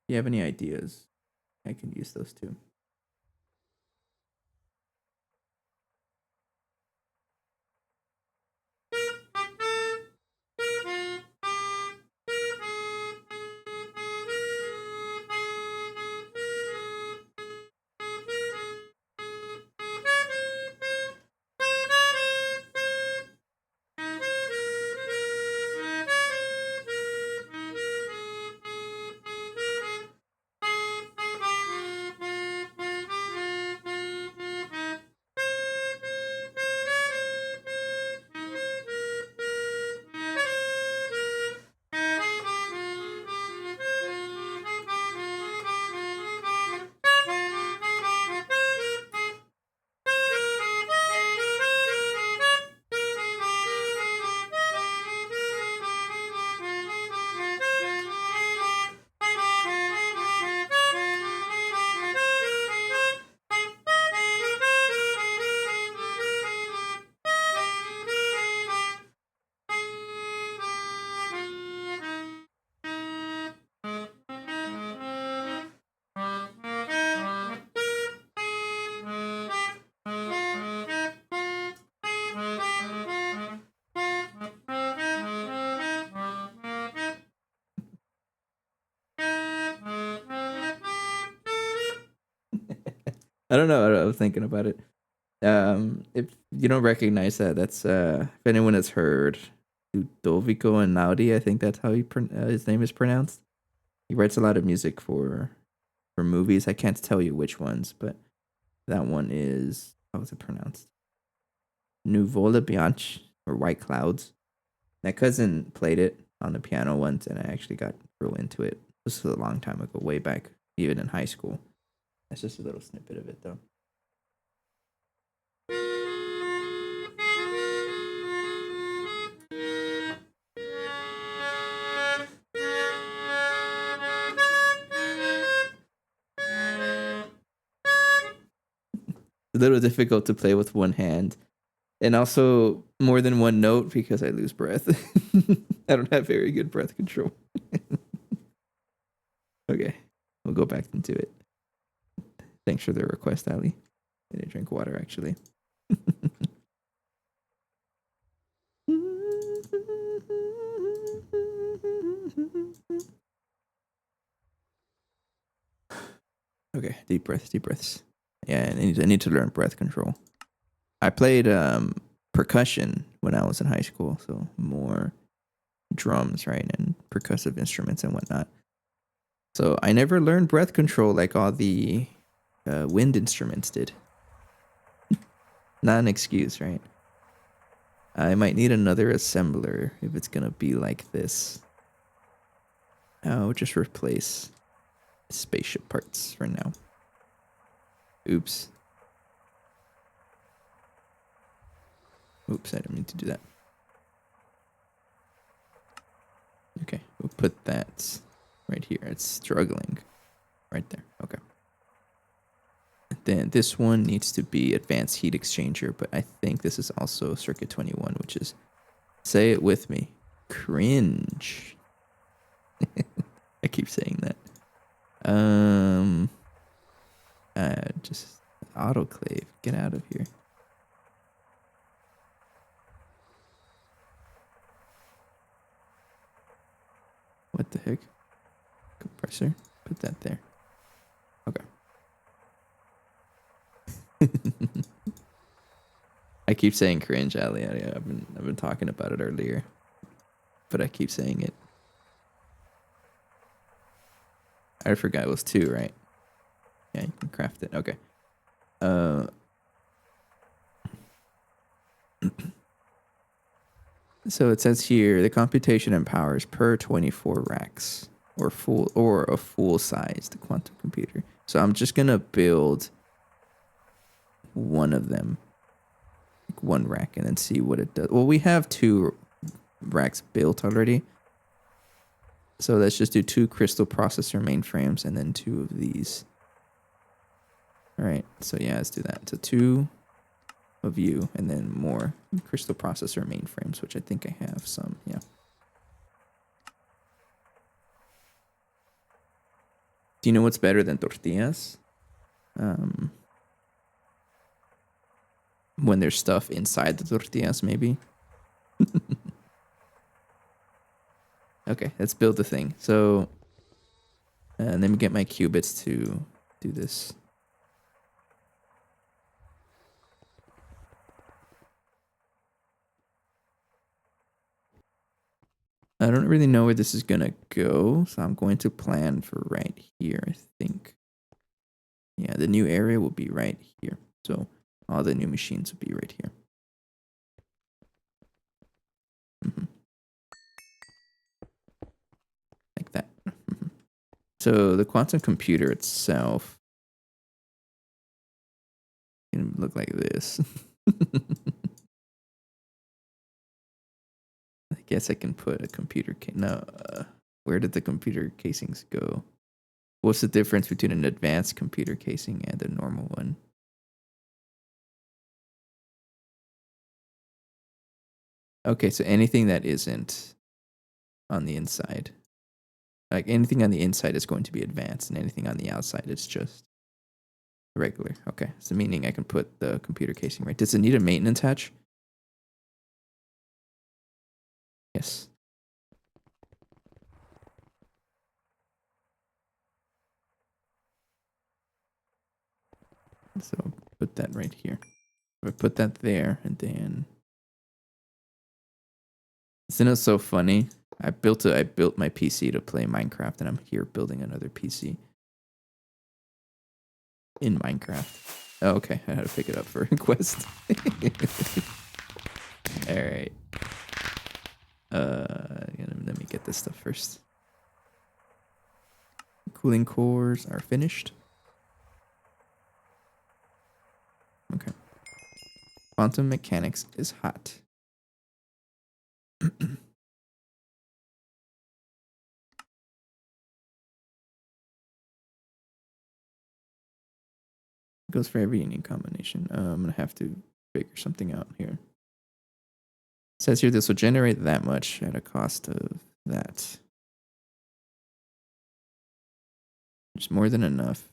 you have any ideas, I can use those too. I don't know. I was thinking about it. If you don't recognize that, that's if anyone has heard Ludovico and Naudi, I think that's how his name is pronounced. He writes a lot of music for movies. I can't tell you which ones, but that one is, how is it pronounced? Nuvola Bianche or White Clouds. My cousin played it on the piano once, and I actually got real into it. This was a long time ago, way back, even in high school. That's just a little snippet of it, though. A little difficult to play with one hand, and also more than one note because I lose breath. I don't have very good breath control. Okay, we'll go back into it. Thanks for the request, Ali. I didn't drink water, actually. Okay, deep breaths, deep breaths. Yeah, I need to learn breath control. I played percussion when I was in high school, so more drums, right, and percussive instruments and whatnot. So I never learned breath control like all the wind instruments did. Not an excuse, right? I might need another assembler if it's gonna be like this. I'll just replace spaceship parts for now. Oops. Oops, I didn't mean to do that. Okay, we'll put that right here. It's struggling. Right there. Okay. Then this one needs to be advanced heat exchanger, but I think this is also circuit 21, which is, say it with me, cringe. I keep saying that. Just autoclave. Get out of here. What the heck? Compressor. Put that there. Okay. I keep saying cringe, Ali. I've been talking about it earlier, but I keep saying it. I forgot it was 2, right? Yeah, you can craft it. Okay. So it says here the computation and power is per 24 racks or a full-sized quantum computer. So I'm just gonna build one of them, like one rack, and then see what it does. Well, we have 2 racks built already. So let's just do 2 crystal processor mainframes and then 2 of these. All right. So yeah, let's do that. So 2 of you and then more crystal processor mainframes, which I think I have some. Yeah. Do you know what's better than tortillas? When there's stuff inside the tortillas, maybe. Okay, let's build the thing. So, and let me get my qubits to do this. I don't really know where this is gonna go, so I'm going to plan for right here, I think. Yeah, the new area will be right here. So all the new machines will be right here. Like that. So the quantum computer itself can look like this. I guess I can put a computer no, where did the computer casings go? What's the difference between an advanced computer casing and a normal one? Okay, so anything that isn't on the inside. Like anything on the inside is going to be advanced, and anything on the outside is just regular. Okay, so meaning I can put the computer casing right. Does it need a maintenance hatch? Yes. So put that right here. I put that there, and then isn't it so funny? I built my PC to play Minecraft, and I'm here building another PC in Minecraft. Oh, okay, I had to pick it up for a quest. All right. Let me get this stuff first. Cooling cores are finished. Okay. Quantum mechanics is hot. Goes for every unique combination. I'm gonna have to figure something out here. It says here this will generate that much at a cost of that. It's more than enough.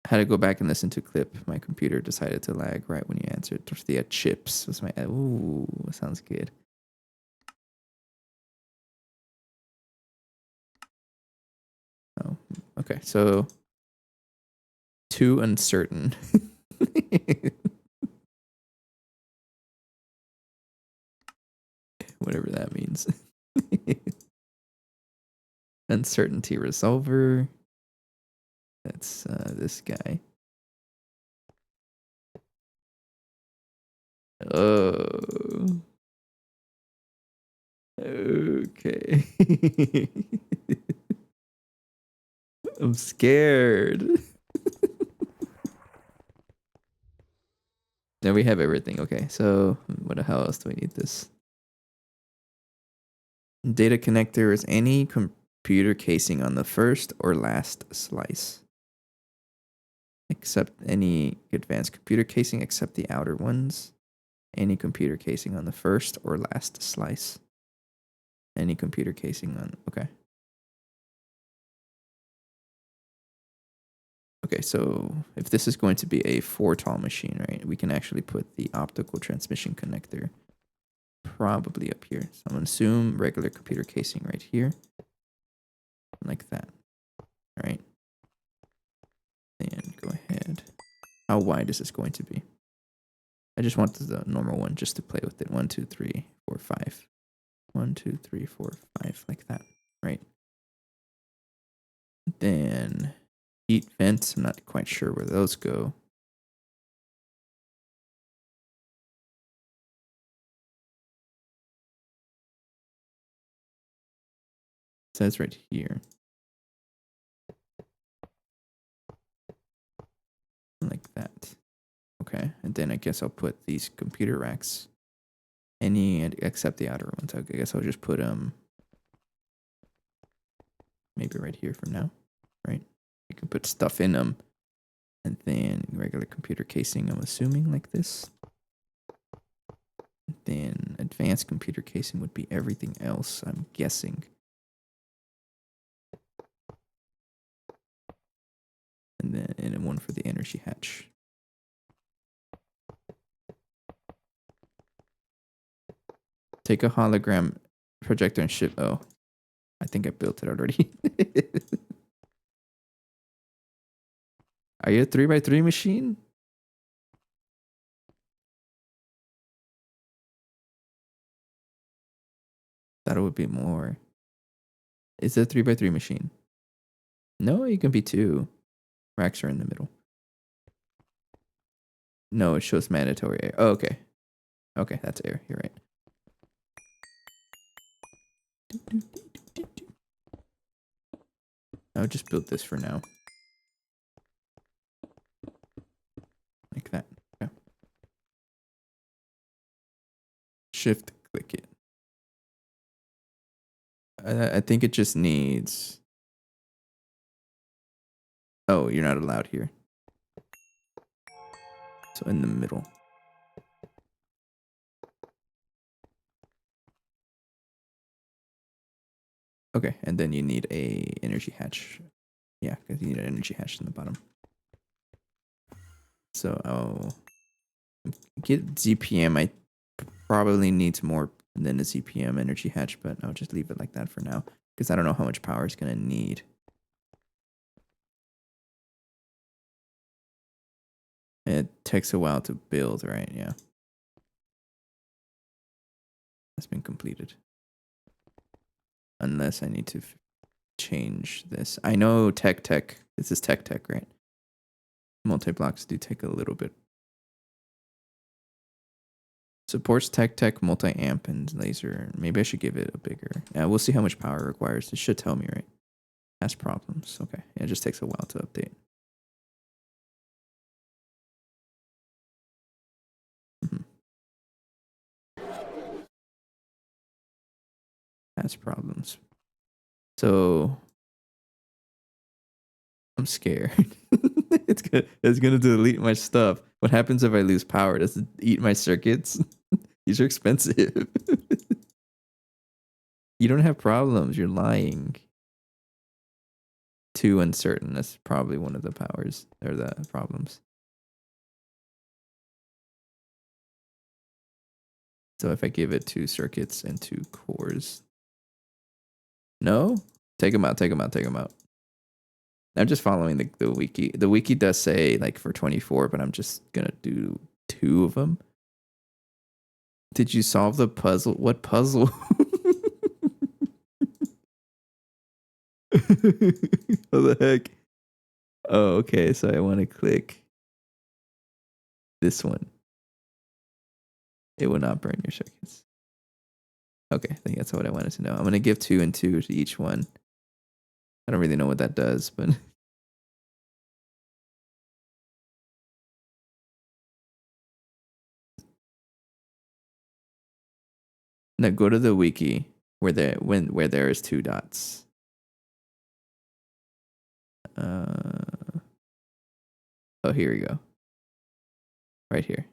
I had to go back and listen to a clip. My computer decided to lag right when you answered. Tortilla chips was my. Ooh, sounds good. Oh, okay. So too uncertain. Whatever that means. Uncertainty resolver. That's this guy. Oh. Okay. I'm scared. Now we have everything. Okay, so what the hell else do we need this? Data connector is any computer casing on the first or last slice. Except any advanced computer casing except the outer ones. Any computer casing on the first or last slice. Any computer casing on, okay. Okay, so if this is going to be a 4-tall machine, right, we can actually put the optical transmission connector probably up here. So I'm going to assume regular computer casing right here. Like that. All right. And go ahead. How wide is this going to be? I just want the normal one just to play with it. 1, 2, 3, 4, 5. 1, 2, 3, 4, 5, like that, right? Then heat vents. I'm not quite sure where those go. It says right here. Like that. Okay, and then I guess I'll put these computer racks. Any except the outer ones. I guess I'll just put maybe right here for now, right? You can put stuff in them, and then regular computer casing. I'm assuming like this. Then advanced computer casing would be everything else. I'm guessing. And then one for the energy hatch. Take a hologram projector and ship. Oh, I think I built it already. Are you a 3x3 machine? Thought it would be more. Is it a 3x3 machine? No, you can be 2. Racks are in the middle. No, it shows mandatory air. Oh, okay. Okay, that's air. You're right. I'll just build this for now. Like that. Yeah. Shift click it. I think it just needs... Oh, you're not allowed here. So in the middle. Okay, and then you need a energy hatch. Yeah, because you need an energy hatch in the bottom. So I'll get ZPM. I probably needs more than a ZPM energy hatch, but I'll just leave it like that for now because I don't know how much power it's gonna need. It takes a while to build, right? Yeah. That's been completed. Unless I need to change this. I know tech. This is tech, right? Multi-blocks do take a little bit. Supports tech, multi-amp, and laser. Maybe I should give it a bigger. Yeah, we'll see how much power it requires. It should tell me, right? Has problems. Okay. Yeah, it just takes a while to update. Has problems. So I'm scared. It's gonna delete my stuff. What happens if I lose power? Does it eat my circuits? These are expensive. You don't have problems. You're lying. Too uncertain. That's probably one of the powers or the problems. So if I give it 2 circuits and 2 cores. No? Take them out. I'm just following the wiki. The wiki does say like for 24, but I'm just gonna do 2 of them. Did you solve the puzzle? What puzzle? What the heck? Oh, okay. So I want to click this one. It will not burn your circuits. Okay, I think that's what I wanted to know. I'm going to give 2 and 2 to each one. I don't really know what that does, but... Now go to the wiki where there is 2 dots. Oh, here we go. Right here.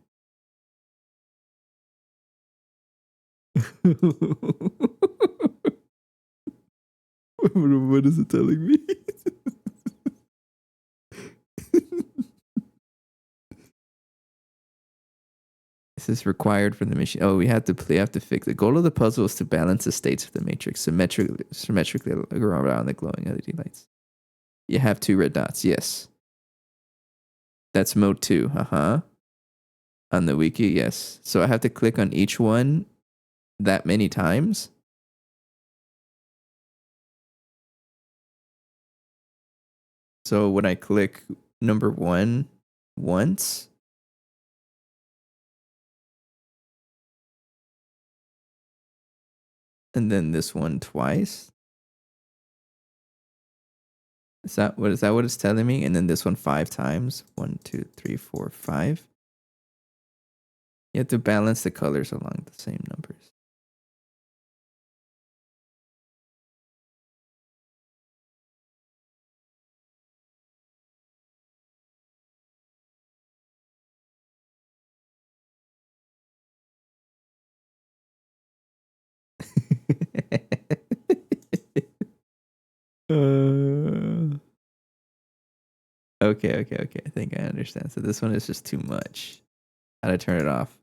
What is it telling me? This is required for the machine. Oh, we have to fix. The goal of the puzzle is to balance the states of the matrix symmetrically around the glowing LED lights. You have 2 red dots. Yes. That's mode 2. On the wiki, yes. So I have to click on each one that many times. So when I click number 1 once, and then this one twice. Is that what it's telling me? And then this one 5 times. 1, 2, 3, 4, 5. You have to balance the colors along the same numbers. Okay. I think I understand. So this one is just too much. How to turn it off?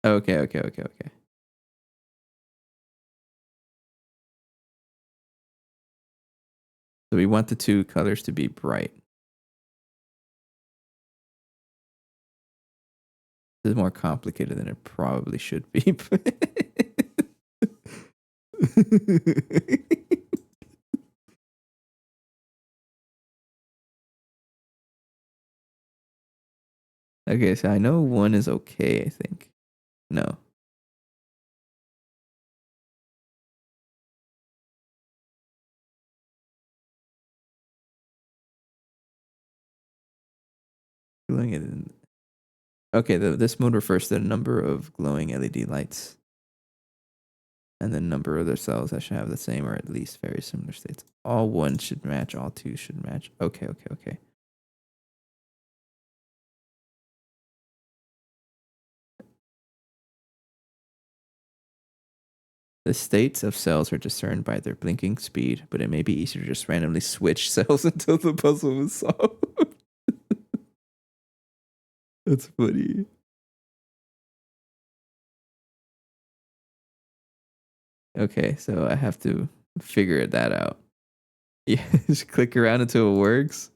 Okay. So we want the 2 colors to be bright. This is more complicated than it probably should be. Okay, so I know 1 is okay, I think. No. Glowing. Okay, this mode refers to the number of glowing LED lights. And the number of their cells that should have the same or at least very similar states. All 1 should match, all 2 should match. Okay. The states of cells are discerned by their blinking speed, but it may be easier to just randomly switch cells until the puzzle is solved. That's funny. Okay, so I have to figure that out. Yeah, just click around until it works.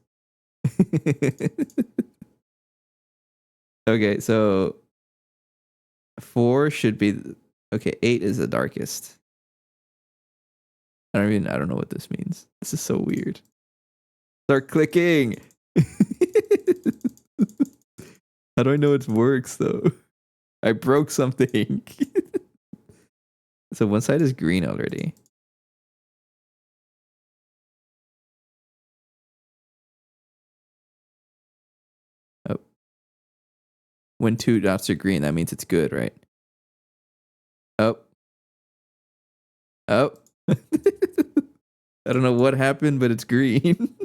Okay, so 4 should be okay. 8 is the darkest. I don't know what this means. This is so weird. Start clicking. How do I know it works though? I broke something. So one side is green already. Oh. When 2 dots are green, that means it's good, right? Oh. I don't know what happened, but it's green.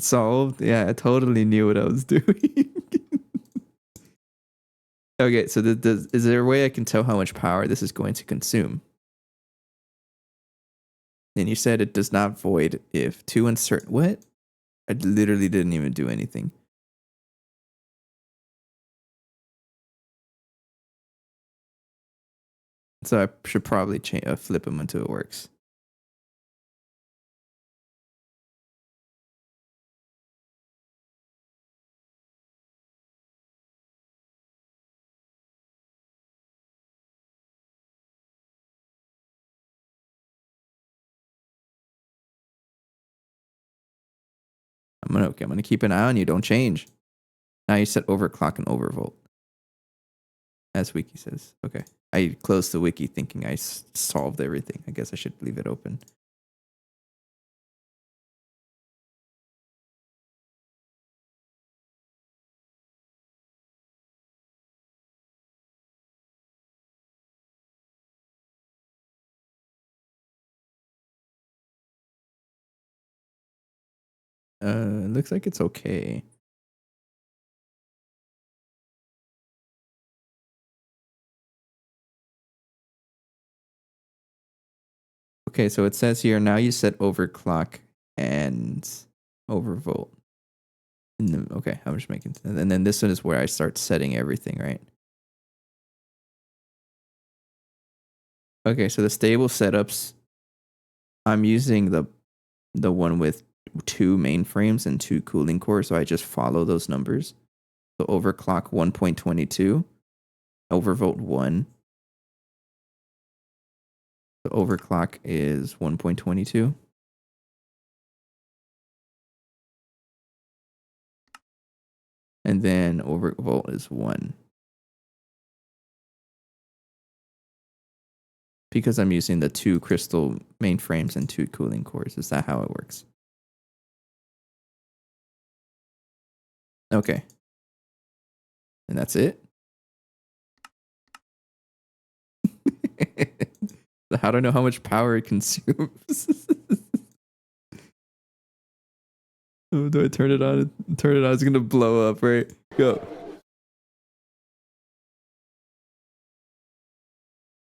Solved. Yeah, I totally knew what I was doing. Okay, so is there a way I can tell how much power this is going to consume? And you said it does not void if 2 uncertain. What? I literally didn't even do anything. So I should probably flip them until it works. I'm gonna keep an eye on you. Don't change. Now you set overclock and overvolt. As wiki says. Okay. I closed the wiki thinking I solved everything. I guess I should leave it open. It looks like it's okay. Okay, so it says here now you set overclock and overvolt. Okay, I'm just making, and then this one is where I start setting everything, right? Okay, so the stable setups, I'm using the one with 2 mainframes and 2 cooling cores, so I just follow those numbers. So overclock 1.22, overvolt 1. The overclock is 1.22. And then overvolt is 1. Because I'm using the 2 crystal mainframes and 2 cooling cores. Is that how it works? Okay. And that's it? How do I know how much power it consumes? Oh, do I turn it on? Turn it on. It's going to blow up, right? Go.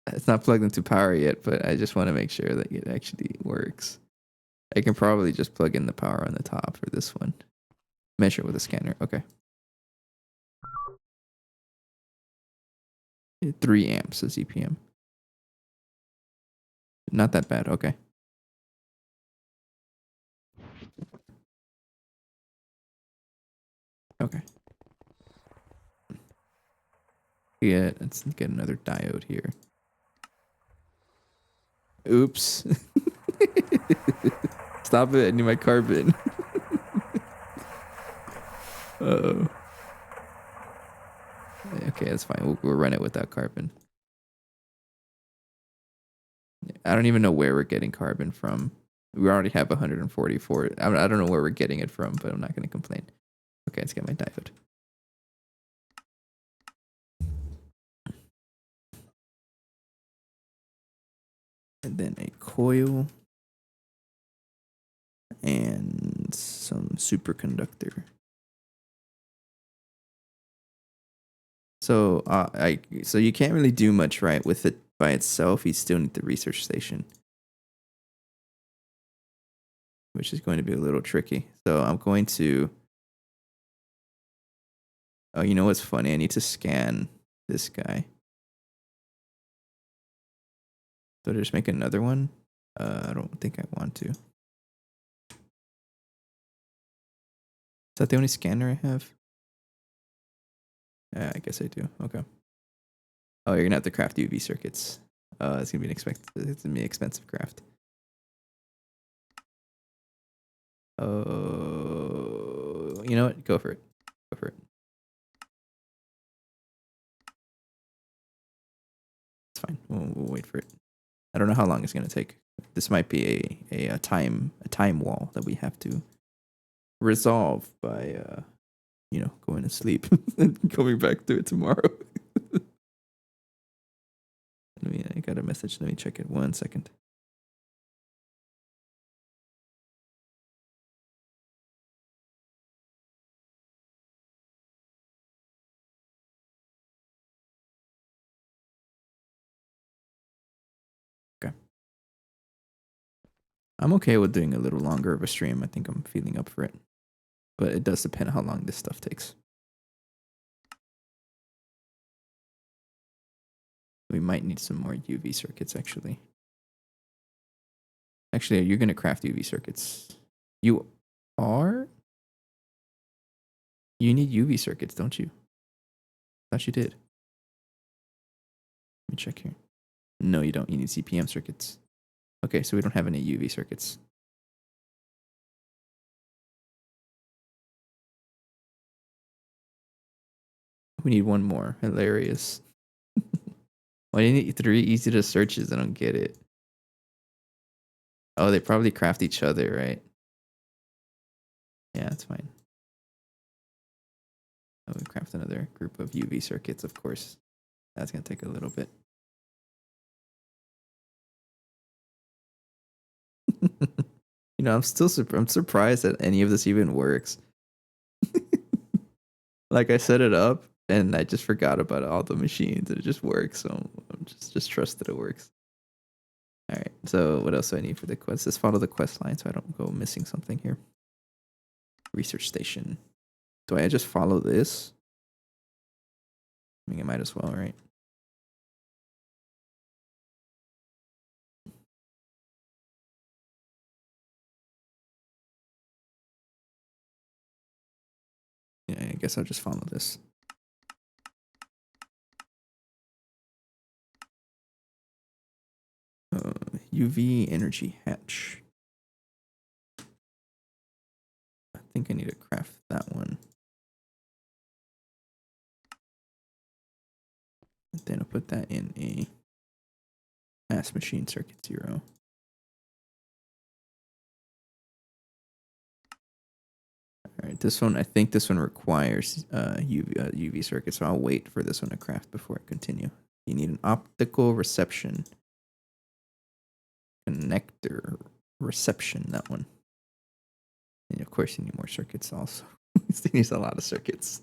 It's not plugged into power yet, but I just want to make sure that it actually works. I can probably just plug in the power on the top for this one. Measure with a scanner. Okay. 3 amps is EPM. Not that bad. Okay. Okay. Yeah, let's get another diode here. Oops. Stop it. I need my carbon. Uh-oh. Okay, that's fine. We'll run it without carbon. I don't even know where we're getting carbon from. We already have 144. I don't know where we're getting it from, but I'm not going to complain. Okay, let's get my diode. And then a coil. And some superconductor. So so you can't really do much, right, with it by itself. You still need the research station, which is going to be a little tricky. So I'm going to. Oh, you know what's funny? I need to scan this guy. So just make another one. I don't think I want to. Is that the only scanner I have? I guess I do. Okay. Oh, you're gonna have to craft UV circuits. It's gonna be it's gonna be an expensive craft. Oh, you know what? Go for it. Go for it. It's fine. We'll wait for it. I don't know how long it's gonna take. This might be a time wall that we have to resolve by going to sleep and coming back to it tomorrow. I got a message. Let me check it 1 second. Okay. I'm okay with doing a little longer of a stream. I think I'm feeling up for it. But it does depend on how long this stuff takes. We might need some more UV circuits, actually. Actually, you're going to craft UV circuits. You are? You need UV circuits, don't you? Thought you did. Let me check here. No, you don't. You need CPM circuits. Okay, so we don't have any UV circuits. We need one more. Hilarious. Why do you need 3 easy to searches? I don't get it. Oh, they probably craft each other, right? Yeah, that's fine. Oh, we craft another group of UV circuits, of course. That's going to take a little bit. I'm still I'm surprised that any of this even works. Like I set it up and I just forgot about all the machines and it just works. So I'm just trust that it works. All right. So what else do I need for the quest? Let's follow the quest line so I don't go missing something here. Research station. Do I just follow this? I mean, I might as well, right? guess I'll just follow this. UV energy hatch. I think I need to craft that one. And then I'll put that in a mass machine circuit 0. All right, this one, I think this one requires UV circuit, so I'll wait for this one to craft before I continue. You need an optical reception connector reception, that one. And of course you need more circuits also. This needs a lot of circuits.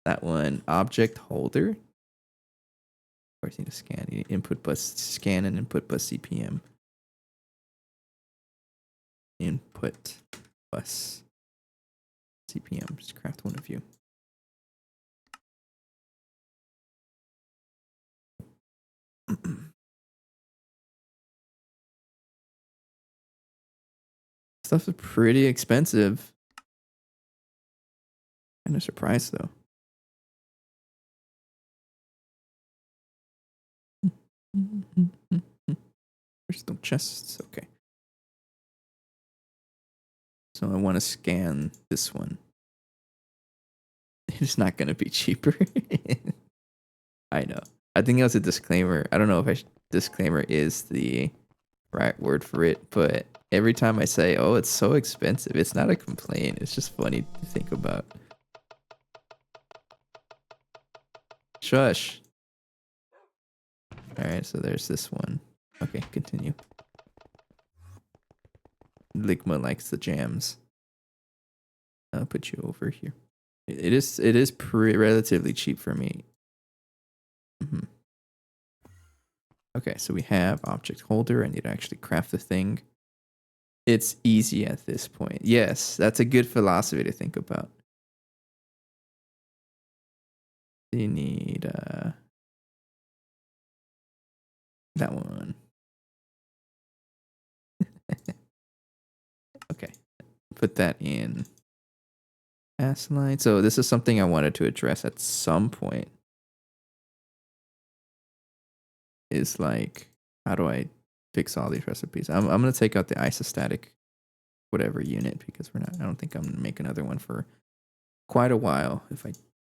That one, object holder. Of course you need to scan. You need input bus scan and input bus CPM. Input bus CPM. Just craft one of you. Stuff is pretty expensive. Kind of surprised though. Crystal chests. Okay. So I want to scan this one. It's not going to be cheaper. I know. I think that was a disclaimer. I don't know if disclaimer is the right word for it, but every time I say, oh, it's so expensive, it's not a complaint. It's just funny to think about. Shush. All right, so there's this one. Okay, continue. Ligma likes the jams. I'll put you over here. It is relatively cheap for me. Mm-hmm. Okay, so we have object holder. I need to actually craft the thing. It's easy at this point. Yes, that's a good philosophy to think about. You need that one. Okay, put that in S line. So this is something I wanted to address at some point. Is like, how do I fix all these recipes? I'm gonna take out the isostatic whatever unit because I don't think I'm gonna make another one for quite a while if I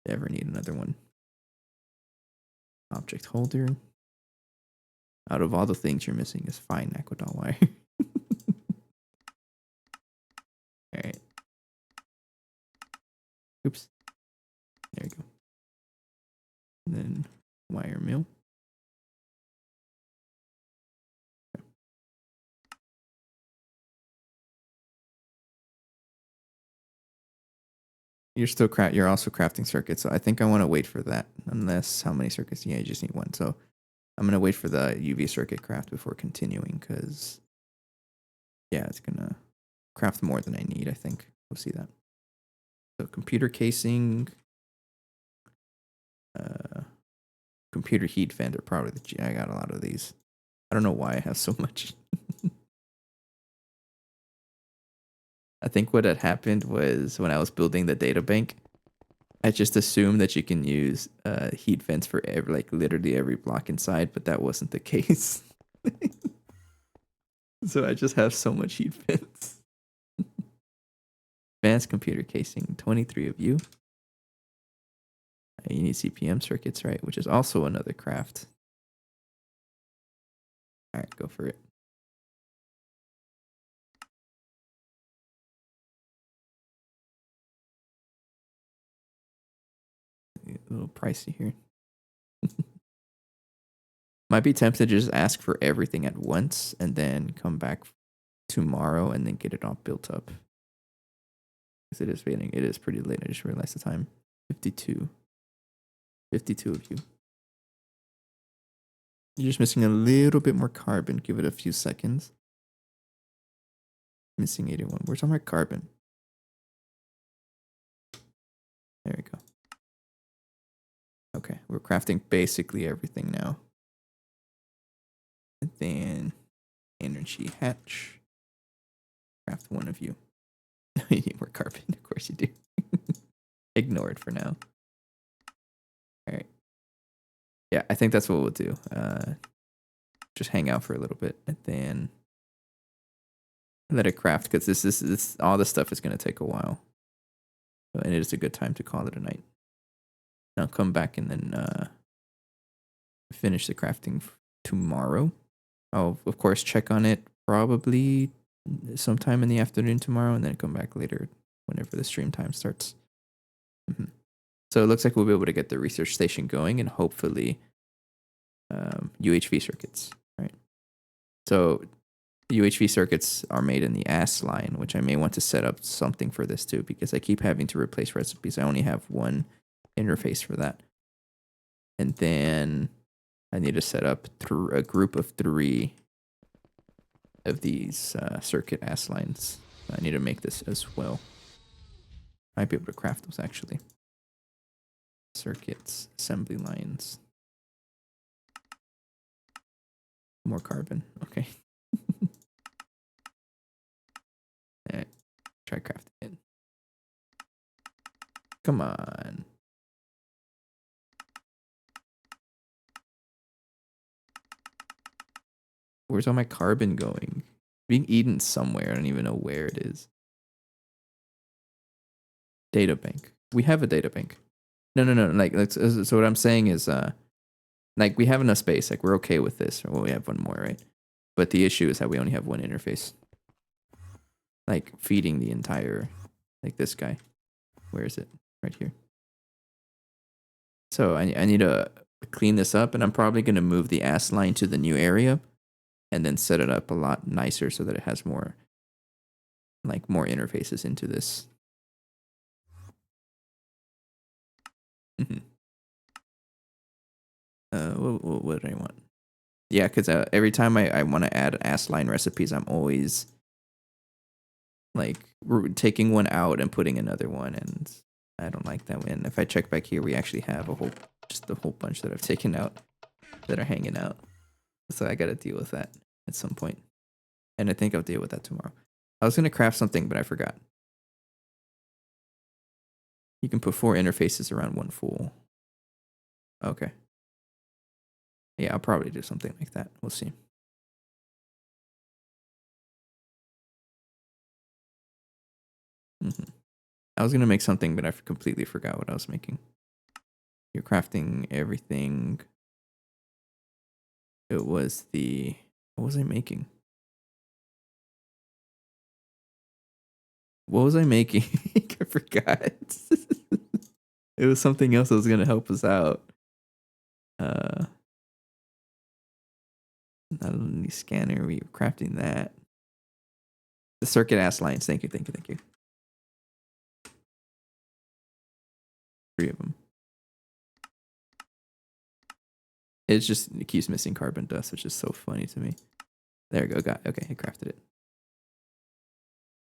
ever need another one. Object holder. Out of all the things you're missing is fine aquadot wire. Alright. Oops. There we go. And then wire mill. You're also crafting circuits, so I think I want to wait for that. Unless how many circuits? Yeah, you just need one. So I'm gonna wait for the UV circuit craft before continuing, because yeah, it's gonna craft more than I need. I think we'll see that. So computer casing, computer heat vent are probably I got a lot of these. I don't know why I have so much. I think what had happened was when I was building the data bank, I just assumed that you can use heat vents for literally every block inside, but that wasn't the case. So I just have so much heat vents. Advanced computer casing, 23 of you. You need CPM circuits, right? Which is also another craft. All right, go for it. A little pricey here. Might be tempted to just ask for everything at once and then come back tomorrow and then get it all built up. Because it is pretty late. I just realized the time. 52. 52 of you. You're just missing a little bit more carbon. Give it a few seconds. Missing 81. Where's all my carbon? There we go. Okay, we're crafting basically everything now. And then energy hatch. Craft one of you. You need more carbon, of course you do. Ignore it for now. All right. Yeah, I think that's what we'll do. Just hang out for a little bit and then let it craft because this all this stuff is gonna take a while. So, and it is a good time to call it a night. I'll come back and then finish the crafting tomorrow. I'll of course check on it probably sometime in the afternoon tomorrow, and then come back later whenever the stream time starts. So it looks like we'll be able to get the research station going and hopefully UHV circuits, right? So UHV circuits are made in the ASS line, which I may want to set up something for this too, because I keep having to replace recipes. I only have one interface for that. And then I need to set up a group of 3 of these circuit ASS lines. I need to make this as well. Might be able to craft those actually. Circuits, assembly lines. More carbon. Okay. Alright. Try crafting it. Come on. Where's all my carbon going? Being eaten somewhere. I don't even know where it is. Data bank. We have a data bank. No. Like, so what I'm saying is, like, we have enough space. Like, we're okay with this. Well, we have one more, right? But the issue is that we only have one interface. Like, feeding the entire, like, this guy. Where is it? Right here. So I need to clean this up, and I'm probably going to move the ASS line to the new area and then set it up a lot nicer so that it has more, like, more interfaces into this. What do I want? Yeah, because every time I want to add ASS line recipes, I'm always like taking one out and putting another one, and I don't like that. And if I check back here, we actually have a whole bunch that I've taken out that are hanging out. So I got to deal with that at some point, and I think I'll deal with that tomorrow. I was gonna craft something, but I forgot. You can put 4 interfaces around one full. Okay. Yeah, I'll probably do something like that. We'll see. I was going to make something, but I completely forgot what I was making. You're crafting everything. It was the... What was I making? What was I making? I forgot. It was something else that was going to help us out. Not only scanner, we were crafting that. The circuit ASS lines. Thank you. 3 of them. It keeps missing carbon dust, which is so funny to me. There we go. Got it. Okay, I crafted it.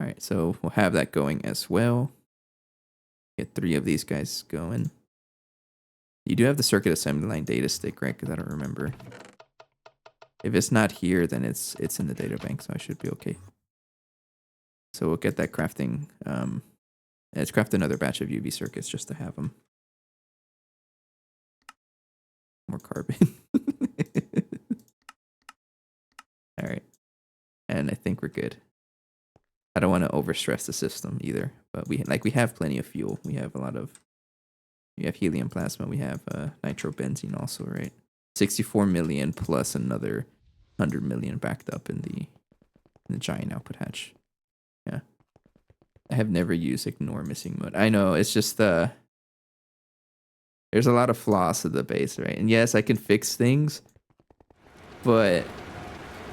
All right, so we'll have that going as well. Get 3 of these guys going. You do have the circuit assembly line data stick, right? Because I don't remember. If it's not here, then it's in the data bank, so I should be okay. So we'll get that crafting. Let's craft another batch of UV circuits just to have them. More carbon. All right. And I think we're good. I don't want to overstress the system either, but we have plenty of fuel. We have helium plasma. We have nitrobenzene also, right? 64 million plus another 100 million backed up in the giant output hatch. Yeah. I have never used ignore missing mode. I know, it's just there's a lot of flaws to the base, right? And yes, I can fix things, but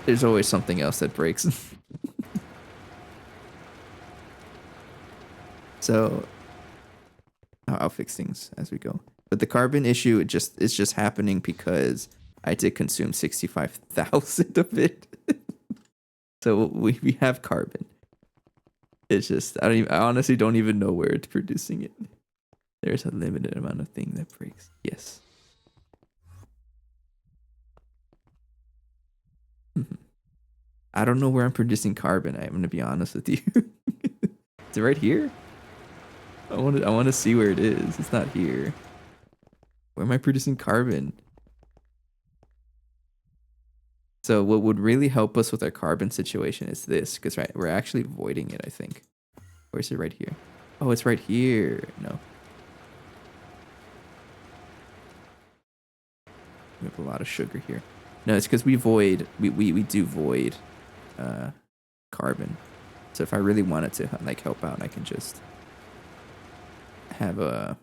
there's always something else that breaks. So I'll fix things as we go. But the carbon issue, it's just happening because I did consume 65,000 of it. So we have carbon. It's just I honestly don't even know where it's producing it. There's a limited amount of thing that breaks. Yes. I don't know where I'm producing carbon. I'm gonna be honest with you. Is it right here? I want to see where it is. It's not here. Where am I producing carbon? So what would really help us with our carbon situation is this, because right, we're actually voiding it, I think. Or is it right here? Oh, it's right here. No. We have a lot of sugar here. No, it's because we do void carbon. So if I really wanted to like help out, I can just have a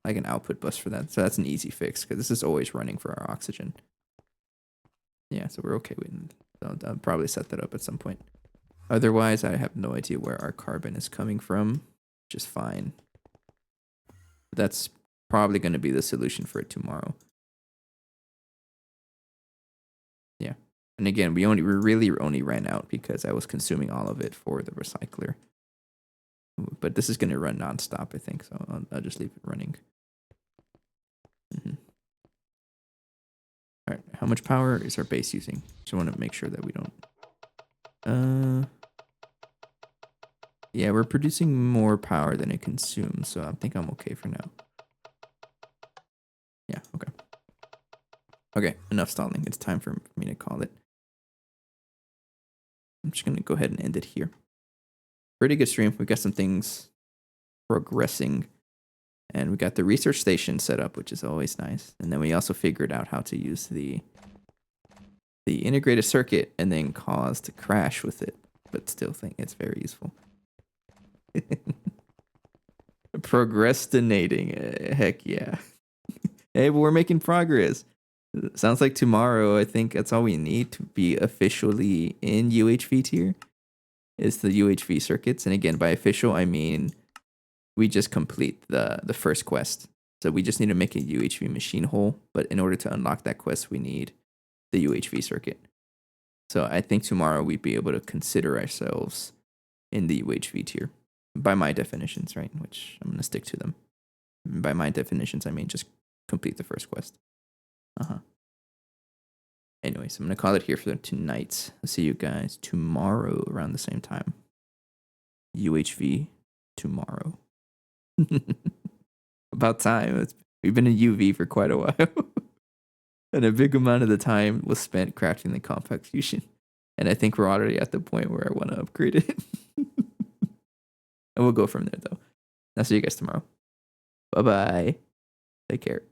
like an output bus for that. So that's an easy fix because this is always running for our oxygen. Yeah, so we're okay with it. So I'll probably set that up at some point. Otherwise, I have no idea where our carbon is coming from. Just fine. That's probably going to be the solution for it tomorrow. Yeah. And again, we really only ran out because I was consuming all of it for the recycler. But this is going to run nonstop, I think. So I'll just leave it running. All right. How much power is our base using? Just want to make sure that we don't. Yeah, we're producing more power than it consumes, so I think I'm okay for now. Yeah, okay. Okay, enough stalling. It's time for me to call it. I'm just going to go ahead and end it here. Pretty good stream. We got some things progressing. And we got the research station set up, which is always nice. And then we also figured out how to use the integrated circuit and then cause to crash with it. But still think it's very useful. Procrastinating. Heck yeah. Hey, but we're making progress. Sounds like tomorrow, I think that's all we need to be officially in UHV tier. Is the UHV circuits. And again, by official, I mean we just complete the first quest. So we just need to make a UHV machine hole. But in order to unlock that quest, we need the UHV circuit. So I think tomorrow we'd be able to consider ourselves in the UHV tier. By my definitions, right? Which I'm going to stick to them. By my definitions, I mean just complete the first quest. Anyways, I'm going to call it here for tonight. I'll see you guys tomorrow around the same time. UHV tomorrow. About time. We've been in UV for quite a while. And a big amount of the time was spent crafting the compact fusion. And I think we're already at the point where I want to upgrade it. And we'll go from there, though. I'll see you guys tomorrow. Bye-bye. Take care.